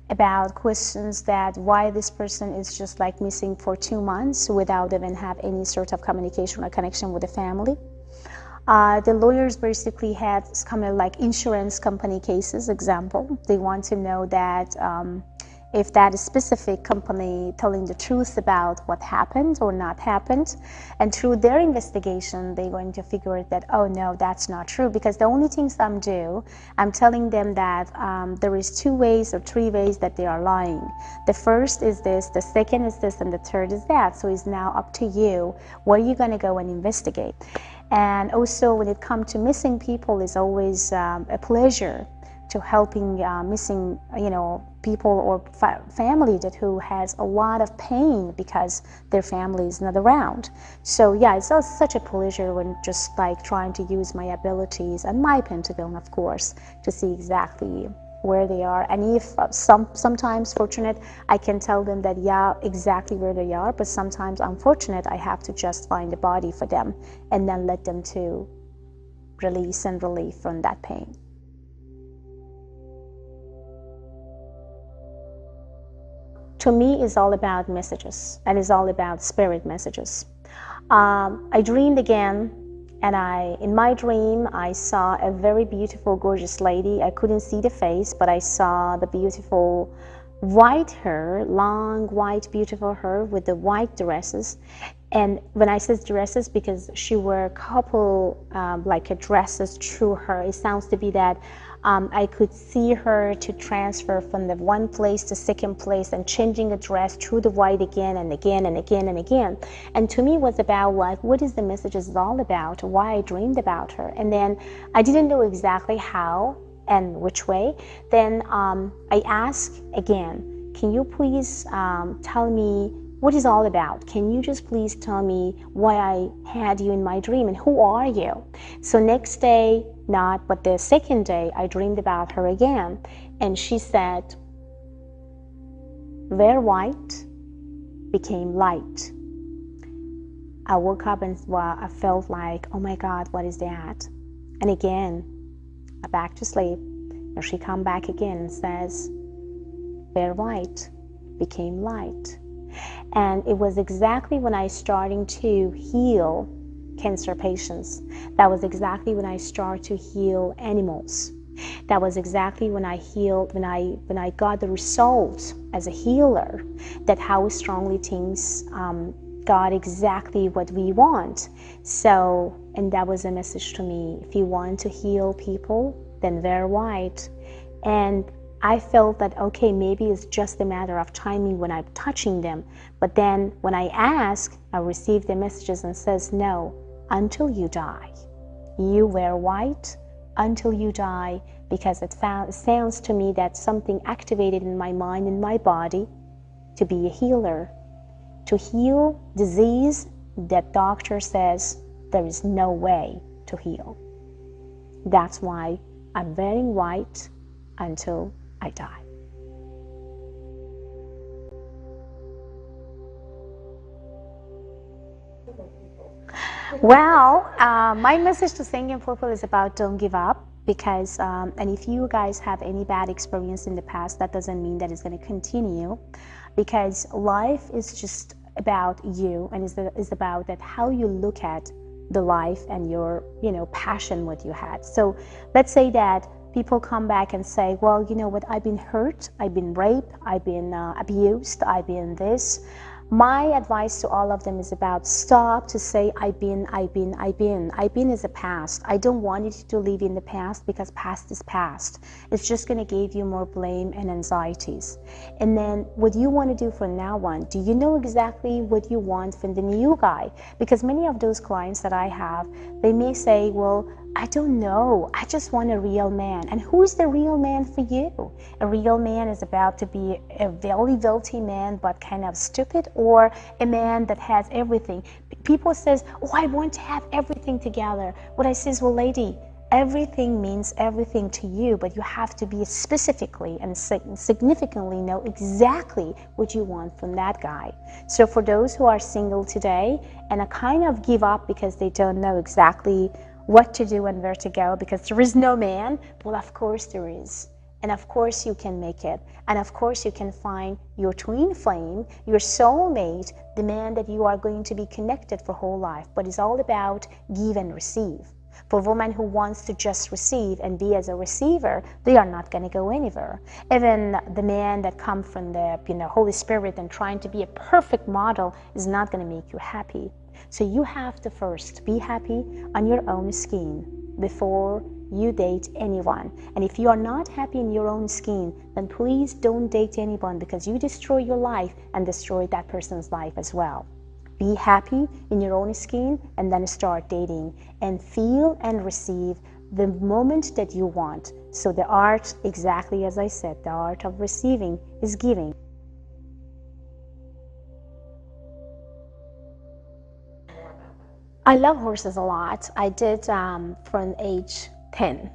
about questions that why this person is just like missing for 2 months without even have any sort of communication or connection with the family. The lawyers basically had kind of like insurance company cases, example. They want to know that if that specific company telling the truth about what happened or not happened. And through their investigation, they're going to figure out that, oh no, that's not true. Because the only things I'm telling them that there is 2 ways or 3 ways that they are lying. The first is this, the second is this, and the third is that. So it's now up to you where you're going to go and investigate. And also when it comes to missing people, it's always a pleasure to helping missing, people or family that who has a lot of pain because their family is not around. So yeah, it's such a pleasure when just like trying to use my abilities and my Pentagon, of course, to see exactly where they are. And if sometimes fortunate, I can tell them that, yeah, exactly where they are, but sometimes unfortunate, I have to just find a body for them and then let them to release and relief from that pain. to me is all about messages, and is all about spirit messages. I dreamed again, and in my dream, I saw a very beautiful, gorgeous lady. I couldn't see the face, but I saw the beautiful white hair, long, white, beautiful hair with the white dresses. And when I say dresses, because she wore a couple like a dresses through her, it sounds to be that I could see her to transfer from the one place to second place and changing a dress through the white again and again and again and again. And to me, it was about like, what is the message is all about, why I dreamed about her. And then I didn't know exactly how and which way. Then I asked again, can you please tell me what is all about? Can you just please tell me why I had you in my dream and who are you? So next day, not, but the second day, I dreamed about her again. And she said, where white became light. I woke up and I felt like, oh my God, what is that? And again, I back to sleep. And she come back again and says, where white became light. And it was exactly when I started to heal cancer patients. That was exactly when I started to heal animals. That was exactly when I healed, when I got the results as a healer, that how strongly things got exactly what we want. So, and that was a message to me. If you want to heal people, then wear white. And I felt that, okay, maybe it's just a matter of timing when I'm touching them. But then when I ask, I receive the messages and says, no, until you die. You wear white until you die, because it sounds to me that something activated in my mind and my body to be a healer, to heal disease that doctor says there is no way to heal. That's why I'm wearing white until I die. Well, my message to Singing People is about don't give up, because, and if you guys have any bad experience in the past, that doesn't mean that it's going to continue, because life is just about you, and is about that how you look at the life and your, passion what you had. So let's say that people come back and say, well, you know what, I've been hurt, I've been raped, I've been abused, I've been this. My advice to all of them is about stop to say, I've been is a past. I don't want you to live in the past, because past is past. It's just going to give you more blame and anxieties. And then what you want to do from now on, do you know exactly what you want from the new guy? Because many of those clients that I have, they may say, well, I don't know, I just want a real man. And who is the real man for you? A real man is about to be a very wealthy man but kind of stupid, or a man that has everything. People says, oh, I want to have everything together. What I say is, well, lady, everything means everything to you, but you have to be specifically and significantly know exactly what you want from that guy. So for those who are single today and kind of give up because they don't know exactly what to do and where to go, because there is no man, well, of course there is. And of course you can make it. And of course you can find your twin flame, your soulmate, the man that you are going to be connected for whole life. But it's all about give and receive. For a woman who wants to just receive and be as a receiver, they are not going to go anywhere. Even the man that comes from the Holy Spirit and trying to be a perfect model is not going to make you happy. So you have to first be happy on your own skin before you date anyone. And if you are not happy in your own skin, then please don't date anyone, because you destroy your life and destroy that person's life as well. Be happy in your own skin and then start dating and feel and receive the moment that you want. So the art, exactly as I said, the art of receiving is giving. I love horses a lot. I did from age 10,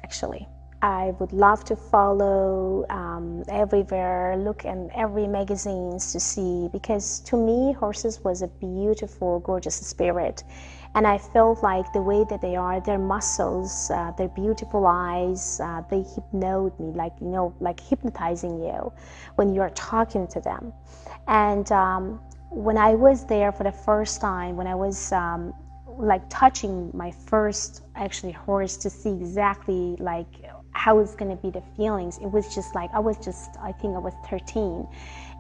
actually. I would love to follow everywhere, look in every magazines to see, because to me, horses was a beautiful, gorgeous spirit. And I felt like the way that they are, their muscles, their beautiful eyes, they hypnote me, like, you know, like hypnotizing you when you're talking to them. And when I was there for the first time, when I was like touching my first actually horse to see exactly like how it's going to be the feelings, it was just like, I think I was 13.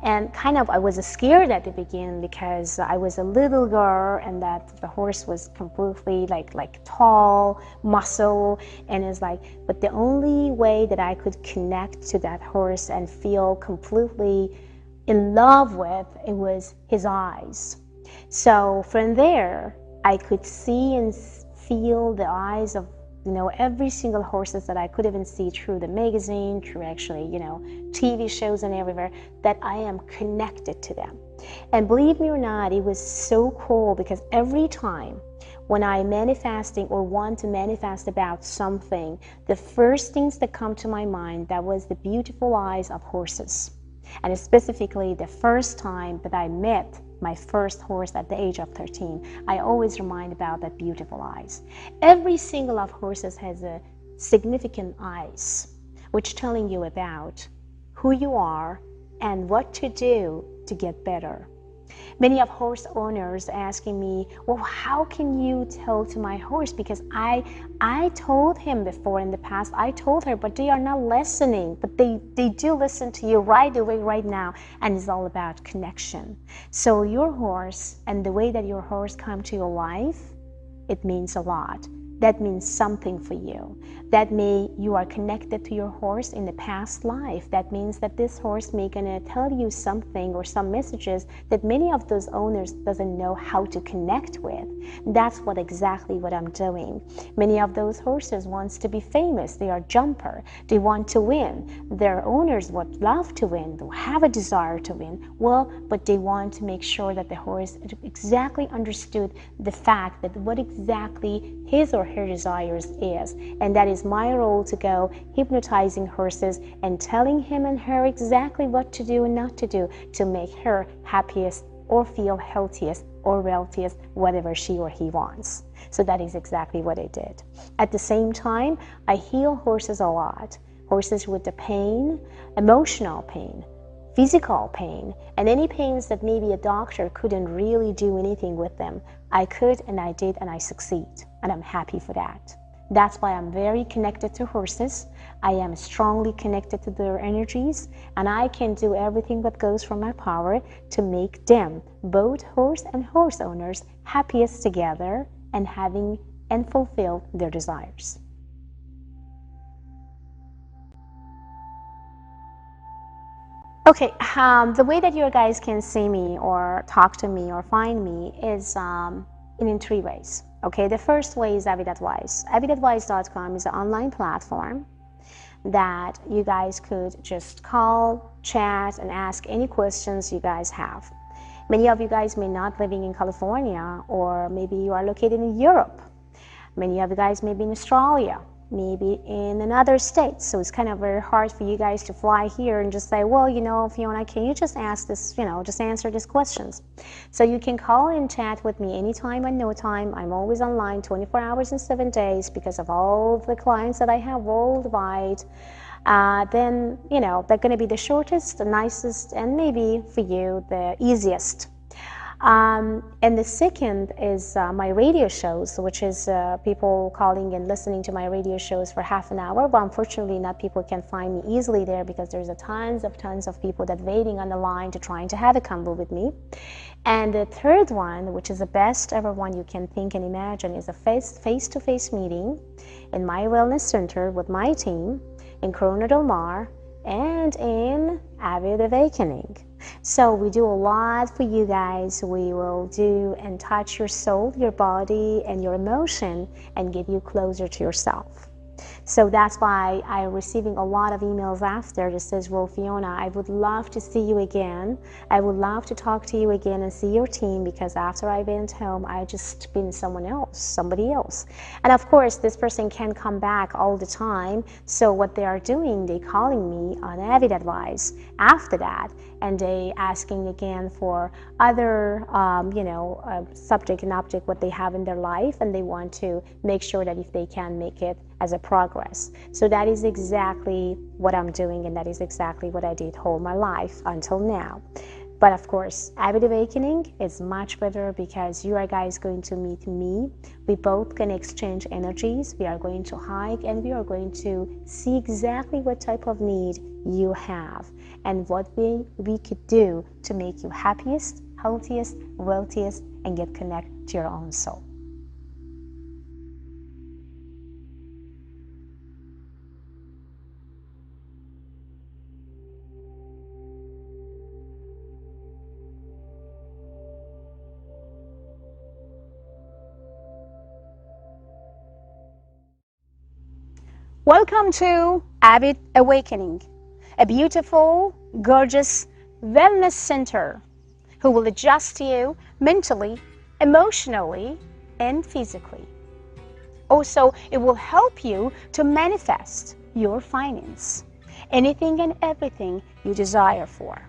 And kind of I was scared at the beginning because I was a little girl and that the horse was completely like tall, muscle, and it's like, but the only way that I could connect to that horse and feel completely in love with it was his eyes. So from there, I could see and feel the eyes of, you know, every single horses that I could even see through the magazine, through actually, you know, TV shows and everywhere, that I am connected to them. And believe me or not, it was so cool because every time when I manifesting or want to manifest about something, the first things that come to my mind, that was the beautiful eyes of horses. And specifically the first time that I met my first horse at the age of 13, I always remind about that beautiful eyes. Every single of horses has a significant eyes, which telling you about who you are and what to do to get better. Many of horse owners asking me, well, how can you tell to my horse? Because I told him before in the past, I told her, but they are not listening. But they do listen to you right away, right now. And it's all about connection. So your horse and the way that your horse come to your life, it means a lot. That means something for you. That you are connected to your horse in the past life. That means that this horse may gonna tell you something or some messages that many of those owners doesn't know how to connect with. That's exactly what I'm doing. Many of those horses wants to be famous. They are jumper. They want to win. Their owners would love to win, have a desire to win. Well, but they want to make sure that the horse exactly understood the fact that what exactly his or her desires is. And that is my role, to go hypnotizing horses and telling him and her exactly what to do and not to do to make her happiest or feel healthiest or wealthiest, whatever she or he wants. So that is exactly what I did. At the same time, I heal horses a lot. Horses with the pain, emotional pain, physical pain, and any pains that maybe a doctor couldn't really do anything with them. I could, and I did, and I succeed, and I'm happy for that. That's why I'm very connected to horses. I am strongly connected to their energies, and I can do everything that goes from my power to make them, both horse and horse owners, happiest together and having and fulfill their desires. Okay, the way that you guys can see me or talk to me or find me is in 3 ways. Okay, the first way is Avid Advice. AvidAdvice.com is an online platform that you guys could just call, chat, and ask any questions you guys have. Many of you guys may not living in California, or maybe you are located in Europe. Many of you guys may be in Australia, maybe in another state. So it's kind of very hard for you guys to fly here and just say, well, you know, Fiona, can you just ask this, you know, just answer these questions? So you can call and chat with me anytime and no time. I'm always online 24 hours and 7 days because of all the clients that I have worldwide. Then, you know, they're going to be the shortest, the nicest, and maybe for you, the easiest. And the second is my radio shows, which is people calling and listening to my radio shows for half an hour. But unfortunately, not people can find me easily there because there's tons of people that waiting on the line to trying to have a convo with me. And the third one, which is the best ever one you can think and imagine, is a face-to-face meeting in my wellness center with my team in Corona Del Mar and in Avid Awakening. So we do a lot for you guys. We will do and touch your soul, your body, and your emotion and get you closer to yourself. So that's why I'm receiving a lot of emails after that says, well, Fiona, I would love to see you again. I would love to talk to you again and see your team, because after I went home, I just been somebody else. And of course, this person can't come back all the time. So what they are doing, they calling me on Avid Advice after that, and they asking again for other, subject and object what they have in their life, and they want to make sure that if they can make it as a progress. So that is exactly what I'm doing, and that is exactly what I did all my life until now. But of course, Avid Awakening is much better because you are guys going to meet me. We both can exchange energies. We are going to hike, and we are going to see exactly what type of need you have and what we could do to make you happiest, healthiest, wealthiest, and get connected to your own soul. Welcome to Avid Awakening, a beautiful, gorgeous wellness center who will adjust you mentally, emotionally, and physically. Also, it will help you to manifest your finance, anything and everything you desire for.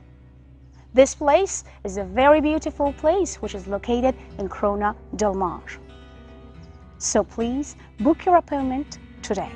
This place is a very beautiful place which is located in Corona Del Mar. So please book your appointment today.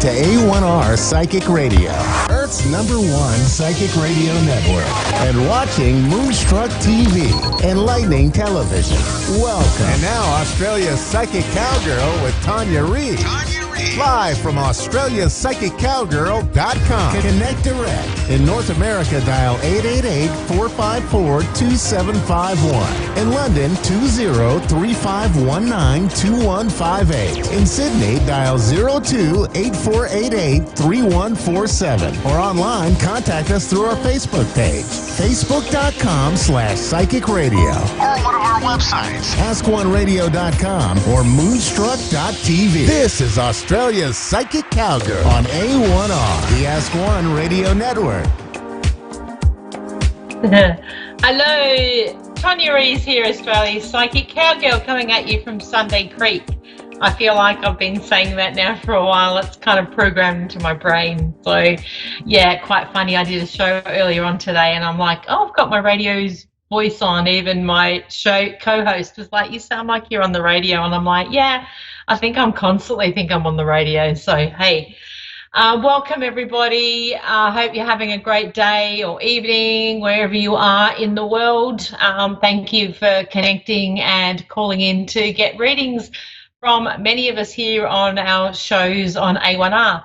To A1R Psychic Radio, Earth's #1 psychic radio network and watching Moonstruck TV, enlightening television. Welcome. And now, Australia's Psychic Cowgirl with Tanya Reid. Live from AustraliaPsychicCowgirl.com. Connect direct. In North America, dial 888-454-2751. In London, 20-3519-2158. In Sydney, dial 02-8488-3147. Or online, contact us through our Facebook page, facebook.com/Psychic Radio. Or one of our websites, AskOneRadio.com or Moonstruck.tv. This is Australia's Psychic Cowgirl on A1R, the Ask One Radio Network. Hello, Tanya Rees here, Australia's Psychic Cowgirl, coming at you from Sunday Creek. I feel like I've been saying that now for a while. It's kind of programmed into my brain. So, yeah, quite funny. I did a show earlier on today, and I'm like, oh, I've got my radio's voice on. Even my show co-host was like, you sound like you're on the radio. And I'm like, yeah, I constantly think I'm on the radio. So, hey, welcome everybody. I hope you're having a great day or evening wherever you are in the world. Thank you for connecting and calling in to get readings from many of us here on our shows on A1R.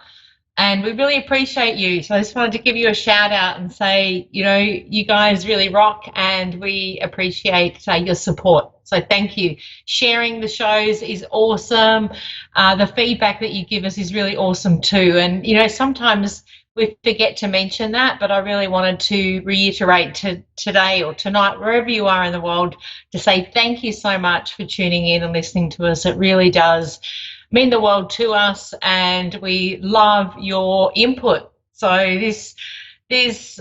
And we really appreciate you. So I just wanted to give you a shout out and say, you know, you guys really rock and we appreciate your support. So thank you. Sharing the shows is awesome. The feedback that you give us is really awesome too. And, you know, sometimes we forget to mention that, but I really wanted to reiterate today or tonight, wherever you are in the world, to say thank you so much for tuning in and listening to us. It really does mean the world to us, and we love your input. So this,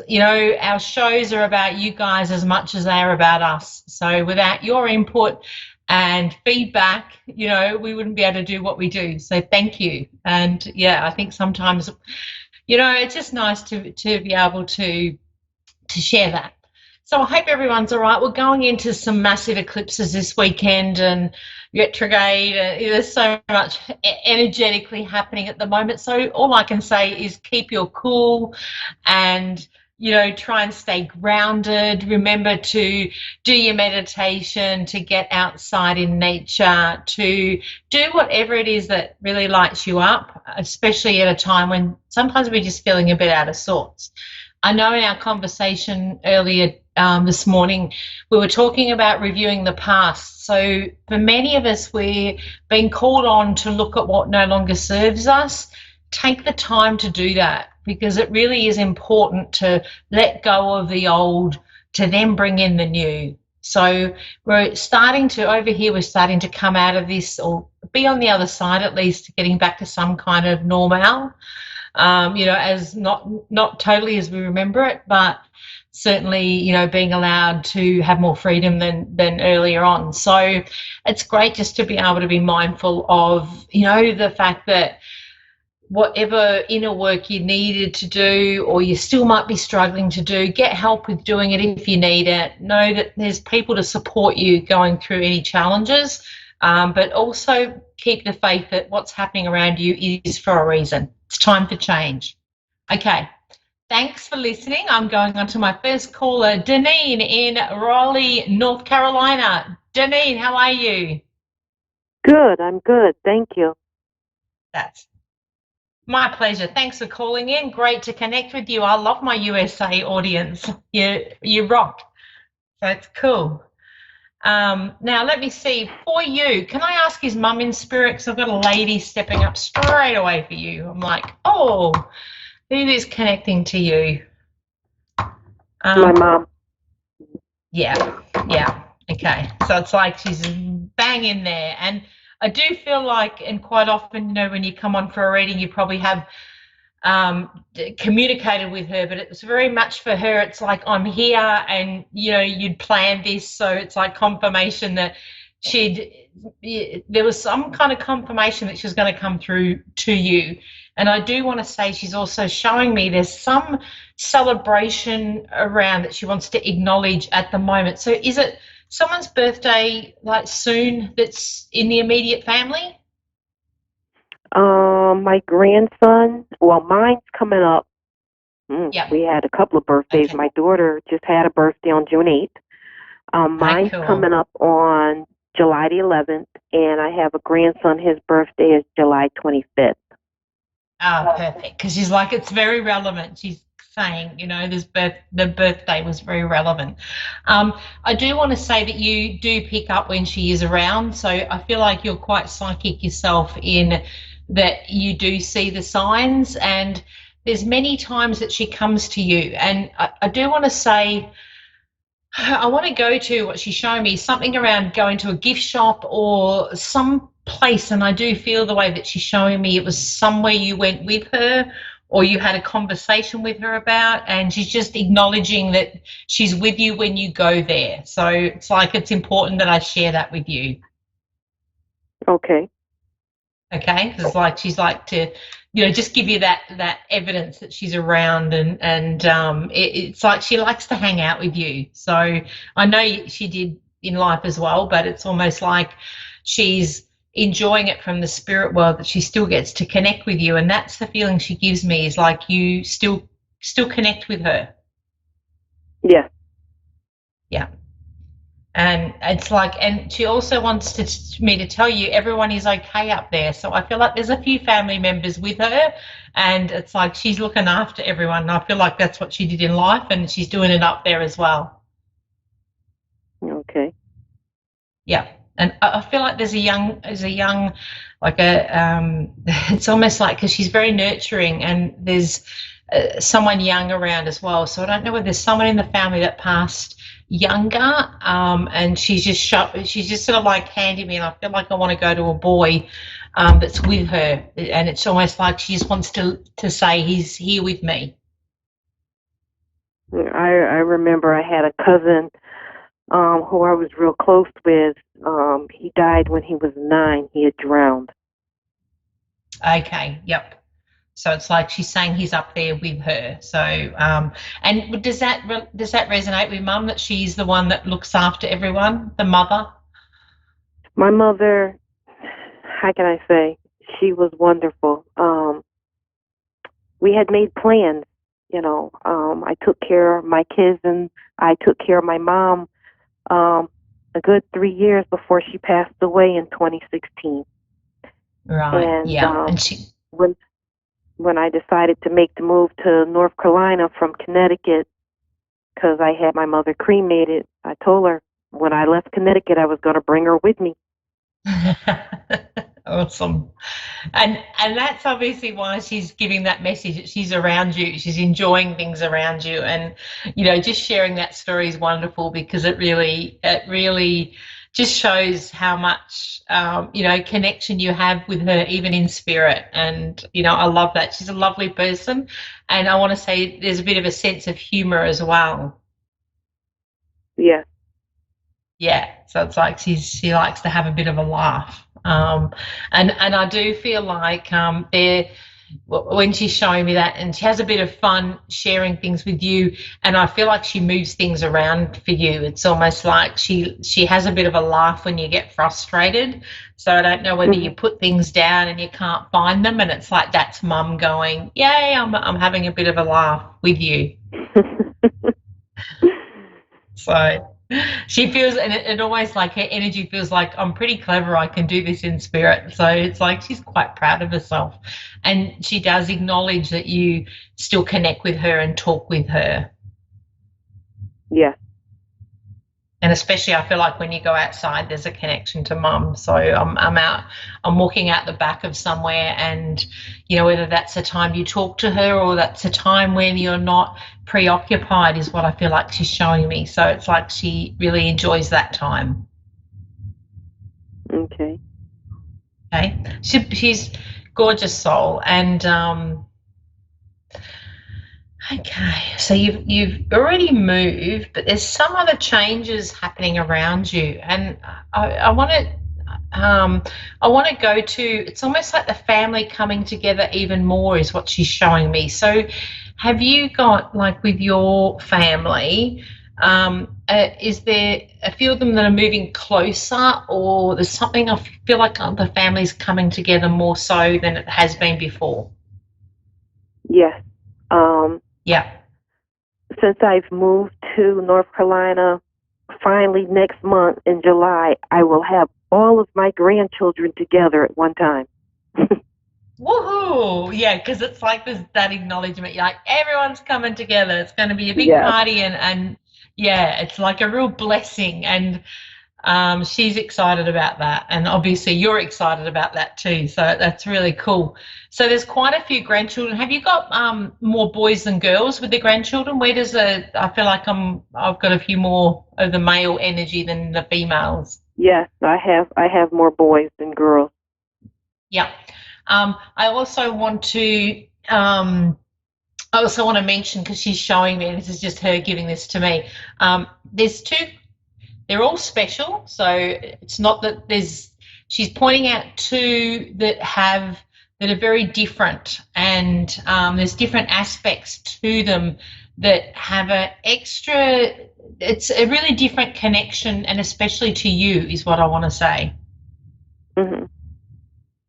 you know, our shows are about you guys as much as they are about us. So without your input and feedback, you know, we wouldn't be able to do what we do. So thank you. And yeah, I think sometimes, you know, it's just nice to be able to share that. So I hope everyone's all right. We're going into some massive eclipses this weekend and retrograde. There's so much energetically happening at the moment. So all I can say is keep your cool and, you know, try and stay grounded. Remember to do your meditation, to get outside in nature, to do whatever it is that really lights you up, especially at a time when sometimes we're just feeling a bit out of sorts. I know in our conversation earlier this morning, we were talking about reviewing the past. So for many of us, we're being called on to look at what no longer serves us. Take the time to do that, because it really is important to let go of the old to then bring in the new. So we're starting to come out of this, or be on the other side at least, getting back to some kind of normal. You know, as not totally as we remember it, but certainly, you know, being allowed to have more freedom than earlier on. So it's great just to be able to be mindful of, you know, the fact that whatever inner work you needed to do, or you still might be struggling to do, get help with doing it if you need it. Know that there's people to support you going through any challenges, but also keep the faith that what's happening around you is for a reason. It's time for change. Okay, thanks for listening. I'm going on to my first caller, Deneen in Raleigh, North Carolina. Deneen, how are you? Good, I'm good. Thank you. That's my pleasure. Thanks for calling in. Great to connect with you. I love my USA audience. You rock. So it's cool. Now, let me see. For you, can I ask his mum in spirit? Because I've got a lady stepping up straight away for you. I'm like, oh, who is connecting to you? My mom. Yeah. Okay. So it's like she's bang in there. And I do feel like, and quite often, you know, when you come on for a reading, you probably have communicated with her, but it's very much for her, it's like, I'm here, and, you know, you'd planned this, so it's like confirmation that there was some kind of confirmation that she was going to come through to you. And I do want to say she's also showing me there's some celebration around that she wants to acknowledge at the moment. So is it someone's birthday like soon that's in the immediate family? My grandson, well, mine's coming up Yep. We had a couple of birthdays. Okay. My daughter just had a birthday on June 8th. Mine's cool. coming up on July the 11th, and I have a grandson. His birthday is July 25th. Ah, perfect. Because she's like, it's very relevant. She's saying, the birthday was very relevant. I do want to say that you do pick up when she is around. So I feel like you're quite psychic yourself in that you do see the signs, and there's many times that she comes to you. And I do want to say, I want to go to what she's showing me, something around going to a gift shop or some place, and I do feel the way that she's showing me it was somewhere you went with her or you had a conversation with her about, and she's just acknowledging that she's with you when you go there. So it's like it's important that I share that with you. Okay. Okay, because it's like she's like to, just give you that evidence that she's around, and it's like she likes to hang out with you. So I know she did in life as well, but it's almost like she's enjoying it from the spirit world that she still gets to connect with you, and that's the feeling she gives me, is like you still connect with her. Yeah. Yeah. And it's like, and she also wants me to tell you everyone is okay up there. So I feel like there's a few family members with her, and it's like she's looking after everyone. And I feel like that's what she did in life, and she's doing it up there as well. Okay. Yeah. And I feel like there's a young, like it's almost like, because she's very nurturing, and there's someone young around as well. So I don't know whether there's someone in the family that passed younger, and she's just sort of like handing me, and I feel like I want to go to a boy that's with her, and it's almost like she just wants to say he's here with me. I remember I had a cousin who I was real close with. He died when he was 9. He had drowned. Okay, yep. So it's like she's saying he's up there with her. So, and does that resonate with Mum, that she's the one that looks after everyone, the mother? My mother, how can I say, she was wonderful. We had made plans, I took care of my kids, and I took care of my mom a good 3 years before she passed away in 2016. Right. And, yeah. And she. When I decided to make the move to North Carolina from Connecticut, because I had my mother cremated, I told her when I left Connecticut I was going to bring her with me. Awesome. And that's obviously why she's giving that message, that she's around you, she's enjoying things around you, and just sharing that story is wonderful, because it really just shows how much connection you have with her, even in spirit. And I love that. She's a lovely person, and I want to say there's a bit of a sense of humor as well. Yeah. Yeah, so it's like she likes to have a bit of a laugh, and I do feel like when she's showing me that, and she has a bit of fun sharing things with you, and I feel like she moves things around for you. It's almost like she has a bit of a laugh when you get frustrated. So I don't know whether you put things down and you can't find them, and it's like that's Mum going, yay, I'm having a bit of a laugh with you. So she feels, and it almost like her energy feels like, I'm pretty clever, I can do this in spirit. So it's like she's quite proud of herself, and she does acknowledge that you still connect with her and talk with her. Yeah. And especially I feel like when you go outside, there's a connection to Mum. So I'm walking out the back of somewhere, and whether that's a time you talk to her or that's a time when you're not preoccupied is what I feel like she's showing me. So it's like she really enjoys that time. Okay. She's gorgeous soul. And okay, so you've already moved, but there's some other changes happening around you, and I want to go to, it's almost like the family coming together even more is what she's showing me. So have you got, like, with your family, is there a few of them that are moving closer, or there's something, I feel like the family's coming together more so than it has been before? Yes. Yeah. Since I've moved to North Carolina, finally next month in July, I will have all of my grandchildren together at one time. Woohoo! Yeah, because it's like there's that acknowledgement. You're like, everyone's coming together. It's going to be a big Yes. party, and yeah, it's like a real blessing. And she's excited about that, and obviously you're excited about that too. So that's really cool. So there's quite a few grandchildren. Have you got more boys than girls with the grandchildren? Where does I feel like I've got a few more of the male energy than the females. Yes, I have more boys than girls. Yeah. I also want to mention, because she's showing me, this is just her giving this to me. There's two. They're all special, so it's not that she's pointing out two that are very different, and there's different aspects to them that have it's a really different connection, and especially to you is what I want to say. Mm-hmm.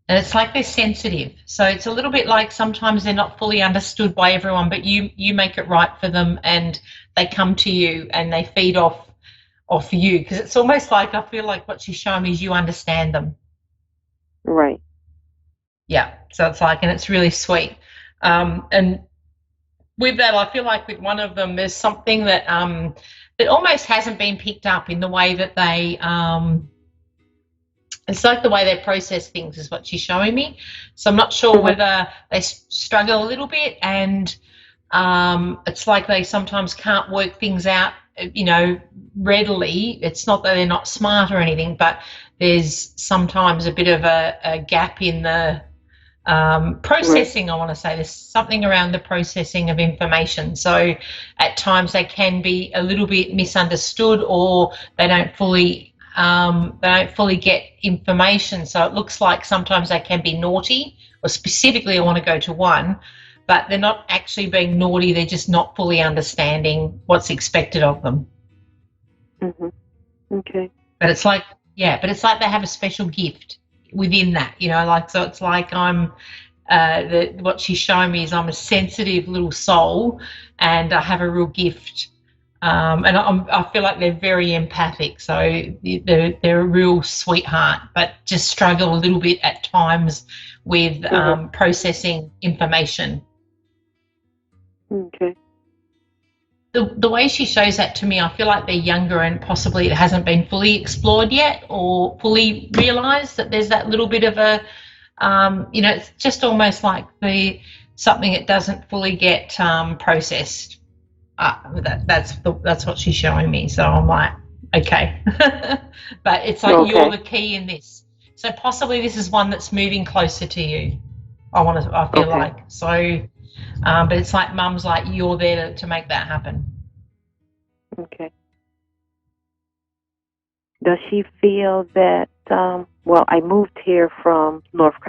And it's like they're sensitive, so it's a little bit like sometimes they're not fully understood by everyone, but you make it right for them, and they come to you and they feed off you, because it's almost like I feel like what she's showing me is you understand them. Right. Yeah. So it's like, and it's really sweet. And with that, I feel like with one of them, there's something that that almost hasn't been picked up in the way that they. It's like the way they process things is what she's showing me. So I'm not sure whether they struggle a little bit, and it's like they sometimes can't work things out, readily. It's not that they're not smart or anything, but there's sometimes a bit of a gap in the processing, I want to say. There's something around the processing of information. So at times they can be a little bit misunderstood, or they don't fully get information. So it looks like sometimes they can be naughty, or specifically I want to go to one, but they're not actually being naughty. They're just not fully understanding what's expected of them. Mm-hmm. Okay. But it's like, they have a special gift within that, so it's like what she's showing me is I'm a sensitive little soul, and I have a real gift. And I feel like they're very empathic, so they're a real sweetheart, but just struggle a little bit at times with processing information. Okay. The way she shows that to me, I feel like they're younger, and possibly it hasn't been fully explored yet or fully realised that there's that little bit of a, it's just almost like something that doesn't fully get processed. That's what she's showing me. So I'm like, okay. But it's like you're the key in this. So possibly this is one that's moving closer to you. I feel like. So, but it's like Mum's like, you're there to make that happen. Okay. Does she feel that, I moved here from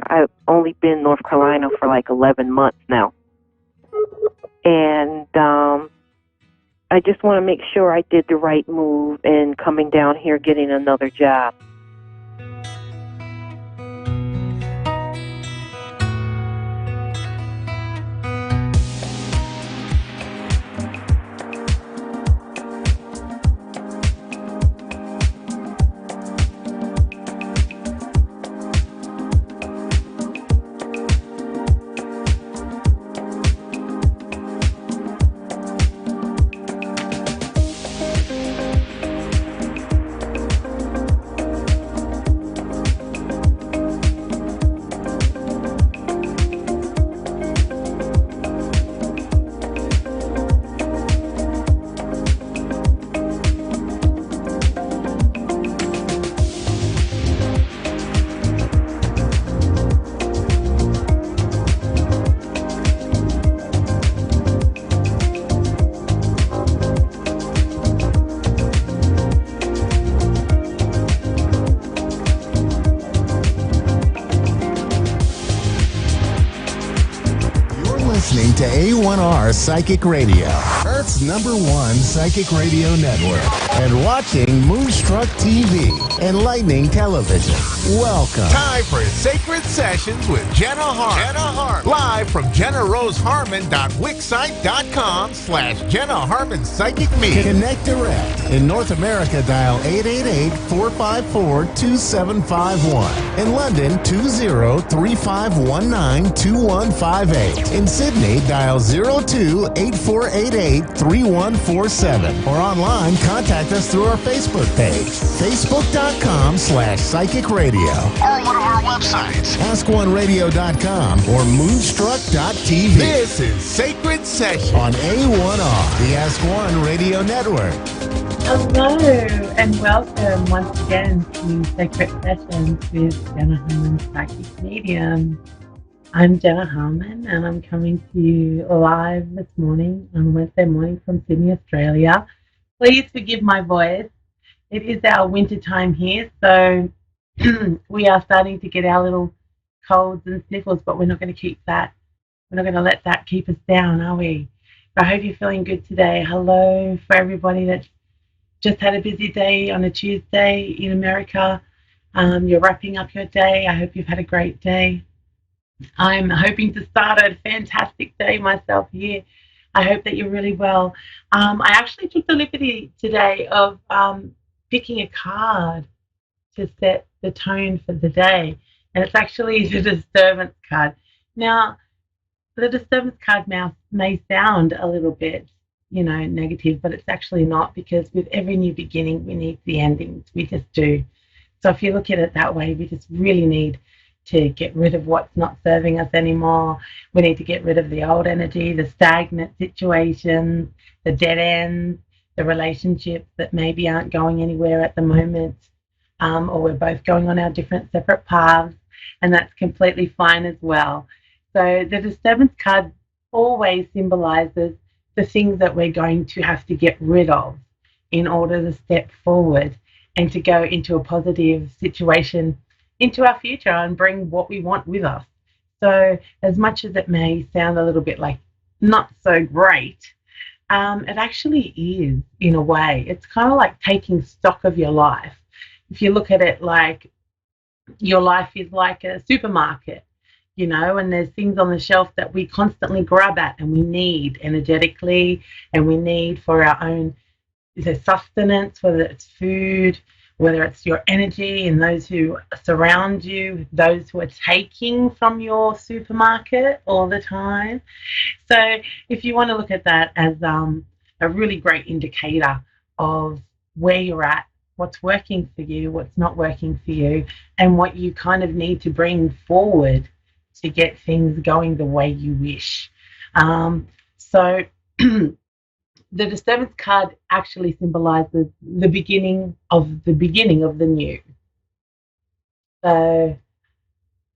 I've only been in North Carolina for like 11 months now. And I just want to make sure I did the right move in coming down here, getting another job. Listening to A1R Psychic Radio, Earth Earth's #1 psychic radio network, and watching Moonstruck TV, enlightening television. Welcome. Time for Sacred Sessions with Jenna Harmon. Jenna Harmon. Live from JennaRoseHarmon.Wixsite.com/Jenna Harmon Psychic Me. Connect direct. In North America, dial 888-454-2751. In London, 20-3519-2158. In Sydney, dial 02-8488-3147. Or online, contact us through our Facebook page, facebook.com/psychic radio. Or one of our websites, AskOneRadio.com or Moonstruck.tv. This is Sacred Sessions on A1R, the Ask One Radio Network. Hello and welcome once again to Sacred Sessions with Jenna Harmon, Psychic Medium. I'm Jenna Harmon and I'm coming to you live this morning on Wednesday morning from Sydney, Australia. Please forgive my voice. It is our winter time here, so we are starting to get our little colds and sniffles, but we're not going to keep that. We're not going to let that keep us down, are we? I hope you're feeling good today. Hello for everybody that's just had a busy day on a Tuesday in America. You're wrapping up your day. I hope you've had a great day. I'm hoping to start a fantastic day myself here. I hope that you're really well. I actually took the liberty today of picking a card to set the tone for the day, and it's actually the disturbance card. Now, the disturbance card may sound a little bit, negative, but it's actually not, because with every new beginning, we need the endings. We just do. So if you look at it that way, we just really need to get rid of what's not serving us anymore. We need to get rid of the old energy, the stagnant situations, the dead ends, the relationships that maybe aren't going anywhere at the moment, or we're both going on our different separate paths, and that's completely fine as well. So the disturbance card always symbolizes the things that we're going to have to get rid of in order to step forward and to go into a positive situation into our future and bring what we want with us. So as much as it may sound a little bit like not so great, it actually is, in a way. It's kind of like taking stock of your life. If you look at it like your life is like a supermarket, and there's things on the shelf that we constantly grab at and we need energetically, and we need for our own sustenance, whether it's food, whether it's your energy and those who surround you, those who are taking from your supermarket all the time. So if you want to look at that as a really great indicator of where you're at, what's working for you, what's not working for you, and what you kind of need to bring forward to get things going the way you wish. So the disturbance card actually symbolizes the beginning of the new. So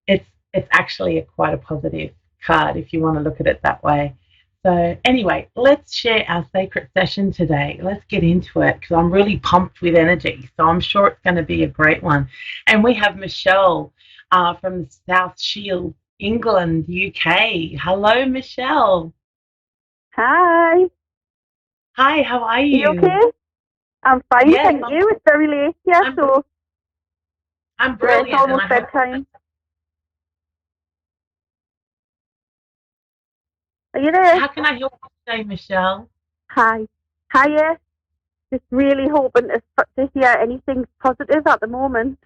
it's actually quite a positive card if you want to look at it that way. So anyway, let's share our sacred session today. Let's get into it, because I'm really pumped with energy. So I'm sure it's going to be a great one. And we have Michelle from South Shields, England, UK. Hello, Michelle. Hi. Hi, how are you? You okay? I'm fine, yes, thank you. It's very late here, so I'm brilliant. It's almost bedtime. Are you there? How can I help you today, Michelle? Hi. Hiya. Just really hoping to hear anything positive at the moment.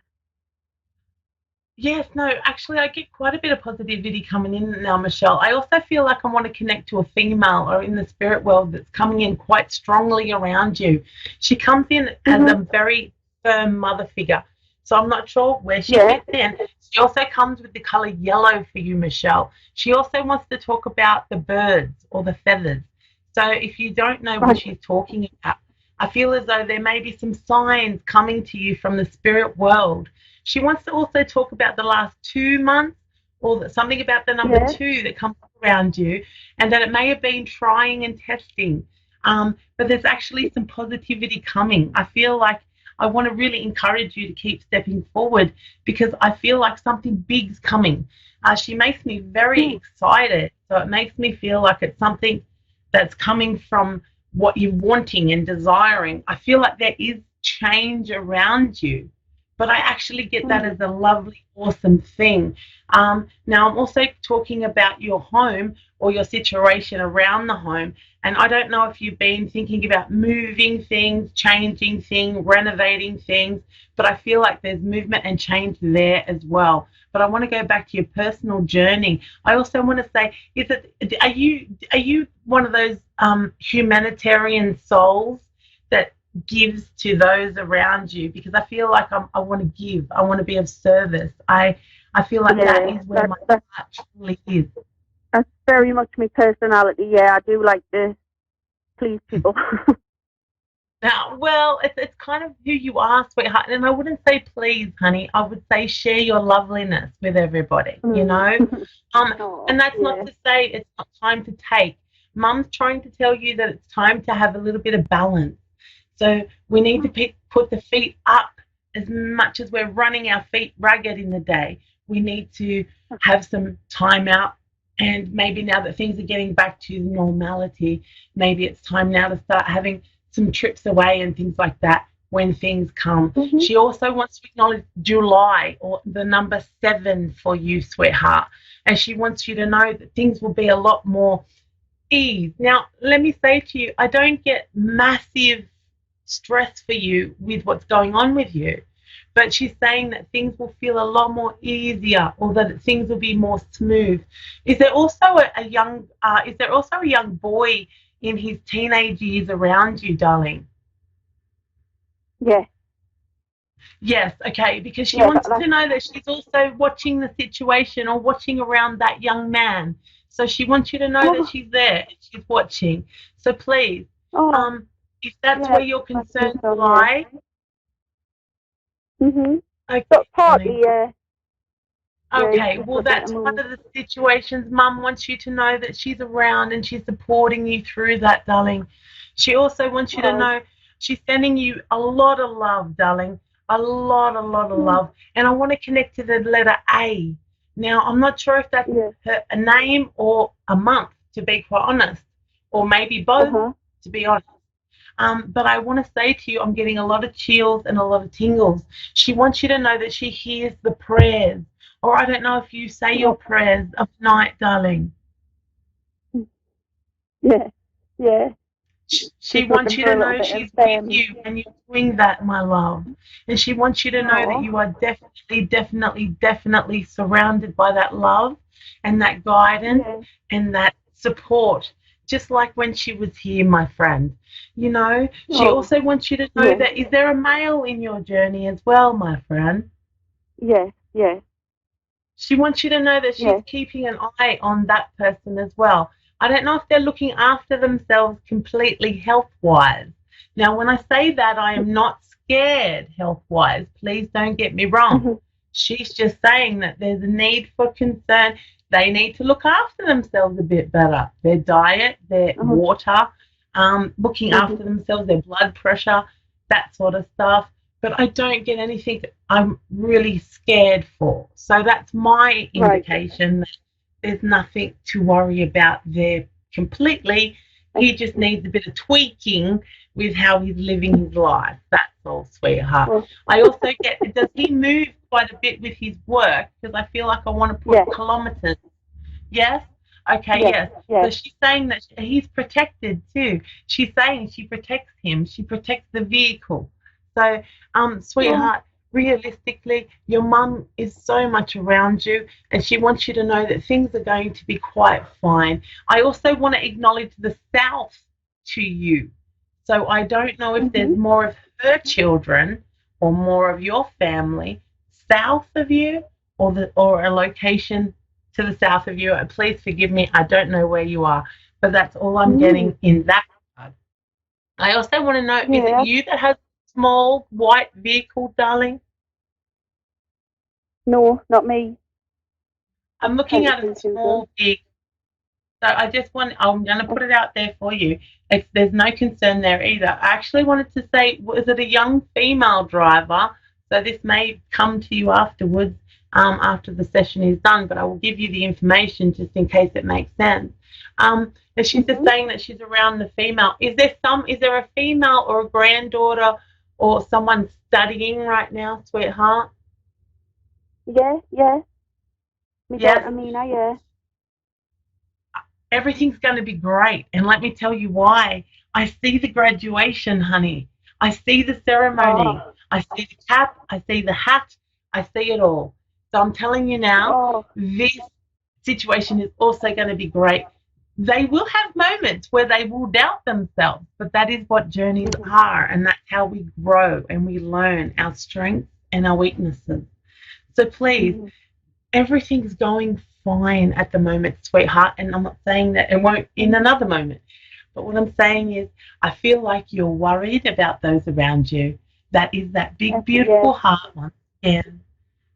Yes, no, actually I get quite a bit of positivity coming in now, Michelle. I also feel like I want to connect to a female or in the spirit world that's coming in quite strongly around you. She comes in as a very firm mother figure. So I'm not sure where she fits in. She also comes with the color yellow for you, Michelle. She also wants to talk about the birds or the feathers. So if you don't know what she's talking about, I feel as though there may be some signs coming to you from the spirit world. She wants to also talk about the last 2 months, or something about the number 2 that comes around you, and that it may have been trying and testing. But there's actually some positivity coming. I feel like I want to really encourage you to keep stepping forward, because I feel like something big's coming. She makes me very excited. So it makes me feel like it's something that's coming from what you're wanting and desiring. I feel like there is change around you, but I actually get that as a lovely, awesome thing. Now, I'm also talking about your home or your situation around the home. And I don't know if you've been thinking about moving things, changing things, renovating things, but I feel like there's movement and change there as well. But I want to go back to your personal journey. I also want to say, are you one of those humanitarian souls that gives to those around you? Because I feel like I want to give. I want to be of service. I feel like that is where my heart truly is. That's very much my personality. Yeah, I do like to please people. Now, well, it's kind of who you are, sweetheart. And I wouldn't say please, honey. I would say share your loveliness with everybody, you know? And that's not to say it's not time to take. Mum's trying to tell you that it's time to have a little bit of balance. So we need to put the feet up as much as we're running our feet ragged in the day. We need to have some time out. And maybe now that things are getting back to normality, maybe it's time now to start having some trips away and things like that when things come. She also wants to acknowledge July, or the number 7 for you, sweetheart. And she wants you to know that things will be a lot more ease. Now, let me say to you, I don't get massive stress for you with what's going on with you. But she's saying that things will feel a lot more easier, or that things will be more smooth. Is there also a young boy in his teenage years around you, darling? Yeah. Yes, okay, because she wants to know that she's also watching the situation or watching around that young man. So she wants you to know that she's there and she's watching. So please, if that's where your concerns lie. Okay, but partly, yeah. Okay, well, that's one of the situations. Mum wants you to know that she's around and she's supporting you through that, darling. She also wants you to know she's sending you a lot of love, darling. A lot of love. And I want to connect to the letter A. Now, I'm not sure if that's a name or a month, to be quite honest, or maybe both, to be honest. But I want to say to you, I'm getting a lot of chills and a lot of tingles. She wants you to know that she hears the prayers. Or I don't know if you say your prayers of night, darling. Yeah. She wants you to know she's with you and you're doing that, my love. And she wants you to know that you are definitely surrounded by that love and that guidance and that support. Just like when she was here, my friend. You know, she also wants you to know that, is there a male in your journey as well, my friend? Yeah. She wants you to know that she's keeping an eye on that person as well. I don't know if they're looking after themselves completely health-wise. Now, when I say that, I am not scared health-wise. Please don't get me wrong. She's just saying that there's a need for concern. They need to look after themselves a bit better. Their diet, their water, looking after themselves, their blood pressure, that sort of stuff. But I don't get anything I'm really scared for. So that's my indication that there's nothing to worry about there completely. He just needs a bit of tweaking with how he's living his life. That's all, sweetheart. I also get, does he move quite a bit with his work? Because I feel like I want to put kilometers. Yes? Okay, yes. So she's saying that he's protected too. She's saying she protects him. She protects the vehicle. So, sweetheart, realistically, your mum is so much around you and she wants you to know that things are going to be quite fine. I also want to acknowledge the South to you. So I don't know if there's more of her children or more of your family south of you or a location to the south of you. Please forgive me, I don't know where you are, but that's all I'm getting in that regard. I also want to know, is it you that has small white vehicle, darling? No, not me. I'm looking at a small vehicle. So I just I'm going to put it out there for you. There's no concern there either. I actually wanted to say, was it a young female driver? So this may come to you afterwards, after the session is done, but I will give you the information just in case it makes sense. And she's just saying that she's around the female. Is there a female or a granddaughter or someone studying right now, sweetheart? Yeah. My Yes. daughter Mina, yeah. Everything's going to be great. And let me tell you why. I see the graduation, honey. I see the ceremony. I see the cap. I see the hat. I see it all. So I'm telling you now, this situation is also going to be great. They will have moments where they will doubt themselves, but that is what journeys are, and that's how we grow and we learn our strengths and our weaknesses. So please, everything's going fine at the moment, sweetheart, and I'm not saying that it won't in another moment. But what I'm saying is, I feel like you're worried about those around you. That is that big, beautiful heart once again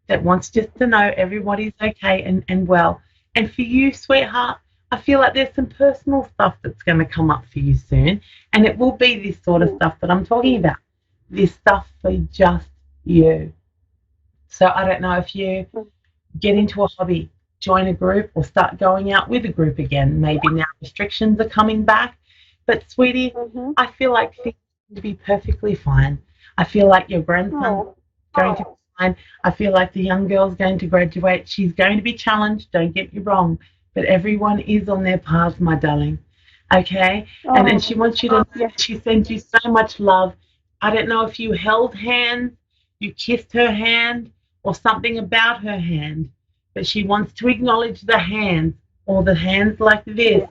that wants just to know everybody's okay and well. And for you, sweetheart, I feel like there's some personal stuff that's going to come up for you soon. And it will be this sort of stuff that I'm talking about. This stuff for just you. So I don't know if you get into a hobby, join a group, or start going out with a group again. Maybe now restrictions are coming back. But, sweetie, I feel like things are going to be perfectly fine. I feel like your grandson's going to be fine. I feel like the young girl's going to graduate. She's going to be challenged, don't get me wrong, but everyone is on their path, my darling. Okay? And she wants you to know she sends you so much love. I don't know if you held hands, you kissed her hand, or something about her hand, but she wants to acknowledge the hands, or the hands like this.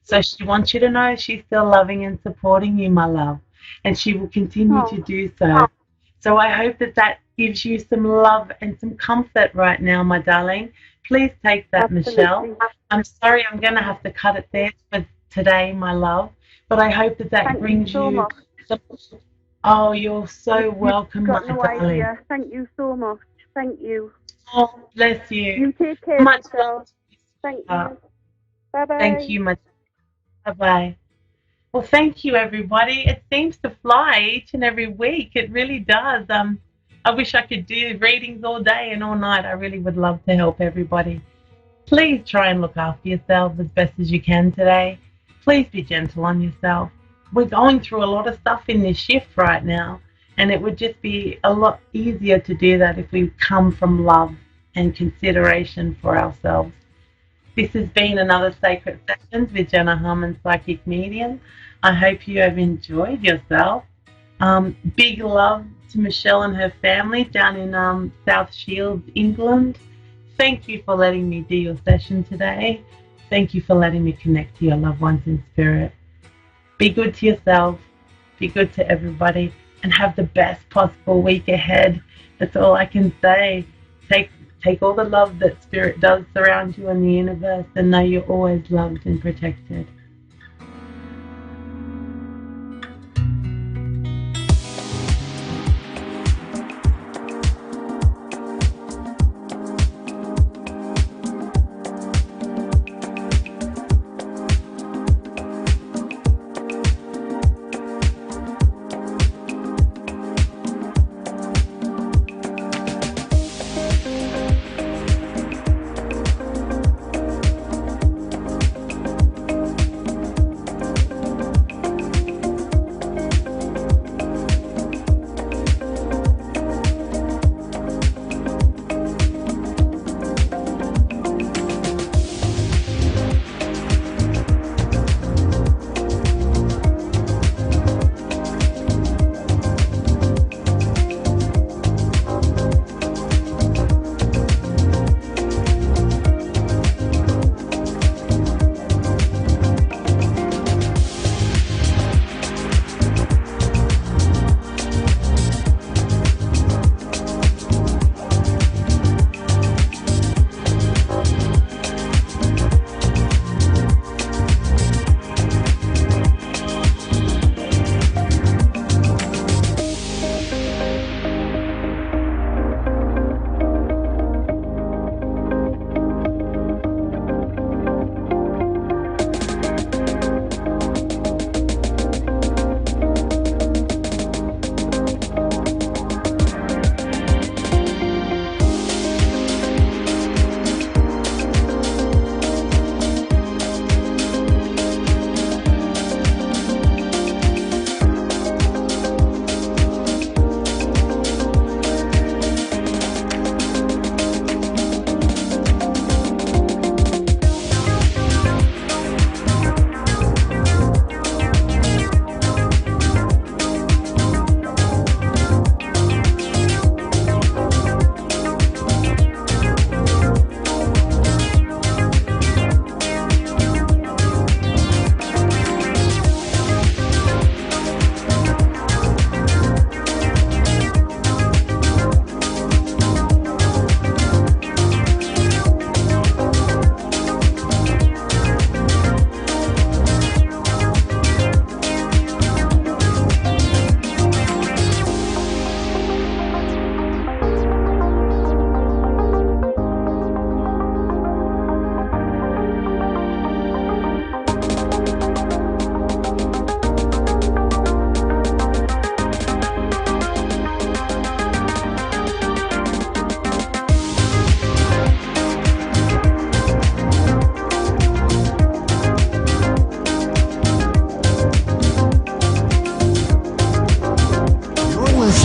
So she wants you to know she's still loving and supporting you, my love, and she will continue to do so. So I hope that gives you some love and some comfort right now, my darling. Please take that, Michelle. I'm sorry I'm going to have to cut it there for today, my love, but I hope that brings you some. Oh, you're so welcome, my darling. Idea. Thank you so much. Thank you. Oh, bless you. You take care of yourself. Thank you. Bye-bye. Thank you, my. Bye-bye. Well, thank you, everybody. It seems to fly each and every week. It really does. I wish I could do readings all day and all night. I really would love to help everybody. Please try and look after yourselves as best as you can today. Please be gentle on yourself. We're going through a lot of stuff in this shift right now, and it would just be a lot easier to do that if we come from love and consideration for ourselves. This has been another Sacred Sessions with Jenna Harmon, Psychic Medium. I hope you have enjoyed yourself. Big love to Michelle and her family down in South Shields, England. Thank you for letting me do your session today. Thank you for letting me connect to your loved ones in spirit. Be good to yourself. Be good to everybody. And have the best possible week ahead. That's all I can say. Take all the love that Spirit does surround you in the universe, and know you're always loved and protected.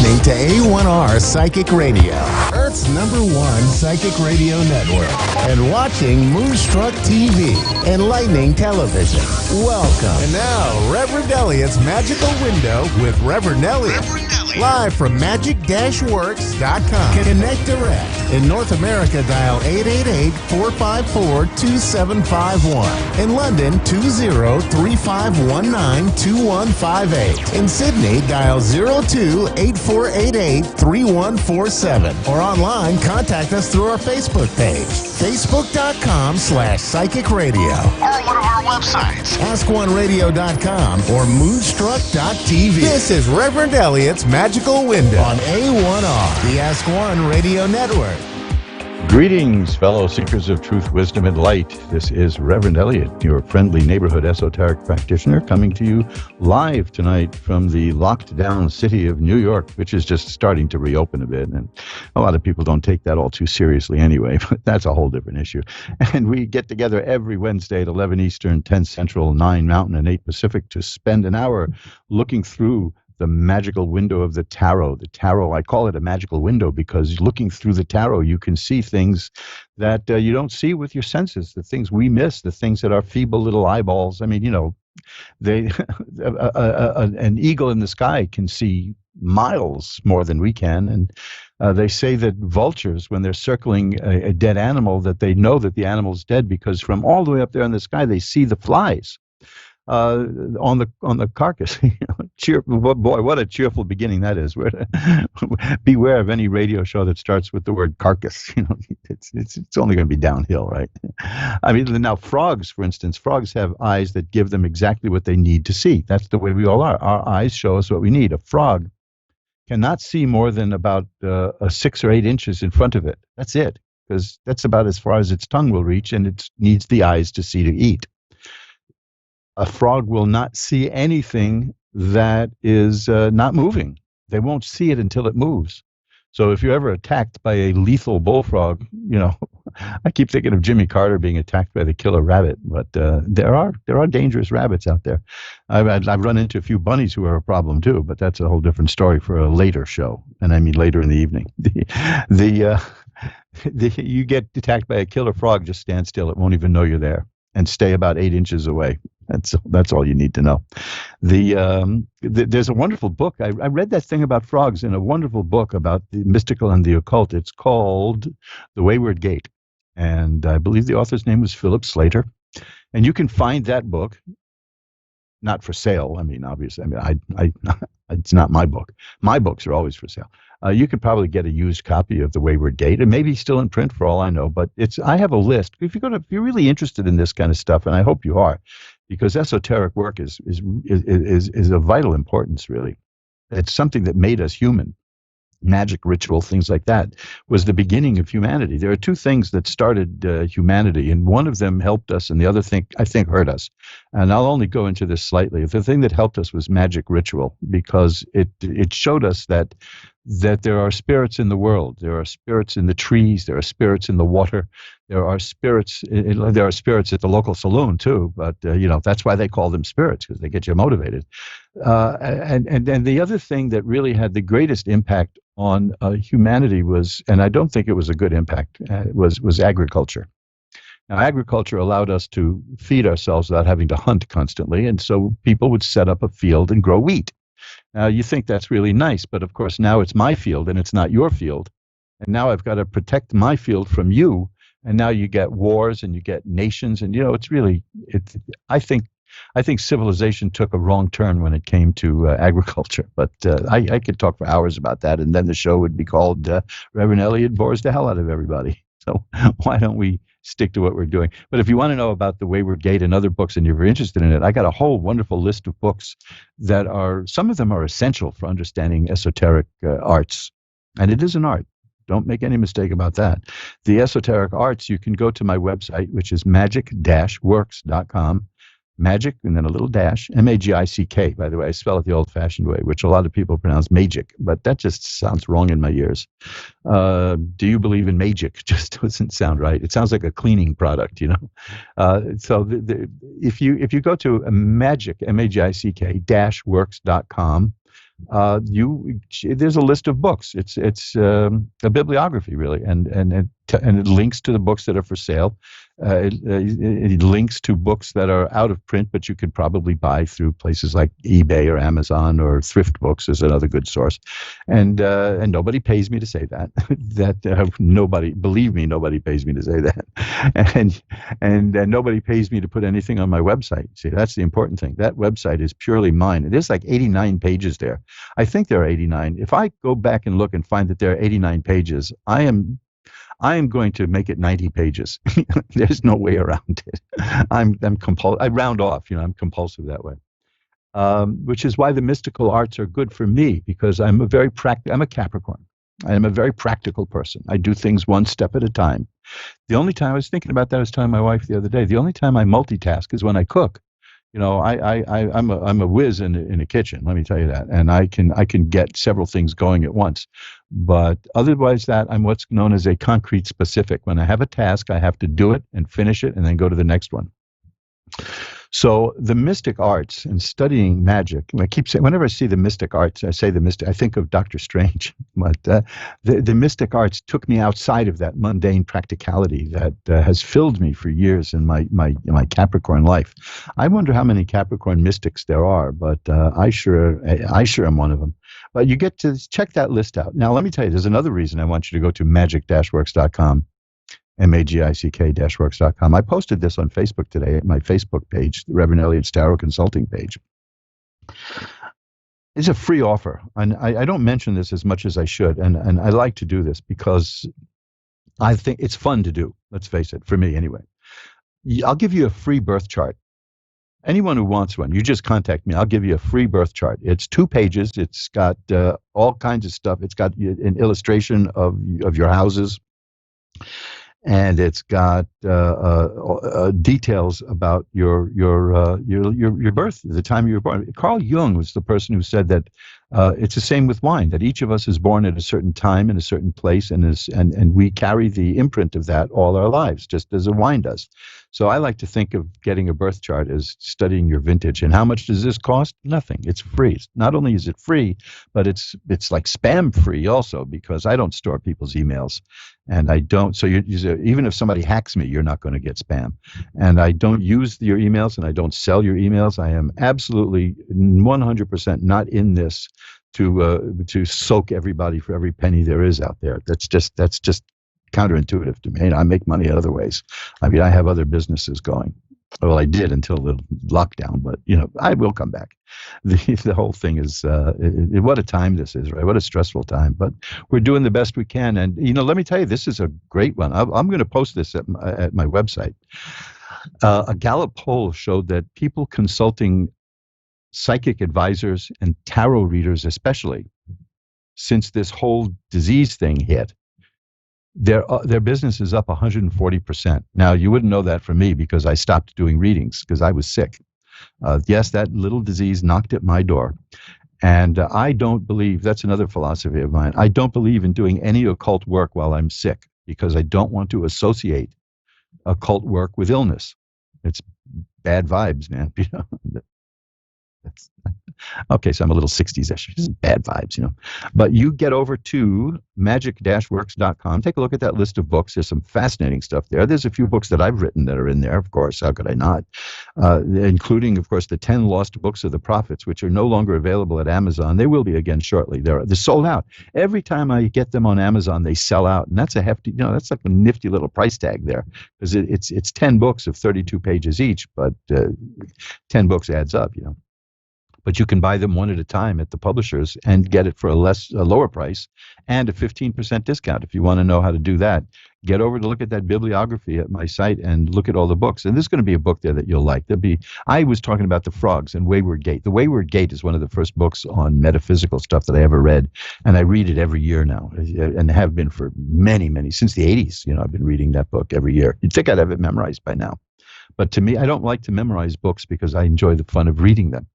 listening to A1R Psychic Radio, Earth's #1 psychic radio network, and watching Moonstruck TV, enlightening television. Welcome. And now, Reverend Elliot's Magical Window with Reverend Elliot. Live from magic-works.com. Connect direct. In North America, dial 888-454-2751. In London, 20-3519-2158. In Sydney, dial 02-8488-3147. Or online, contact us through our Facebook page, facebook.com/psychic radio. Or one of our websites, askoneradio.com or moonstruck.tv. This is Reverend Elliot's Magical Window on A1R, the Ask One Radio Network. Greetings, fellow seekers of truth, wisdom, and light. This is Reverend Elliot, your friendly neighborhood esoteric practitioner, coming to you live tonight from the locked down city of New York, which is just starting to reopen a bit. And a lot of people don't take that all too seriously anyway, but that's a whole different issue. And we get together every Wednesday at 11 Eastern, 10 Central, 9 Mountain, and 8 Pacific to spend an hour looking through the magical window of the tarot. The tarot, I call it a magical window because looking through the tarot, you can see things that you don't see with your senses, the things we miss, the things that our feeble little eyeballs, I mean, you know, they an eagle in the sky can see miles more than we can. And they say that vultures, when they're circling a dead animal, that they know that the animal's dead because from all the way up there in the sky, they see the flies on the carcass. Boy, what a cheerful beginning that is. Beware of any radio show that starts with the word carcass. You know, it's only going to be downhill, right? I mean, now frogs, for instance, frogs have eyes that give them exactly what they need to see. That's the way we all are. Our eyes show us what we need. A frog cannot see more than about 6 or 8 inches in front of it. That's it, because that's about as far as its tongue will reach, and it needs the eyes to see to eat. A frog will not see anything that is not moving. They won't see it until it moves. So if you're ever attacked by a lethal bullfrog, you know, I keep thinking of Jimmy Carter being attacked by the killer rabbit, but there are dangerous rabbits out there. I've run into a few bunnies who are a problem too, but that's a whole different story for a later show, and I mean later in the evening. You get attacked by a killer frog, just stand still. It won't even know you're there, and stay about 8 inches away. That's all you need to know. There's a wonderful book. I read that thing about frogs in a wonderful book about the mystical and the occult. It's called The Wayward Gate, and I believe the author's name was Philip Slater. And you can find that book, not for sale. I mean, obviously, I mean, it's not my book. My books are always for sale. You could probably get a used copy of The Wayward Gate. It may be still in print for all I know, but I have a list. If you're really interested in this kind of stuff, and I hope you are, because esoteric work is of vital importance, really. It's something that made us human. Magic, ritual, things like that was the beginning of humanity. There are 2 things that started humanity, and one of them helped us, and the other thing, I think, hurt us. And I'll only go into this slightly. The thing that helped us was magic ritual, because it showed us that there are spirits in the world. There are spirits in the trees. There are spirits in the water. There are spirits. There are spirits at the local saloon too. But you know, that's why they call them spirits, because they get you motivated. And the other thing that really had the greatest impact on humanity was, and I don't think it was a good impact, was agriculture. Now, agriculture allowed us to feed ourselves without having to hunt constantly, and so people would set up a field and grow wheat. Now, you think that's really nice, but of course now it's my field and it's not your field. And now I've got to protect my field from you. And now you get wars and you get nations. And, you know, I think civilization took a wrong turn when it came to agriculture. But I could talk for hours about that. And then the show would be called Reverend Elliot Bores the Hell Out of Everybody. So why don't we stick to what we're doing? But if you want to know about The Wayward Gate and other books and you're interested in it, I got a whole wonderful list of books that some of them are essential for understanding esoteric arts. And it is an art. Don't make any mistake about that. The esoteric arts, you can go to my website, which is magic-works.com. Magic, and then a little dash, M-A-G-I-C-K, by the way. I spell it the old-fashioned way, which a lot of people pronounce magic, but that just sounds wrong in my ears. Do you believe in magic? Just doesn't sound right. It sounds like a cleaning product, you know. So if you go to magic, M-A-G-I-C-K, -works.com, there's a list of books. It's a bibliography really, and it links to the books that are for sale. It links to books that are out of print, but you could probably buy through places like eBay or Amazon, or Thrift Books is another good source. And nobody pays me to say that. Nobody, believe me, nobody pays me to say that. And nobody pays me to put anything on my website. See, that's the important thing. That website is purely mine. It is like 89 pages there. I think there are 89. If I go back and look and find that there are 89 pages, I am going to make it 90 pages. There's no way around it. I'm I round off. I'm compulsive that way. Which is why the mystical arts are good for me, because I'm a Capricorn. I am a very practical person. I do things one step at a time. The only time I was thinking about that, I was telling my wife the other day, the only time I multitask is when I cook. I'm a whiz in a kitchen, let me tell you that, and I can get several things going at once. But otherwise, that I'm what's known as a concrete specific. When I have a task, I have to do it and finish it, and then go to the next one. So the mystic arts and studying magic, I keep saying, whenever I see the mystic arts, I say the mystic, I think of Doctor Strange. But the mystic arts took me outside of that mundane practicality that has filled me for years in my Capricorn life. I wonder how many Capricorn mystics there are, but I sure am one of them. But you get to check that list out. Now, let me tell you, there's another reason I want you to go to magic-works.com. magic-works.com. I posted this on Facebook today at my Facebook page, the Reverend Elliot's Tarot Consulting page. It's a free offer, and I don't mention this as much as I should, and I like to do this because I think it's fun to do. Let's face it, for me anyway. I'll give you a free birth chart. Anyone who wants one, you just contact me. I'll give you a free birth chart. It's 2 pages. It's got all kinds of stuff. It's got an illustration of your houses. And it's got details about your birth, the time you were born. Carl Jung was the person who said that it's the same with wine, that each of us is born at a certain time in a certain place, and we carry the imprint of that all our lives, just as a wine does. So I like to think of getting a birth chart as studying your vintage. And how much does this cost? Nothing. It's free. Not only is it free, but it's like spam free also, because I don't store people's emails, and I don't. So even if somebody hacks me, you're not going to get spam. And I don't use your emails, and I don't sell your emails. I am absolutely 100% not in this to soak everybody for every penny there is out there. That's just counterintuitive to me. And I make money other ways. I mean, I have other businesses going. Well, I did until the lockdown, but I will come back. The whole thing is what a time this is, right? What a stressful time, but we're doing the best we can. And let me tell you, this is a great one. I'm going to post this at my website. A Gallup poll showed that people consulting psychic advisors and tarot readers, especially since this whole disease thing hit, their business is up 140%. Now, you wouldn't know that from me because I stopped doing readings because I was sick. Yes, that little disease knocked at my door. And I don't believe, that's another philosophy of mine, I don't believe in doing any occult work while I'm sick, because I don't want to associate occult work with illness. It's bad vibes, man. Okay, so I'm a little 60s-ish. Bad vibes, But you get over to magic-works.com. Take a look at that list of books. There's some fascinating stuff there. There's a few books that I've written that are in there, of course. How could I not? Including, of course, the 10 Lost Books of the Prophets, which are no longer available at Amazon. They will be again shortly. They're sold out. Every time I get them on Amazon, they sell out. And that's a hefty, that's like a nifty little price tag there. Because it's 10 books of 32 pages each, but 10 books adds up, But you can buy them one at a time at the publishers and get it for a lower price and a 15% discount. If you want to know how to do that, get over to look at that bibliography at my site and look at all the books. And there's going to be a book there that you'll like. I was talking about the frogs and Wayward Gate. The Wayward Gate is one of the first books on metaphysical stuff that I ever read, and I read it every year now, and have been for many, since the 80s. I've been reading that book every year. You'd think I'd have it memorized by now. But to me, I don't like to memorize books because I enjoy the fun of reading them.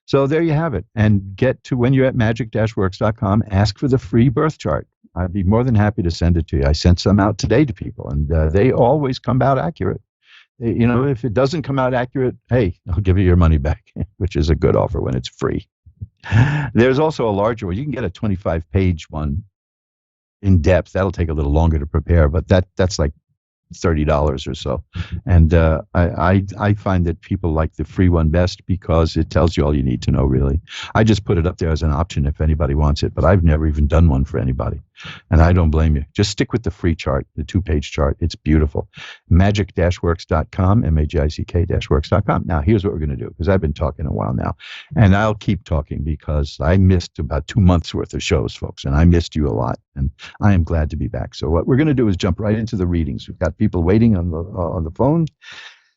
So there you have it. And get to, when you're at magic-works.com, ask for the free birth chart. I'd be more than happy to send it to you. I sent some out today to people, and they always come out accurate. If it doesn't come out accurate, hey, I'll give you your money back, which is a good offer when it's free. There's also a larger one. You can get a 25-page one in depth. That'll take a little longer to prepare, but that's like $30 or so. And I find that people like the free one best because it tells you all you need to know, really. I just put it up there as an option if anybody wants it, but I've never even done one for anybody. And I don't blame you. Just stick with the free chart, the 2-page chart. It's beautiful. Magic-works.com, MAGICK-works.com. Now, here's what we're going to do, because I've been talking a while now, and I'll keep talking because I missed about 2 months worth of shows, folks, and I missed you a lot, and I am glad to be back. So what we're going to do is jump right into the readings. We've got people waiting on the phone.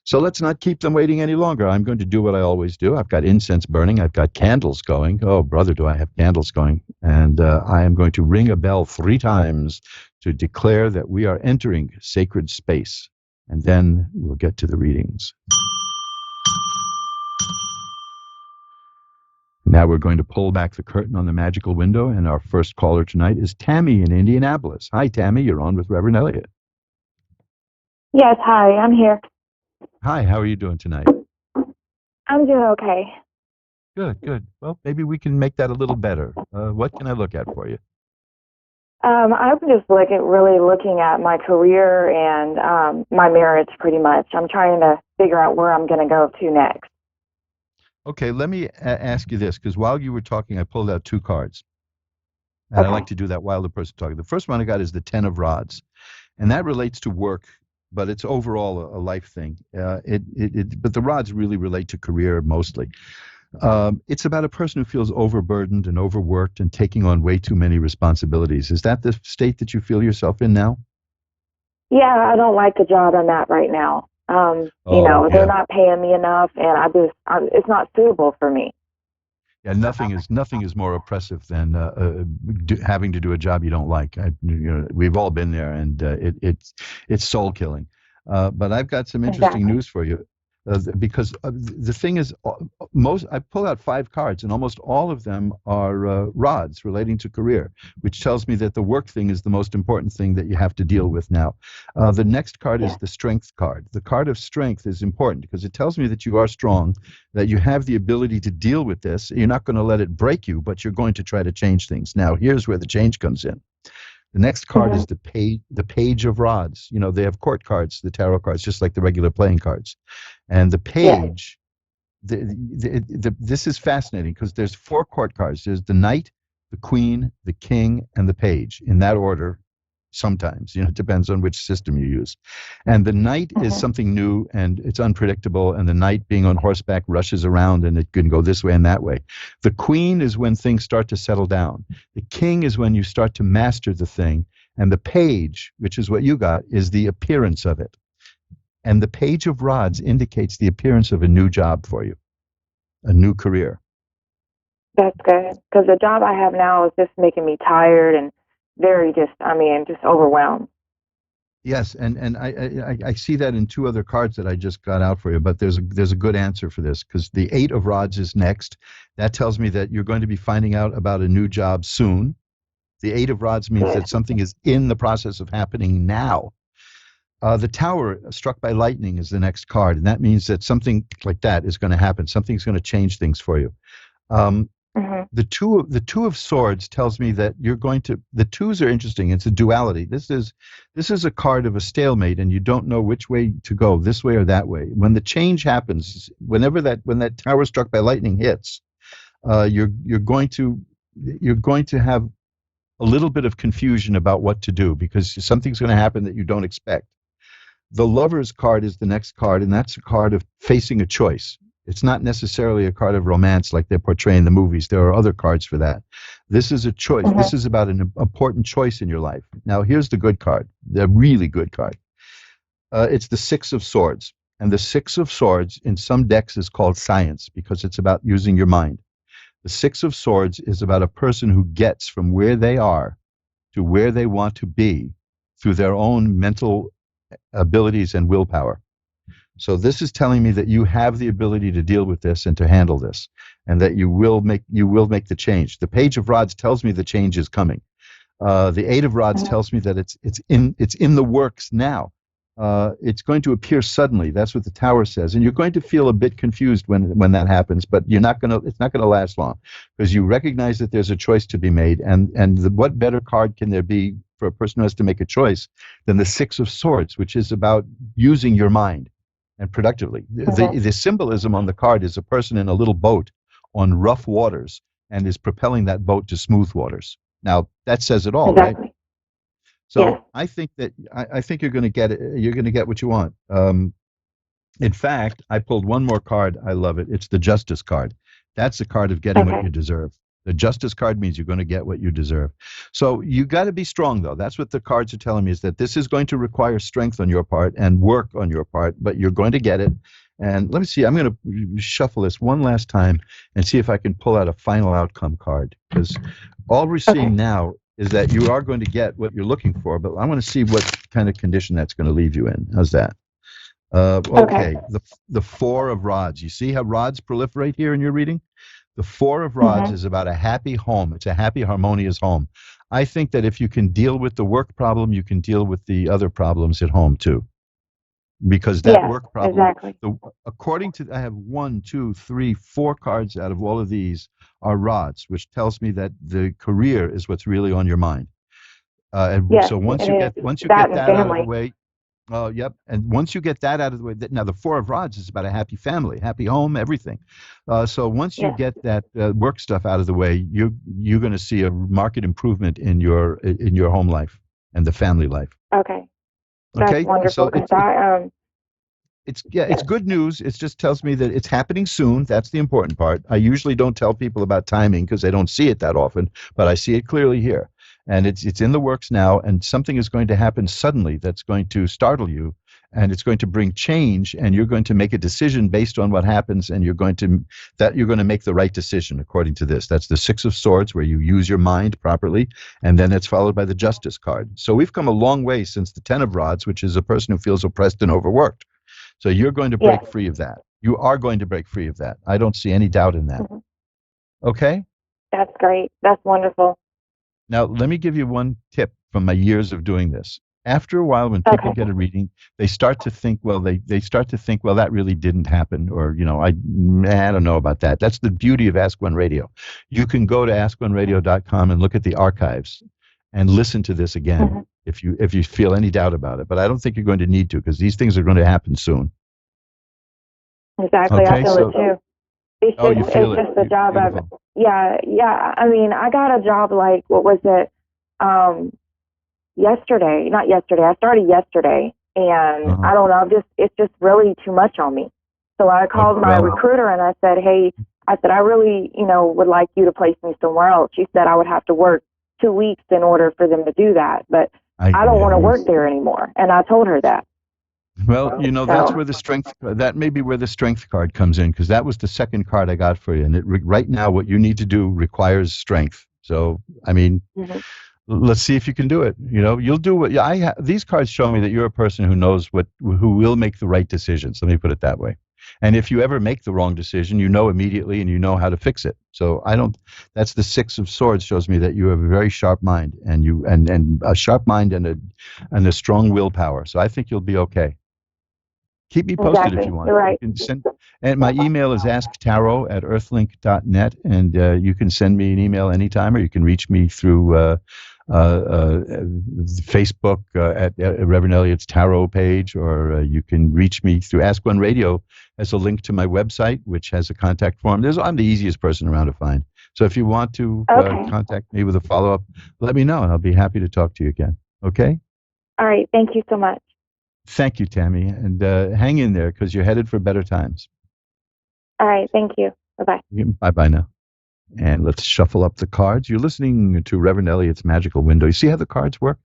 So let's not keep them waiting any longer. I'm going to do what I always do. I've got incense burning. I've got candles going. Oh, brother, do I have candles going. And I am going to ring a bell 3 times to declare that we are entering sacred space. And then we'll get to the readings. Now we're going to pull back the curtain on the magical window, and our first caller tonight is Tammy in Indianapolis. Hi, Tammy. You're on with Reverend Elliot. Yes, hi. I'm here. Hi, how are you doing tonight? I'm doing okay. Good, good. Well, maybe we can make that a little better. What can I look at for you? I'm just really looking at my career and my marriage pretty much. I'm trying to figure out where I'm going to go to next. Okay, let me ask you this, because while you were talking, I pulled out 2 cards. And I like to do that while the person's talking. The first one I got is the 10 of rods. And that relates to work, but it's overall a life thing. But the rods really relate to career mostly. It's about a person who feels overburdened and overworked and taking on way too many responsibilities. Is that the state that you feel yourself in now? Yeah, I don't like the job I'm at right now. They're not paying me enough, and it's not suitable for me. Yeah, nothing is more oppressive than having to do a job you don't like. We've all been there, and it's soul killing. But I've got some interesting news for you, because the thing is, I pull out 5 cards, and almost all of them are rods relating to career, which tells me that the work thing is the most important thing that you have to deal with now. The next card is the strength card. The card of strength is important because it tells me that you are strong, that you have the ability to deal with this. You're not going to let it break you, but you're going to try to change things. Now, here's where the change comes in. The next card is the page of rods. You know, they have court cards, the tarot cards, just like the regular playing cards. And the page, this is fascinating because there's 4 court cards. There's the knight, the queen, the king, and the page, in that order. Sometimes, it depends on which system you use. And the knight is something new and it's unpredictable, and the knight being on horseback rushes around and it can go this way and that way. The queen is when things start to settle down. The king is when you start to master the thing. And the page, which is what you got, is the appearance of it. And the page of rods indicates the appearance of a new job for you, a new career. That's good, because the job I have now is just making me tired and just overwhelmed. Yes, and I see that in 2 other cards that I just got out for you, but there's a good answer for this, because the 8 of rods is next. That tells me that you're going to be finding out about a new job soon. The 8 of rods means that something is in the process of happening now. The tower struck by lightning is the next card, and that means that something like that is going to happen. Something's going to change things for you. The two of swords tells me that you're going to. The 2s are interesting. It's a duality. This is a card of a stalemate, and you don't know which way to go, this way or that way. When the change happens, when that tower struck by lightning hits, you're going to have a little bit of confusion about what to do, because something's going to happen that you don't expect. The Lover's card is the next card, and that's a card of facing a choice. It's not necessarily a card of romance like they portray in the movies. There are other cards for that. This is a choice. This is about an important choice in your life. Now, here's the good card, the really good card. It's the 6 of Swords. And the 6 of Swords in some decks is called science because it's about using your mind. The 6 of Swords is about a person who gets from where they are to where they want to be through their own mental abilities and willpower. So this is telling me that you have the ability to deal with this and to handle this, and that you will make the change. The Page of Rods tells me the change is coming. The 8 of Rods tells me that it's in the works now. it's going to appear suddenly. That's what the tower says, and you're going to feel a bit confused when that happens. But you're not gonna. It's not going to last long because you recognize that there's a choice to be made, and what better card can there be for a person who has to make a choice than the Six of Swords, which is about using your mind and productively. The symbolism on the card is a person in a little boat on rough waters and is propelling that boat to smooth waters. Now that says it all, right? So I think that I think you're going to get it. You're going to get what you want. In fact, I pulled one more card. I love it. It's the Justice card. That's the card of getting what you deserve. The Justice card means you're going to get what you deserve. So you got to be strong, though. That's what the cards are telling me, is that this is going to require strength on your part and work on your part, but you're going to get it. And let me see. I'm going to shuffle this one last time and see if I can pull out a final outcome card, because all we're seeing now is that you are going to get what you're looking for, but I want to see what kind of condition that's going to leave you in. How's that? Okay. The Four of Rods. You see how rods proliferate here in your reading? The Four of Rods is about a happy home. It's a happy, harmonious home. I think that if you can deal with the work problem, you can deal with the other problems at home too. Because that work problem, according to, I have 1, 2, 3, 4 cards out of all of these are rods, which tells me that the career is what's really on your mind. So once you get that out of the way, and once you get that out of the way, now the Four of Rods is about a happy family, happy home, everything. So once you get that work stuff out of the way, you're going to see a marked improvement in your home life and the family life. Okay. That's wonderful. So it's good news. It just tells me that it's happening soon. That's the important part. I usually don't tell people about timing because they don't see it that often, but I see it clearly here. And it's in the works now, and something is going to happen suddenly that's going to startle you, and it's going to bring change, and you're going to make a decision based on what happens, and you're going to make the right decision according to this. That's the Six of Swords, where you use your mind properly, and then it's followed by the Justice card. So we've come a long way since the Ten of Rods, which is a person who feels oppressed and overworked. So you're going to break free of that. You are going to break free of that. I don't see any doubt in that. Okay? That's great. That's wonderful. Now, let me give you one tip from my years of doing this. After a while, when people get a reading, they start to think, well, that really didn't happen, or, I don't know about that. That's the beauty of Ask One Radio. You can go to askoneradio.com and look at the archives and listen to this again if you feel any doubt about it. But I don't think you're going to need to, because these things are going to happen soon. Exactly. Okay, I feel it too. It's just a job of, I mean, I got a job like, what was it? Not yesterday. I started yesterday, and I don't know, it's just really too much on me. So I called my recruiter and I said, hey, I really, would like you to place me somewhere else. She said I would have to work 2 weeks in order for them to do that, but I don't want to work there anymore. And I told her that. Well, that's where the strength, that may be where the strength card comes in, because that was the second card I got for you. And right now, what you need to do requires strength. So, I mean, let's see if you can do it. You'll do what these cards show me that you're a person who knows who will make the right decisions. Let me put it that way. And if you ever make the wrong decision, you know immediately and you know how to fix it. So that's the Six of Swords shows me that you have a very sharp mind and a sharp mind and a strong willpower. So I think you'll be okay. Keep me posted if you want. You're right. You can and my email is asktaro@earthlink.net, and you can send me an email anytime, or you can reach me through Facebook at Reverend Elliott's Tarot page, or you can reach me through Ask One Radio as a link to my website, which has a contact form. I'm the easiest person around to find. So if you want to contact me with a follow-up, let me know, and I'll be happy to talk to you again. Okay? All right. Thank you so much. Thank you, Tammy, and hang in there, because you're headed for better times. All right. Thank you. Bye-bye. Bye-bye now. And let's shuffle up the cards. You're listening to Reverend Elliott's Magical Window. You see how the cards work?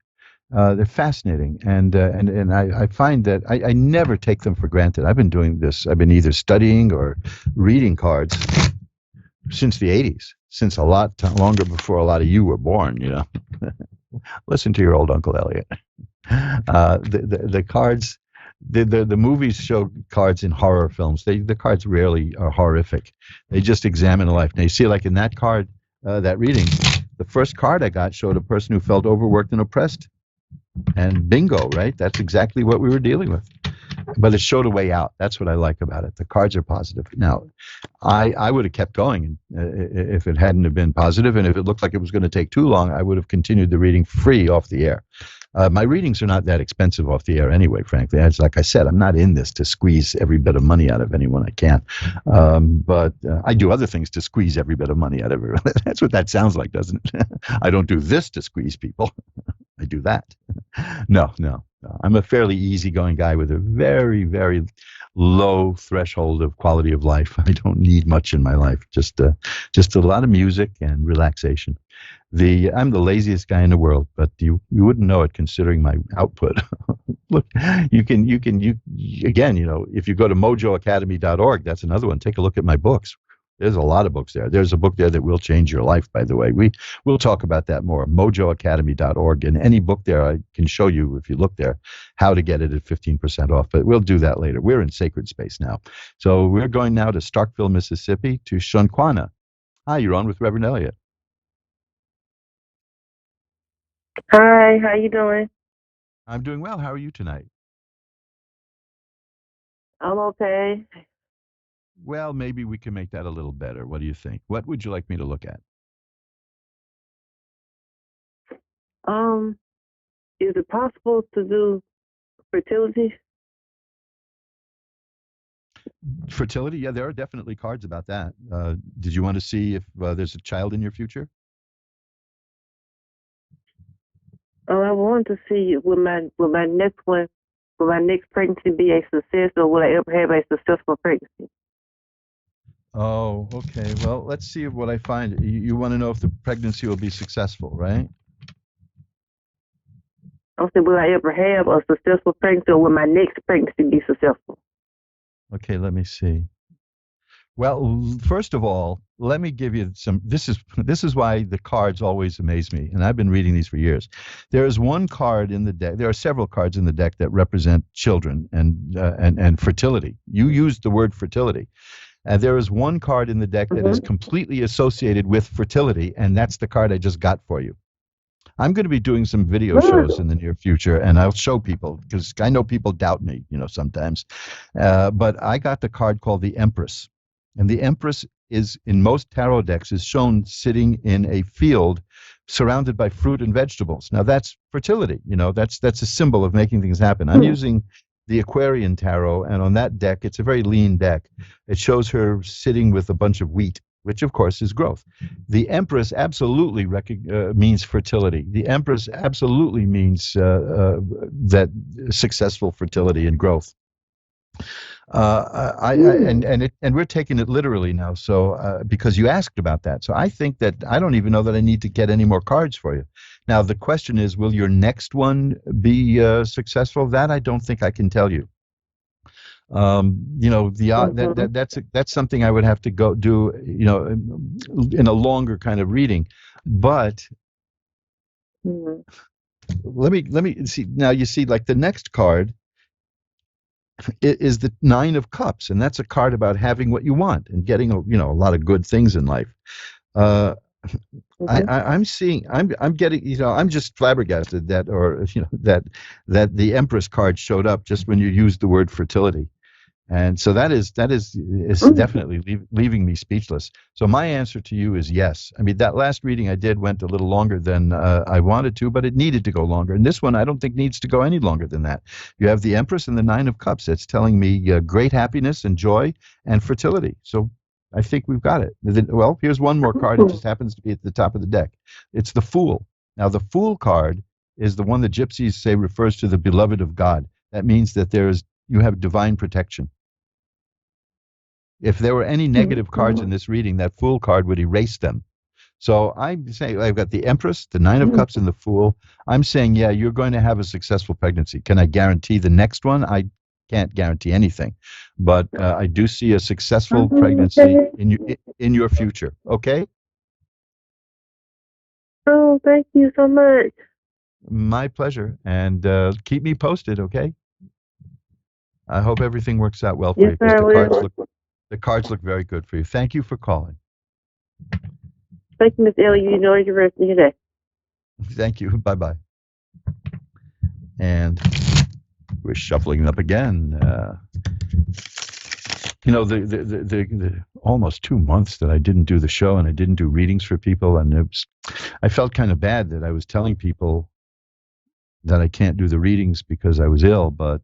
They're fascinating, and I find that I never take them for granted. I've been doing this. I've been either studying or reading cards since the 80s, since a lot longer before a lot of you were born, Listen to your old Uncle Elliott. The cards, the movies show cards in horror films. The cards rarely are horrific. They just examine life. Now you see, like in that card, that reading, the first card I got showed a person who felt overworked and oppressed. And bingo, right? That's exactly what we were dealing with. But it showed a way out. That's what I like about it. The cards are positive. Now, I would have kept going if it hadn't have been positive, and if it looked like it was going to take too long, I would have continued the reading free off the air. My readings are not that expensive off the air anyway, frankly. As like I said, I'm not in this to squeeze every bit of money out of anyone I can. But I do other things to squeeze every bit of money out of everyone. That's what that sounds like, doesn't it? I don't do this to squeeze people. I do that. No. I'm a fairly easygoing guy with a very, very low threshold of quality of life. I don't need much in my life. Just a lot of music and relaxation. I'm the laziest guy in the world, but you wouldn't know it considering my output. Look, you again, if you go to mojoacademy.org, that's another one. Take a look at my books. There's a lot of books there. There's a book there that will change your life, by the way. We'll talk about that more. mojoacademy.org, and any book there, I can show you, if you look there, how to get it at 15% off. But we'll do that later. We're in sacred space now. So we're going now to Starkville, Mississippi, to Shonquana. Hi, you're on with Reverend Elliot. Hi, how you doing? I'm doing well. How are you tonight? I'm okay. Well, maybe we can make that a little better. What do you think? What would you like me to look at? Is it possible to do fertility? Fertility? Yeah, there are definitely cards about that. Did you want to see if there's a child in your future? Oh, I want to see will my next pregnancy be a success, or will I ever have a successful pregnancy? Oh, okay. Well, let's see what I find. You want to know if the pregnancy will be successful, right? I said, will I ever have a successful pregnancy, or will my next pregnancy be successful? Okay, let me see. Well, first of all, let me give you some. This is why the cards always amaze me, and I've been reading these for years. There is one card in the deck. There are several cards in the deck that represent children and fertility. You used the word fertility. There is one card in the deck that is completely associated with fertility, and that's the card I just got for you. I'm going to be doing some video shows in the near future, and I'll show people, because I know people doubt me, sometimes. But I got the card called the Empress. And the Empress is, in most tarot decks, is shown sitting in a field surrounded by fruit and vegetables. Now, that's fertility. That's a symbol of making things happen. I'm using the Aquarian Tarot, and on that deck, it's a very lean deck. It shows her sitting with a bunch of wheat, which, of course, is growth. The Empress absolutely means fertility. The Empress absolutely means that successful fertility and growth. And we're taking it literally now. So because you asked about that, so I think that I don't even know that I need to get any more cards for you. Now the question is, will your next one be successful? That I don't think I can tell you. That's something I would have to go do, in a longer kind of reading. But let me see. Now you see, like the next card is the Nine of Cups, and that's a card about having what you want and getting a lot of good things in life. I'm getting, I'm just flabbergasted that that the Empress card showed up just when you used the word fertility. And so that is definitely leaving me speechless. So my answer to you is yes. I mean, that last reading I did went a little longer than I wanted to, but it needed to go longer. And this one I don't think needs to go any longer than that. You have the Empress and the Nine of Cups. That's telling me great happiness and joy and fertility. So I think we've got it. Well, here's one more card. It just happens to be at the top of the deck. It's the Fool. Now, the Fool card is the one the gypsies say refers to the beloved of God. That means that you have divine protection. If there were any negative cards in this reading, that Fool card would erase them. So I'm saying I've got the Empress, the Nine of Cups, and the Fool. I'm saying, yeah, you're going to have a successful pregnancy. Can I guarantee the next one? I can't guarantee anything, but I do see a successful pregnancy in your future. Okay? Oh, thank you so much. My pleasure. And keep me posted, okay? I hope everything works out well for you, because the cards look very good for you. Thank you for calling. Thank you, Miss Ellie. You enjoy the rest of your day. Thank you. Bye-bye. And we're shuffling up again. The almost 2 months that I didn't do the show and I didn't do readings for people, and I felt kind of bad that I was telling people that I can't do the readings because I was ill. But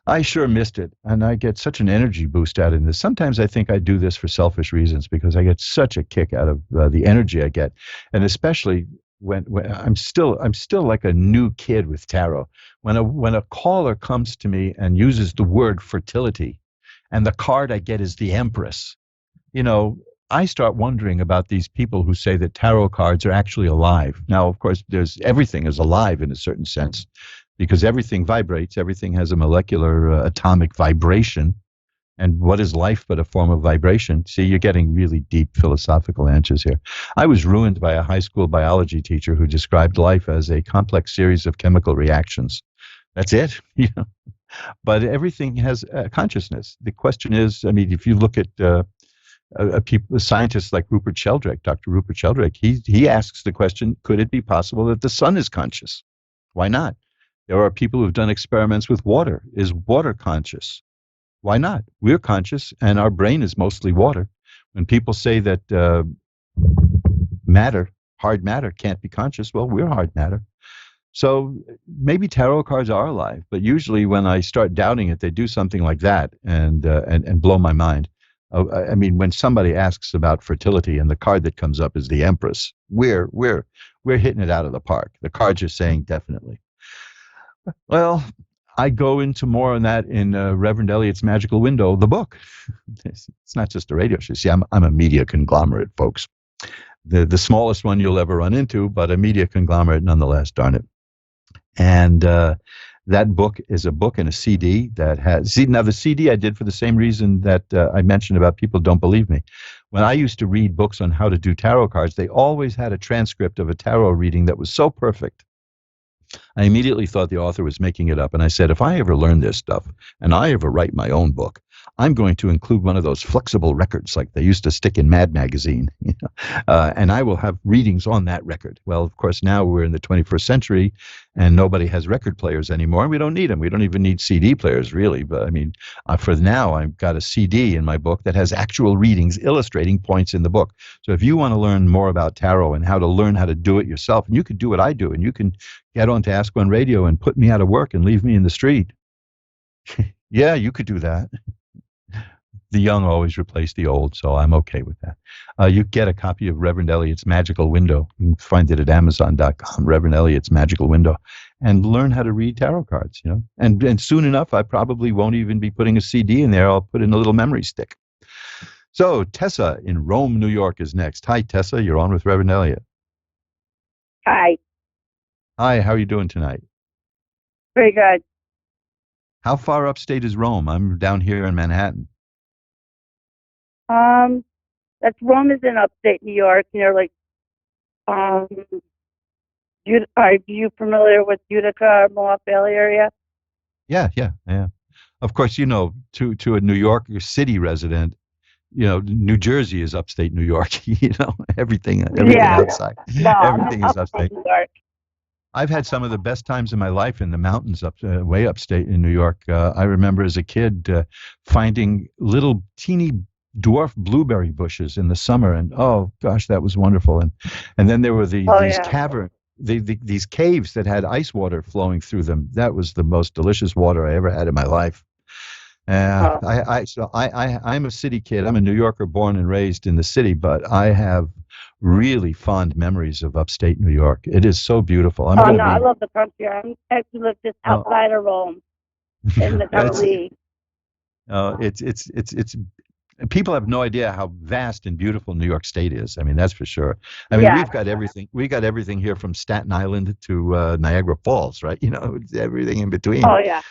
I sure missed it, and I get such an energy boost out of this. Sometimes I think I do this for selfish reasons because I get such a kick out of the energy I get, and especially when I'm still like a new kid with tarot. When a caller comes to me and uses the word fertility, and the card I get is the Empress, I start wondering about these people who say that tarot cards are actually alive. Now, of course, everything is alive in a certain sense, because everything vibrates. Everything has a molecular atomic vibration. And what is life but a form of vibration? See, you're getting really deep philosophical answers here. I was ruined by a high school biology teacher who described life as a complex series of chemical reactions. That's it. But everything has consciousness. The question is, if you look at scientists like Rupert Sheldrake, Dr. Rupert Sheldrake, he asks the question, could it be possible that the sun is conscious? Why not? There are people who've done experiments with water. Is water conscious? Why not? We're conscious, and our brain is mostly water. When people say that hard matter, can't be conscious, well, we're hard matter. So maybe tarot cards are alive, but usually when I start doubting it, they do something like that and blow my mind. When somebody asks about fertility and the card that comes up is the Empress, we're hitting it out of the park. The cards are saying definitely. Well, I go into more on that in Reverend Elliot's Magical Window, the book. It's not just a radio show. See, I'm a media conglomerate, folks. The smallest one you'll ever run into, but a media conglomerate nonetheless, darn it. And that book is a book and a CD that has... now the CD I did for the same reason that I mentioned about people don't believe me. When I used to read books on how to do tarot cards, they always had a transcript of a tarot reading that was so perfect. I immediately thought the author was making it up, and I said, if I ever learn this stuff and I ever write my own book, I'm going to include one of those flexible records like they used to stick in Mad Magazine, and I will have readings on that record. Well, of course, now we're in the 21st century, and nobody has record players anymore, and we don't need them. We don't even need CD players, really. But for now, I've got a CD in my book that has actual readings illustrating points in the book. So if you want to learn more about tarot and how to learn how to do it yourself, and you could do what I do, and you can get on to Ask One Radio and put me out of work and leave me in the street. Yeah, you could do that. The young always replace the old, so I'm okay with that. You get a copy of Reverend Elliot's Magical Window. You can find it at Amazon.com, Reverend Elliot's Magical Window, and learn how to read tarot cards, And soon enough, I probably won't even be putting a CD in there. I'll put in a little memory stick. So Tessa in Rome, New York is next. Hi, Tessa. You're on with Reverend Elliot. Hi. Hi, how are you doing tonight? Very good. How far upstate is Rome? I'm down here in Manhattan. That's Rome is in upstate New York. Are you familiar with Utica, Mohawk Valley area? Yeah. Of course, to a New York City resident, New Jersey is upstate New York. Everything outside. No, everything is upstate New York. I've had some of the best times in my life in the mountains way upstate in New York. I remember as a kid finding little teeny dwarf blueberry bushes in the summer, and oh gosh, that was wonderful. And then there were these caverns, these caves that had ice water flowing through them. That was the most delicious water I ever had in my life. I'm a city kid. I'm a New Yorker, born and raised in the city, but I have really fond memories of upstate New York. It is so beautiful. I love the country. I actually live just outside of Rome, in the country. It's people have no idea how vast and beautiful New York State is. That's for sure. We've got everything. We got everything here from Staten Island to Niagara Falls, right? It's everything in between. Oh yeah.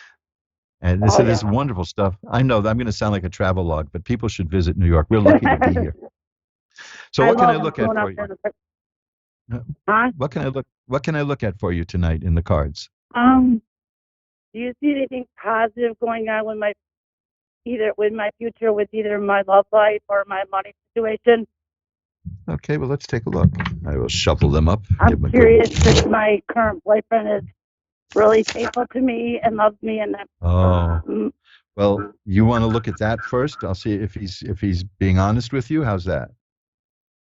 And this is wonderful stuff. I know that I'm going to sound like a travel log, but people should visit New York. We're lucky to be here. So what can I look at for you? What can I look at for you tonight in the cards? Do you see anything positive going on with my future, with either my love life or my money situation? Okay, well let's take a look. I will shuffle them up. I'm curious if my current boyfriend is really faithful to me and loves me, and Oh. Well, you want to look at that first? I'll see if he's being honest with you. How's that?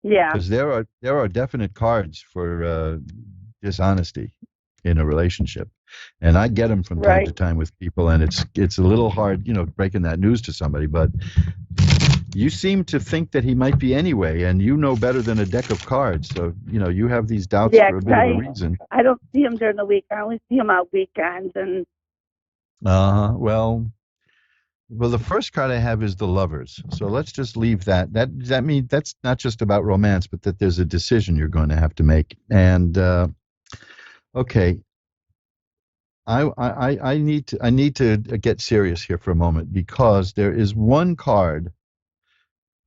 yeah. Because there are definite cards for dishonesty in a relationship, and I get them from time to time with people, and it's a little hard, breaking that news to somebody. But you seem to think that he might be anyway, and you know better than a deck of cards. So you have these doubts for a bit of a reason. I don't see him during the week. I only see him on weekends, and Well, the first card I have is the Lovers. So let's just leave that. That means that's not just about romance, but that there's a decision you're going to have to make. And okay, I need to get serious here for a moment, because there is one card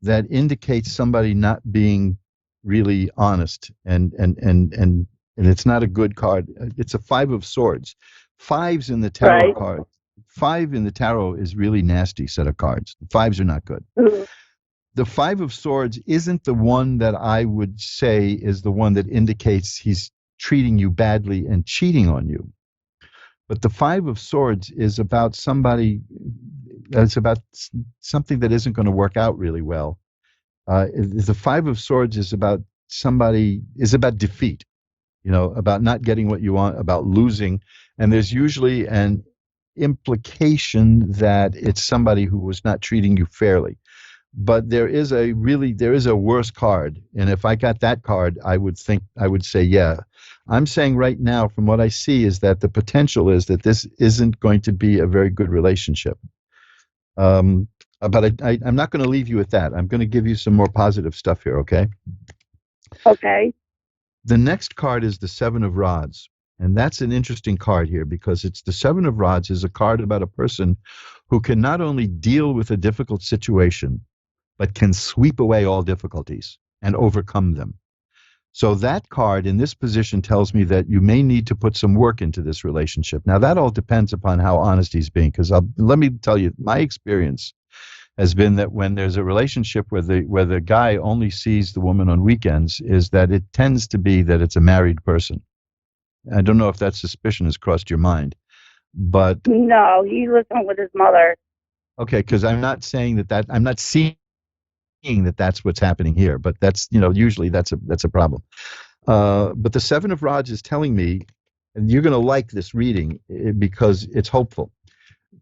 that indicates somebody not being really honest, and it's not a good card. It's a Five of Swords. Fives in the tarot card. Five in the tarot is really nasty set of cards. Fives are not good. Mm-hmm. The Five of Swords isn't the one that I would say is the one that indicates he's treating you badly and cheating on you. But the Five of Swords is about somebody, it's about something that isn't going to work out really well. The Five of Swords is about about defeat, about not getting what you want, about losing. And there's usually an implication that it's somebody who was not treating you fairly. But there is a worse card. And if I got that card, I would say, yeah. I'm saying right now, from what I see, is that the potential is that this isn't going to be a very good relationship. But I'm not going to leave you with that. I'm going to give you some more positive stuff here, okay? Okay. The next card is the Seven of Rods. And that's an interesting card here, because it's the Seven of Rods is a card about a person who can not only deal with a difficult situation, but can sweep away all difficulties and overcome them. So that card in this position tells me that you may need to put some work into this relationship. Now, that all depends upon how honest he's being, because let me tell you, my experience has been that when there's a relationship where the guy only sees the woman on weekends, is that it tends to be that it's a married person. I don't know if that suspicion has crossed your mind, but no, he lives home with his mother. Okay, because I'm not saying I'm not seeing that that's what's happening here, but that's usually that's a problem. But the Seven of Rods is telling me, and you're going to like this reading because it's hopeful.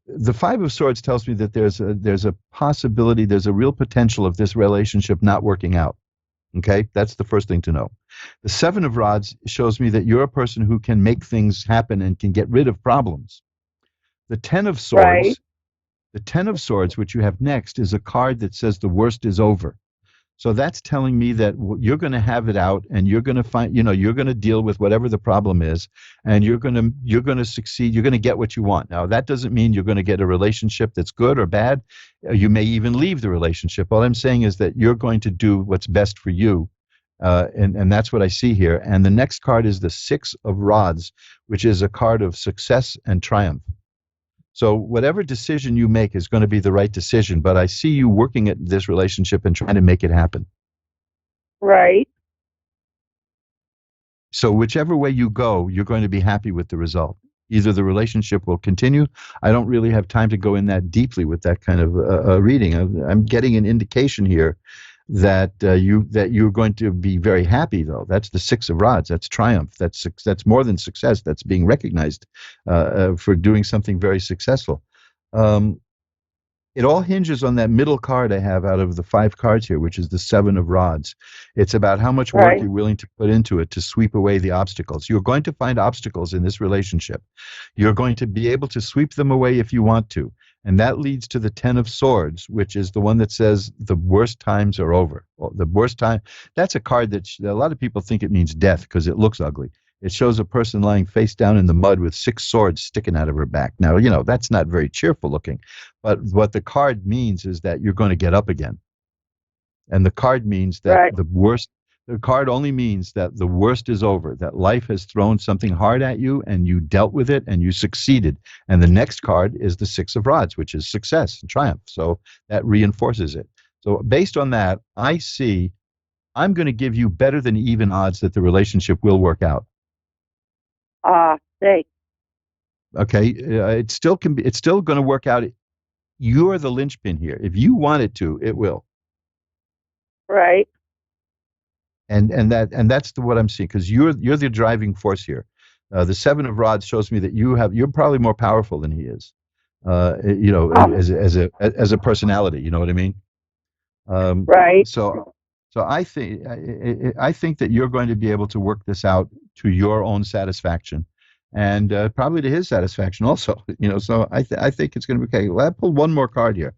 The Five of Swords tells me that there's a possibility, there's a real potential of this relationship not working out. Okay, that's the first thing to know. The Seven of Rods shows me that you're a person who can make things happen and can get rid of problems. The Ten of Swords, the Ten of Swords, which you have next, is a card that says the worst is over. So that's telling me that you're going to have it out, and you're going to find, you're going to deal with whatever the problem is, and you're going to succeed. You're going to get what you want. Now, that doesn't mean you're going to get a relationship that's good or bad. You may even leave the relationship. All I'm saying is that you're going to do what's best for you, and that's what I see here. And the next card is the Six of Rods, which is a card of success and triumph. So whatever decision you make is going to be the right decision, but I see you working at this relationship and trying to make it happen. Right. So whichever way you go, you're going to be happy with the result. Either the relationship will continue. I don't really have time to go in that deeply with that kind of reading. I'm getting an indication here that you're going to be very happy, though. That's the Six of Rods. That's triumph. That's more than success. That's being recognized for doing something very successful. It all hinges on that middle card I have out of the 5 cards here, which is the Seven of Rods. It's about how much work you're willing to put into it to sweep away the obstacles. You're going to find obstacles in this relationship. You're going to be able to sweep them away if you want to. And that leads to the Ten of Swords, which is the one that says the worst times are over. Well, the worst time, that's a card that a lot of people think it means death because it looks ugly. It shows a person lying face down in the mud with 6 swords sticking out of her back. Now, that's not very cheerful looking. But what the card means is that you're going to get up again. And the card means that the card only means that the worst is over, that life has thrown something hard at you and you dealt with it and you succeeded. And the next card is the Six of Rods, which is success and triumph. So that reinforces it. So based on that, I see I'm going to give you better than even odds that the relationship will work out. Thanks. Okay, it still can be. It's still going to work out. You're the linchpin here. If you want it to, it will. Right. And that's what I'm seeing, because you're the driving force here. The Seven of Rods shows me that you're probably more powerful than he is. As a personality, you know what I mean? Right. So I think that you're going to be able to work this out to your own satisfaction, and probably to his satisfaction also. So I think it's going to be okay. Well, I pulled one more card here.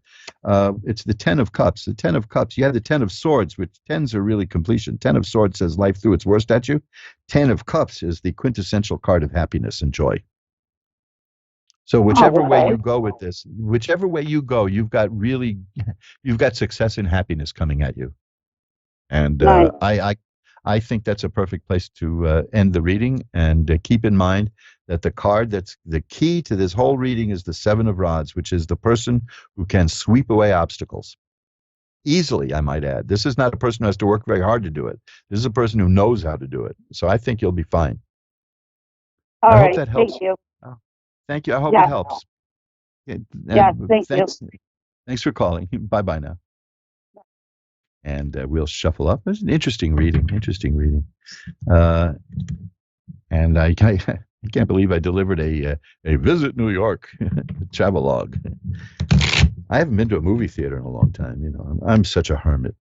It's the Ten of Cups. The Ten of Cups. You had the Ten of Swords, which tens are really completion. Ten of Swords says life threw its worst at you. Ten of Cups is the quintessential card of happiness and joy. So whichever way you go with this, whichever way you go, you've got success and happiness coming at you. And I think that's a perfect place to end the reading. And keep in mind that the card that's the key to this whole reading is the Seven of Rods, which is the person who can sweep away obstacles easily, I might add. This is not a person who has to work very hard to do it. This is a person who knows how to do it. So I think you'll be fine. I hope that helps. Thank you. Thank you. I hope it helps. Yes, thank you. Thanks for calling. Bye-bye now. And we'll shuffle up. It's an interesting reading. And I can't believe I delivered a Visit New York travelogue. I haven't been to a movie theater in a long time. I'm such a hermit.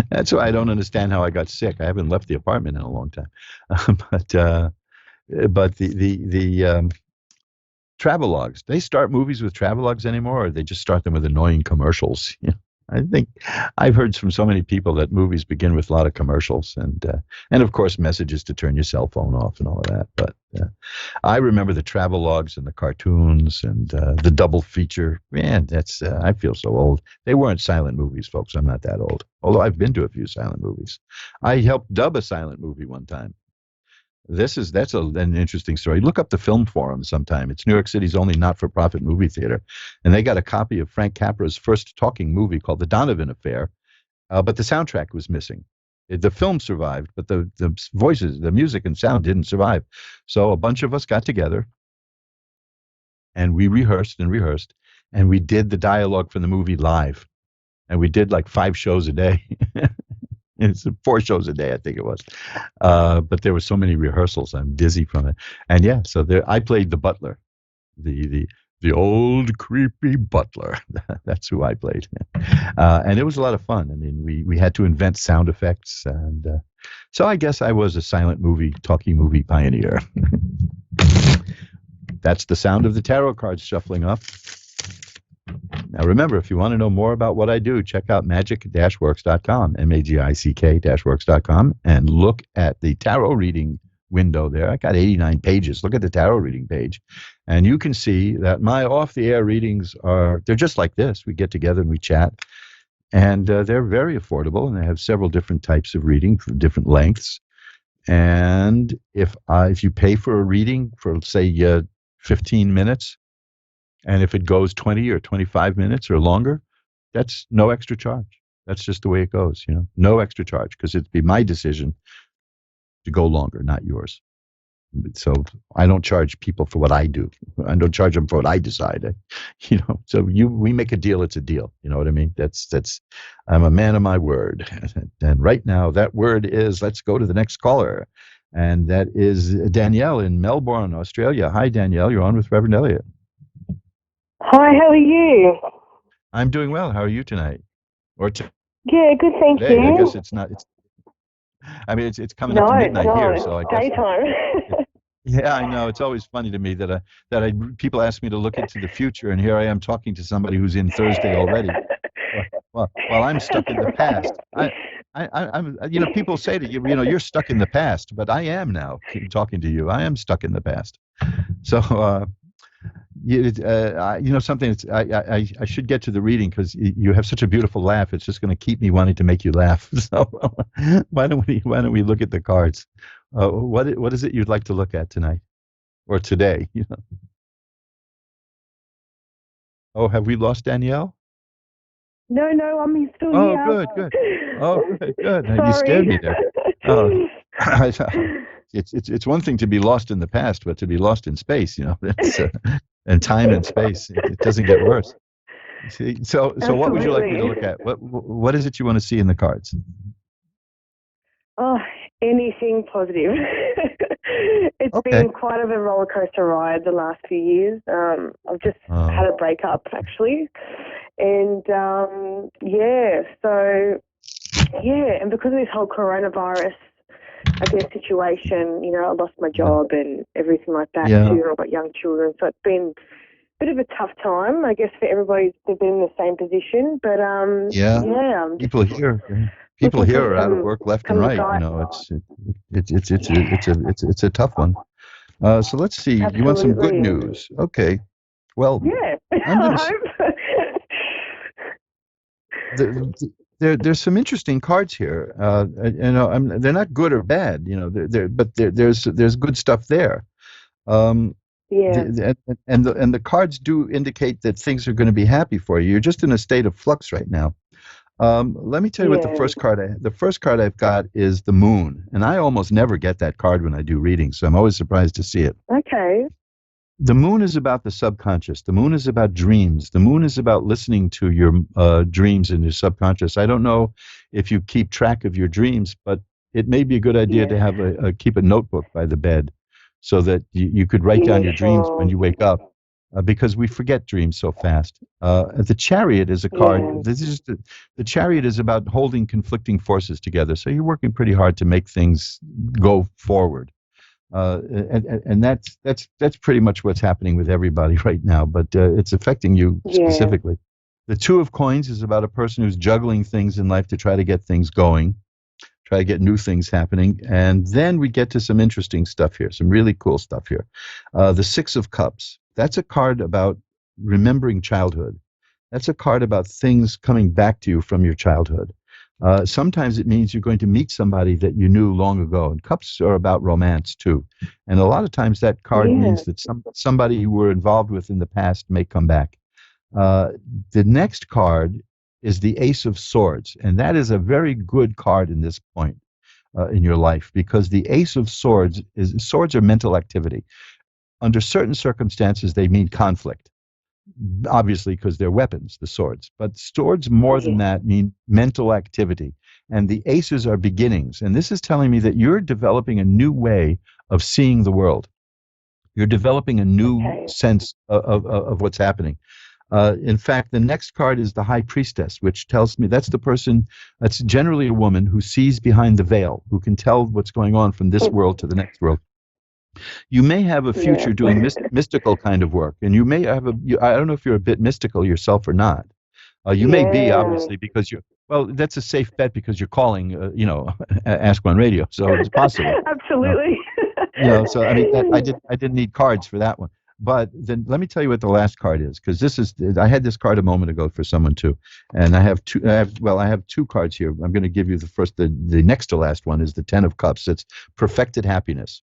That's why I don't understand how I got sick. I haven't left the apartment in a long time. But the travelogues, they start movies with travelogues anymore, or they just start them with annoying commercials? I think I've heard from so many people that movies begin with a lot of commercials and of course messages to turn your cell phone off and all of that. But I remember the travelogues and the cartoons and the double feature. Man, I feel so old. They weren't silent movies, folks. I'm not that old. Although I've been to a few silent movies. I helped dub a silent movie one time. That's an interesting story. Look up the Film Forum sometime. It's New York City's only not-for-profit movie theater, and they got a copy of Frank Capra's first talking movie called The Donovan Affair, but the soundtrack was missing. The film survived, but the voices, the music and sound didn't survive. So a bunch of us got together, and we rehearsed, and we did the dialogue from the movie live, and we did like 5 shows a day. It's 4 shows a day, I think it was. But there were so many rehearsals. I'm dizzy from it. And yeah, so I played the butler, the old creepy butler. That's who I played. And it was a lot of fun. I mean, we had to invent sound effects. And so I guess I was a silent movie, talking movie pioneer. That's the sound of the tarot cards shuffling up. Now, remember, if you want to know more about what I do, check out magic-works.com, magick-works.com, and look at the tarot reading window there. I got 89 pages. Look at the tarot reading page, and you can see that my off-the-air readings they're just like this. We get together and we chat, and they're very affordable, and they have several different types of reading for different lengths. And if you pay for a reading for, say, 15 minutes, and if it goes 20 or 25 minutes or longer, that's no extra charge. That's just the way it goes, no extra charge, because it'd be my decision to go longer, not yours. So I don't charge people for what I do. I don't charge them for what I decide. So we make a deal. It's a deal. You know what I mean? I'm a man of my word. And right now that word is, let's go to the next caller. And that is Danielle in Melbourne, Australia. Hi, Danielle. You're on with Reverend Elliot. Hi, how are you? I'm doing well. How are you tonight? Yeah, good, thank today, you. I guess it's not. It's coming up to midnight here, so I guess. Daytime. Yeah, I know. It's always funny to me that people ask me to look into the future, and here I am talking to somebody who's in Thursday already. Well, I'm stuck in the past. I'm. People say to you, you're stuck in the past, but I am now talking to you. I am stuck in the past. So. Something. I should get to the reading because you have such a beautiful laugh. It's just going to keep me wanting to make you laugh. So why don't we look at the cards? What is it you'd like to look at tonight or today? Oh, have we lost Danielle? No, I'm still here. Oh, good. Oh, good. You scared me there. Oh, it's one thing to be lost in the past, but to be lost in space, it's, and time and space, it doesn't get worse. See, so what would you like me to look at? What is it you want to see in the cards? Oh, anything positive. It's been quite of a roller coaster ride the last few years. I've just had a breakup actually, and and because of this whole coronavirus, I guess situation, I lost my job and everything like that too. I've got young children, so it's been a bit of a tough time, I guess, for everybody to be in the same position. But I'm people here are out of work left and right. It's a tough one. So let's see. Absolutely. You want some good news? Okay. Well, I'm gonna there's some interesting cards here. They're not good or bad. But there's good stuff there. And the cards do indicate that things are going to be happy for you. You're just in a state of flux right now. Let me tell you what the first card I've got is the moon, and I almost never get that card when I do readings, so I'm always surprised to see it. Okay. The moon is about the subconscious. The moon is about dreams. The moon is about listening to your dreams and your subconscious. I don't know if you keep track of your dreams, but it may be a good idea to have keep a notebook by the bed, so that you could write down your dreams when you wake up. Because we forget dreams so fast. The Chariot is a card. The Chariot is about holding conflicting forces together. So you're working pretty hard to make things go forward, and that's pretty much what's happening with everybody right now. But it's affecting you specifically. The Two of Coins is about a person who's juggling things in life to try to get things going, try to get new things happening. And then we get to some interesting stuff here, some really cool stuff here. The Six of Cups. That's a card about remembering childhood. That's a card about things coming back to you from your childhood. Sometimes it means you're going to meet somebody that you knew long ago. And cups are about romance, too. And a lot of times that card means that somebody you were involved with in the past may come back. The next card is the Ace of Swords. And that is a very good card in this point in your life, because the Ace of Swords are mental activity. Under certain circumstances, they mean conflict, obviously, because they're weapons, the swords. But swords, more than that, mean mental activity. And the aces are beginnings. And this is telling me that you're developing a new way of seeing the world. You're developing a new sense of what's happening. In fact, the next card is the High Priestess, which tells me that's generally a woman who sees behind the veil, who can tell what's going on from this world to the next world. You may have a future doing mystical kind of work, and you may have I don't know if you're a bit mystical yourself or not. You may be, obviously, because that's a safe bet because you're calling, Ask One Radio, so it's possible. Absolutely. So I mean, I didn't need cards for that one. But then let me tell you what the last card is, because I had this card a moment ago for someone too, and I have two cards here. I'm going to give you the next to last one is the Ten of Cups. It's perfected happiness.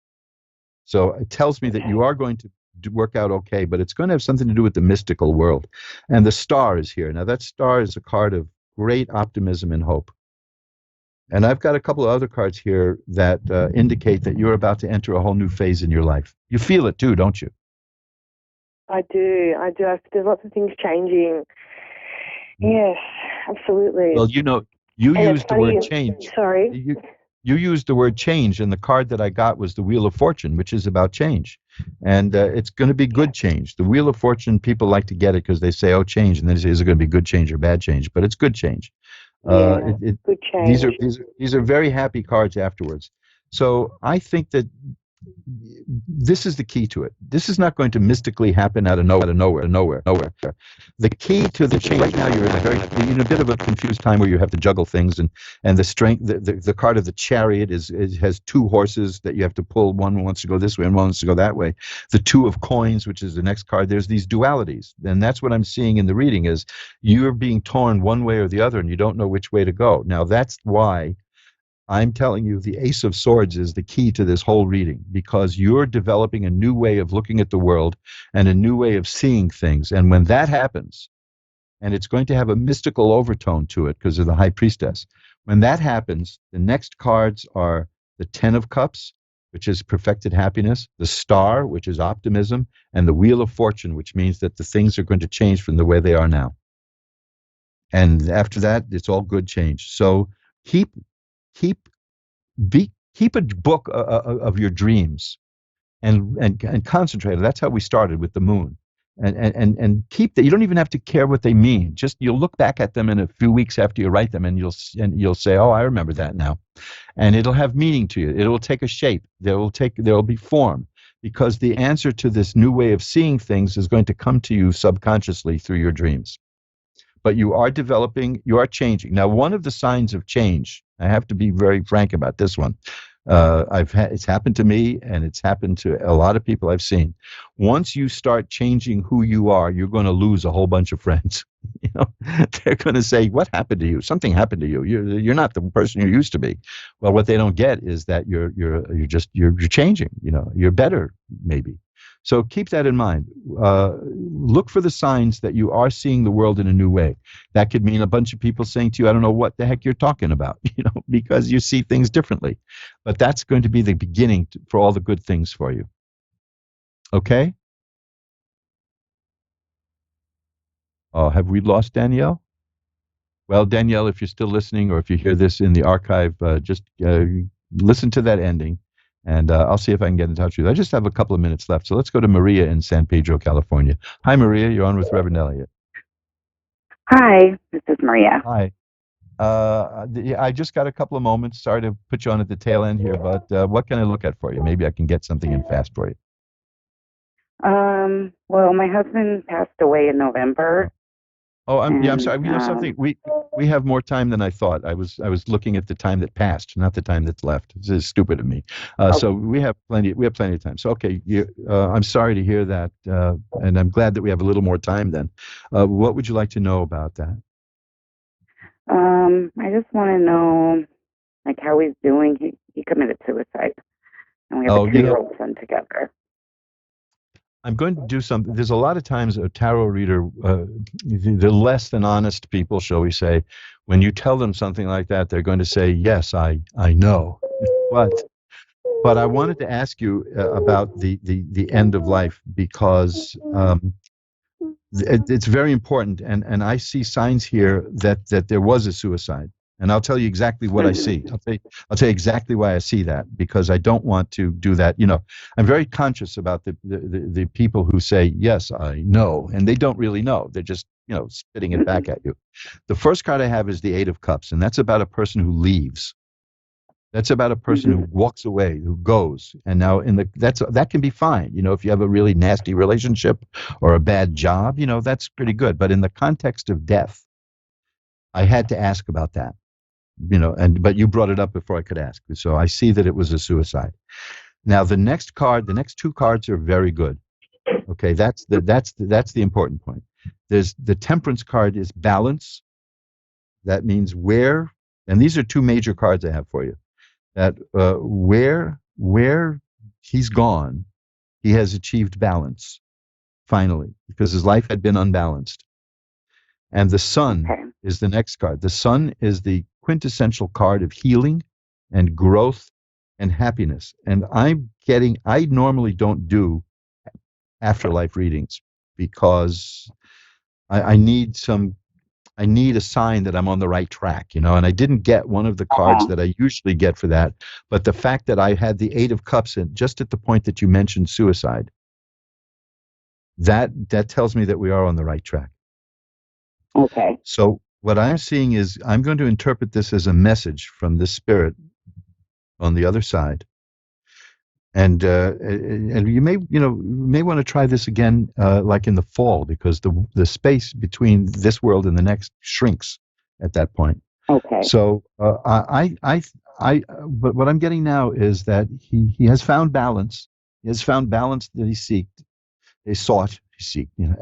So it tells me that you are going to work out okay, but it's going to have something to do with the mystical world. And the Star is here. Now, that Star is a card of great optimism and hope. And I've got a couple of other cards here that indicate that you're about to enter a whole new phase in your life. You feel it too, don't you? I do. There's lots of things changing. Yes, absolutely. Well, you used the word change. Sorry. You used the word change, and the card that I got was the Wheel of Fortune, which is about change. And it's going to be good change. The Wheel of Fortune, people like to get it because they say, oh, change. And then they say, is it going to be good change or bad change? But it's good change. Good change. These are very happy cards afterwards. So I think that this is the key to it. This is not going to mystically happen out of nowhere. The key to the change right now, you're in a bit of a confused time where you have to juggle things, and the strength. The card of the Chariot has two horses that you have to pull. One wants to go this way, and one wants to go that way. The Two of Coins, which is the next card, there's these dualities, and that's what I'm seeing in the reading is you're being torn one way or the other, and you don't know which way to go. Now that's why I'm telling you the Ace of Swords is the key to this whole reading, because you're developing a new way of looking at the world and a new way of seeing things. And when that happens, and it's going to have a mystical overtone to it because of the High Priestess, when that happens, the next cards are the Ten of Cups which is perfected happiness, the star, which is optimism, and the wheel of fortune, which means that the things are going to change from the way they are now. And after that, it's all good change. So keep a book of your dreams and concentrate. That's how we started with the moon. And keep that. You don't even have to care what they mean. Just you'll look back at them in a few weeks after you write them, and you'll say, "Oh, I remember that now," and it'll have meaning to you. It will take a shape. There will be form, because the answer to this new way of seeing things is going to come to you subconsciously through your dreams. But you are developing. You are changing. Now, one of the signs of change, I have to be very frank about this one. It's happened to me, and it's happened to a lot of people I've seen. Once you start changing who you are, you're going to lose a whole bunch of friends. They're going to say, "What happened to you? Something happened to you. You're not the person you used to be." Well, what they don't get is that you're changing. You're better, maybe. So keep that in mind. Look for the signs that you are seeing the world in a new way. That could mean a bunch of people saying to you, "I don't know what the heck you're talking about," because you see things differently. But that's going to be the beginning for all the good things for you. Okay? Oh, have we lost Danielle? Well, Danielle, if you're still listening, or if you hear this in the archive, just listen to that ending. And I'll see if I can get in touch with you. I just have a couple of minutes left. So let's go to Maria in San Pedro, California. Hi, Maria. You're on with Reverend Elliot. Hi, this is Maria. Hi. I just got a couple of moments. Sorry to put you on at the tail end here, but what can I look at for you? Maybe I can get something in fast for you. Well, my husband passed away in November. Oh, I'm sorry. Something. We have more time than I thought. I was looking at the time that passed, not the time that's left. It's stupid of me. So we have plenty of time. So okay, I'm sorry to hear that, and I'm glad that we have a little more time then. What would you like to know about that? I just want to know, like, how he's doing. He committed suicide, and we have a 2-year-old son together. I'm going to do something. There's a lot of times a tarot reader, the less than honest people, shall we say, when you tell them something like that, they're going to say, "Yes, I know." But I wanted to ask you about the end of life, because it's very important, and I see signs here that there was a suicide. And I'll tell you exactly what I see. I'll tell you exactly why I see that, because I don't want to do that. I'm very conscious about the people who say, "Yes, I know," and they don't really know. They're just, spitting it back at you. The first card I have is the 8 of Cups, and that's about a person who leaves. That's about a person who walks away, who goes. And now that can be fine. If you have a really nasty relationship or a bad job, that's pretty good. But in the context of death, I had to ask about that. But you brought it up before I could ask. So I see that it was a suicide. Now the next 2 cards are very good. Okay, that's the important point. There's the Temperance card is balance. That means where, and these are 2 major cards I have for you. That where he's gone, he has achieved balance finally, because his life had been unbalanced. And the Sun is the next card. The Sun is the quintessential card of healing and growth and happiness. And I normally don't do afterlife readings, because I need a sign that I'm on the right track, and I didn't get one of the cards that I usually get for that. But the fact that I had the 8 of Cups just at the point that you mentioned suicide, that tells me that we are on the right track. Okay. So what I'm seeing is, I'm going to interpret this as a message from the spirit on the other side. And you may want to try this again, like in the fall, because the space between this world and the next shrinks at that point. Okay. So but what I'm getting now is that he has found balance. He has found balance that he sought,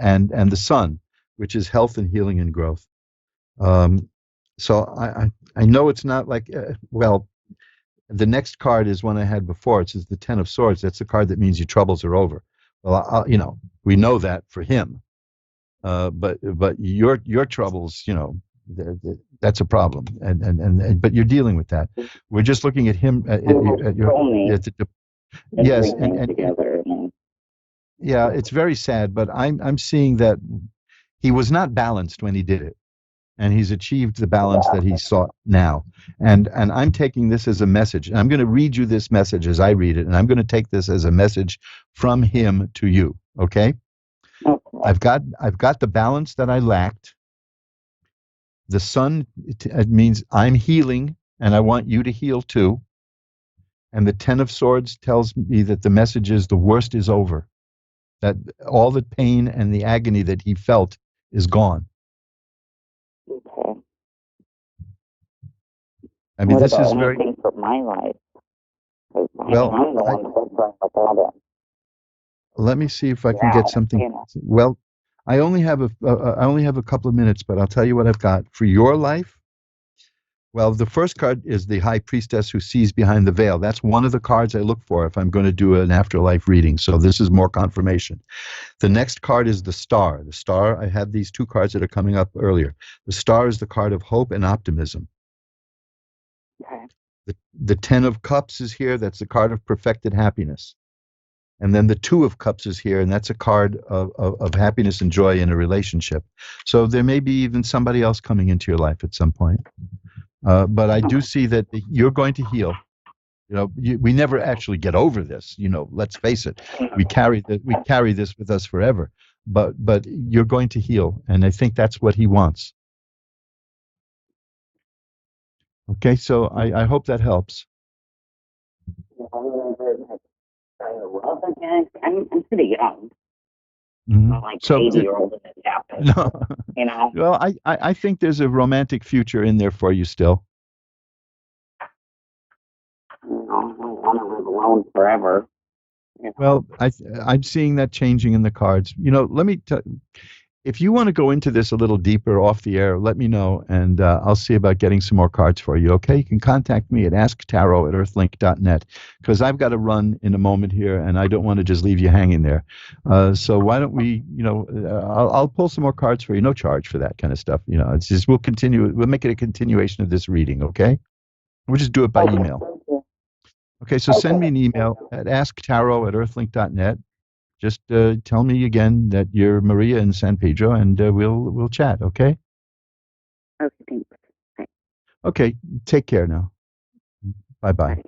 and the Sun, which is health and healing and growth. So I know it's not like the next card is one I had before. It says the 10 of Swords. That's the card that means your troubles are over. Well, we know that for him. But your troubles, that's a problem. But you're dealing with that. We're just looking at him at Yes, everything together. Yeah, it's very sad, but I'm seeing that he was not balanced when he did it, and he's achieved the balance that he sought now. And I'm taking this as a message. And I'm going to read you this message as I read it, and I'm going to take this as a message from him to you. Okay? I've got the balance that I lacked. The sun, it means I'm healing, and I want you to heal too. And the Ten of Swords tells me that the message is the worst is over, that all the pain and the agony that he felt is gone. Okay. I mean, what this about is very anything for my life? well. I'm the one that's with all that. Let me see if I can get something. Well, I only have a couple of minutes, but I'll tell you what I've got for your life. Well, the first card is the High Priestess who sees behind the veil. That's one of the cards I look for if I'm going to do an afterlife reading. So this is more confirmation. The next card is the Star. The Star, I had these two cards that are coming up earlier. The Star is the card of hope and optimism. Okay. The Ten of Cups is here. That's the card of perfected happiness. And then the Two of Cups is here, and that's a card of happiness and joy in a relationship. So there may be even somebody else coming into your life at some point. But I do see that you're going to heal. You know, we never actually get over this. You know, let's face it. We carry this with us forever. But you're going to heal, and I think that's what he wants. Okay, so I hope that helps. I'm pretty young. Mm-hmm. I'm like 80-year-old when this happened. No. You know? Well, I think there's a romantic future in there for you still. You know, I don't want to live alone forever. You know? Well, I'm seeing that changing in the cards. You know, let me tell if you want to go into this a little deeper off the air, let me know, and I'll see about getting some more cards for you, okay? You can contact me at asktarot@earthlink.net, because I've got to run in a moment here, and I don't want to just leave you hanging there. So why don't we, you know, I'll pull some more cards for you, no charge for that kind of stuff. You know, it's just we'll make it a continuation of this reading, okay? We'll just do it by email. Okay, so send me an email at asktarot@earthlink.net. Just tell me again that you're Maria in San Pedro, and we'll chat. Okay. Okay. Thanks. Thanks. Okay. Take care now. Bye.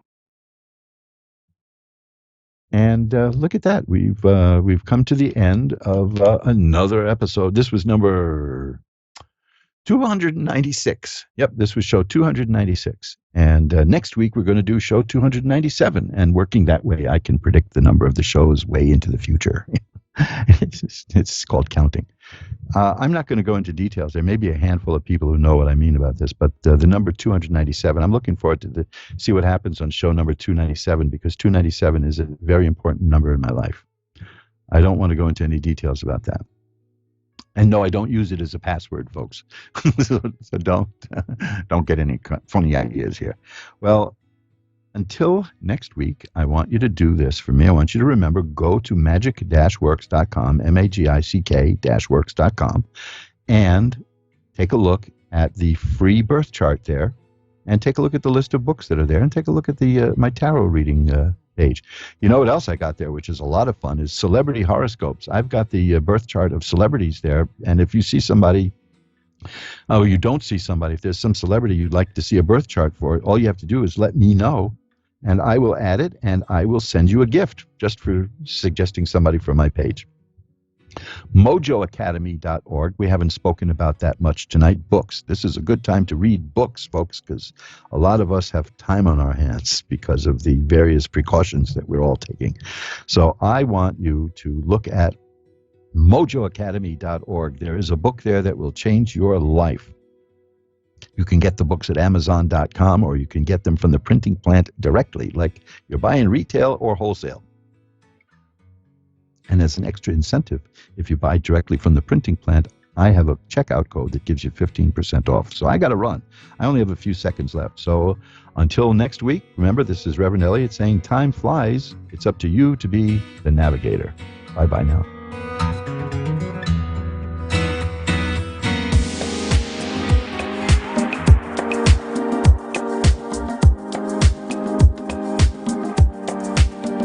And look at that. We've come to the end of another episode. This was number 296. Yep, this was show 296. And next week, we're going to do show 297. And working that way, I can predict the number of the shows way into the future. It's called counting. I'm not going to go into details. There may be a handful of people who know what I mean about this, but the number 297, I'm looking forward to see what happens on show number 297, because 297 is a very important number in my life. I don't want to go into any details about that. And no, I don't use it as a password, folks. so don't get any funny ideas here. Well, until next week, I want you to do this for me. I want you to remember, go to magic-works.com, magic-works.com, and take a look at the free birth chart there, and take a look at the list of books that are there, and take a look at the my tarot reading page. You know what else I got there, which is a lot of fun, is celebrity horoscopes. I've got the birth chart of celebrities there, and if you see somebody, you don't see somebody, if there's some celebrity you'd like to see a birth chart for, all you have to do is let me know, and I will add it, and I will send you a gift just for suggesting somebody for my page. mojoacademy.org. We haven't spoken about that much tonight. Books. This is a good time to read books, folks, because a lot of us have time on our hands because of the various precautions that we're all taking. So I want you to look at mojoacademy.org. There is a book there that will change your life. You can get the books at Amazon.com, or you can get them from the printing plant directly, like you're buying retail or wholesale. And as an extra incentive, if you buy directly from the printing plant, I have a checkout code that gives you 15% off. So I got to run. I only have a few seconds left. So until next week, remember, this is Reverend Elliot saying time flies. It's up to you to be the navigator. Bye-bye now.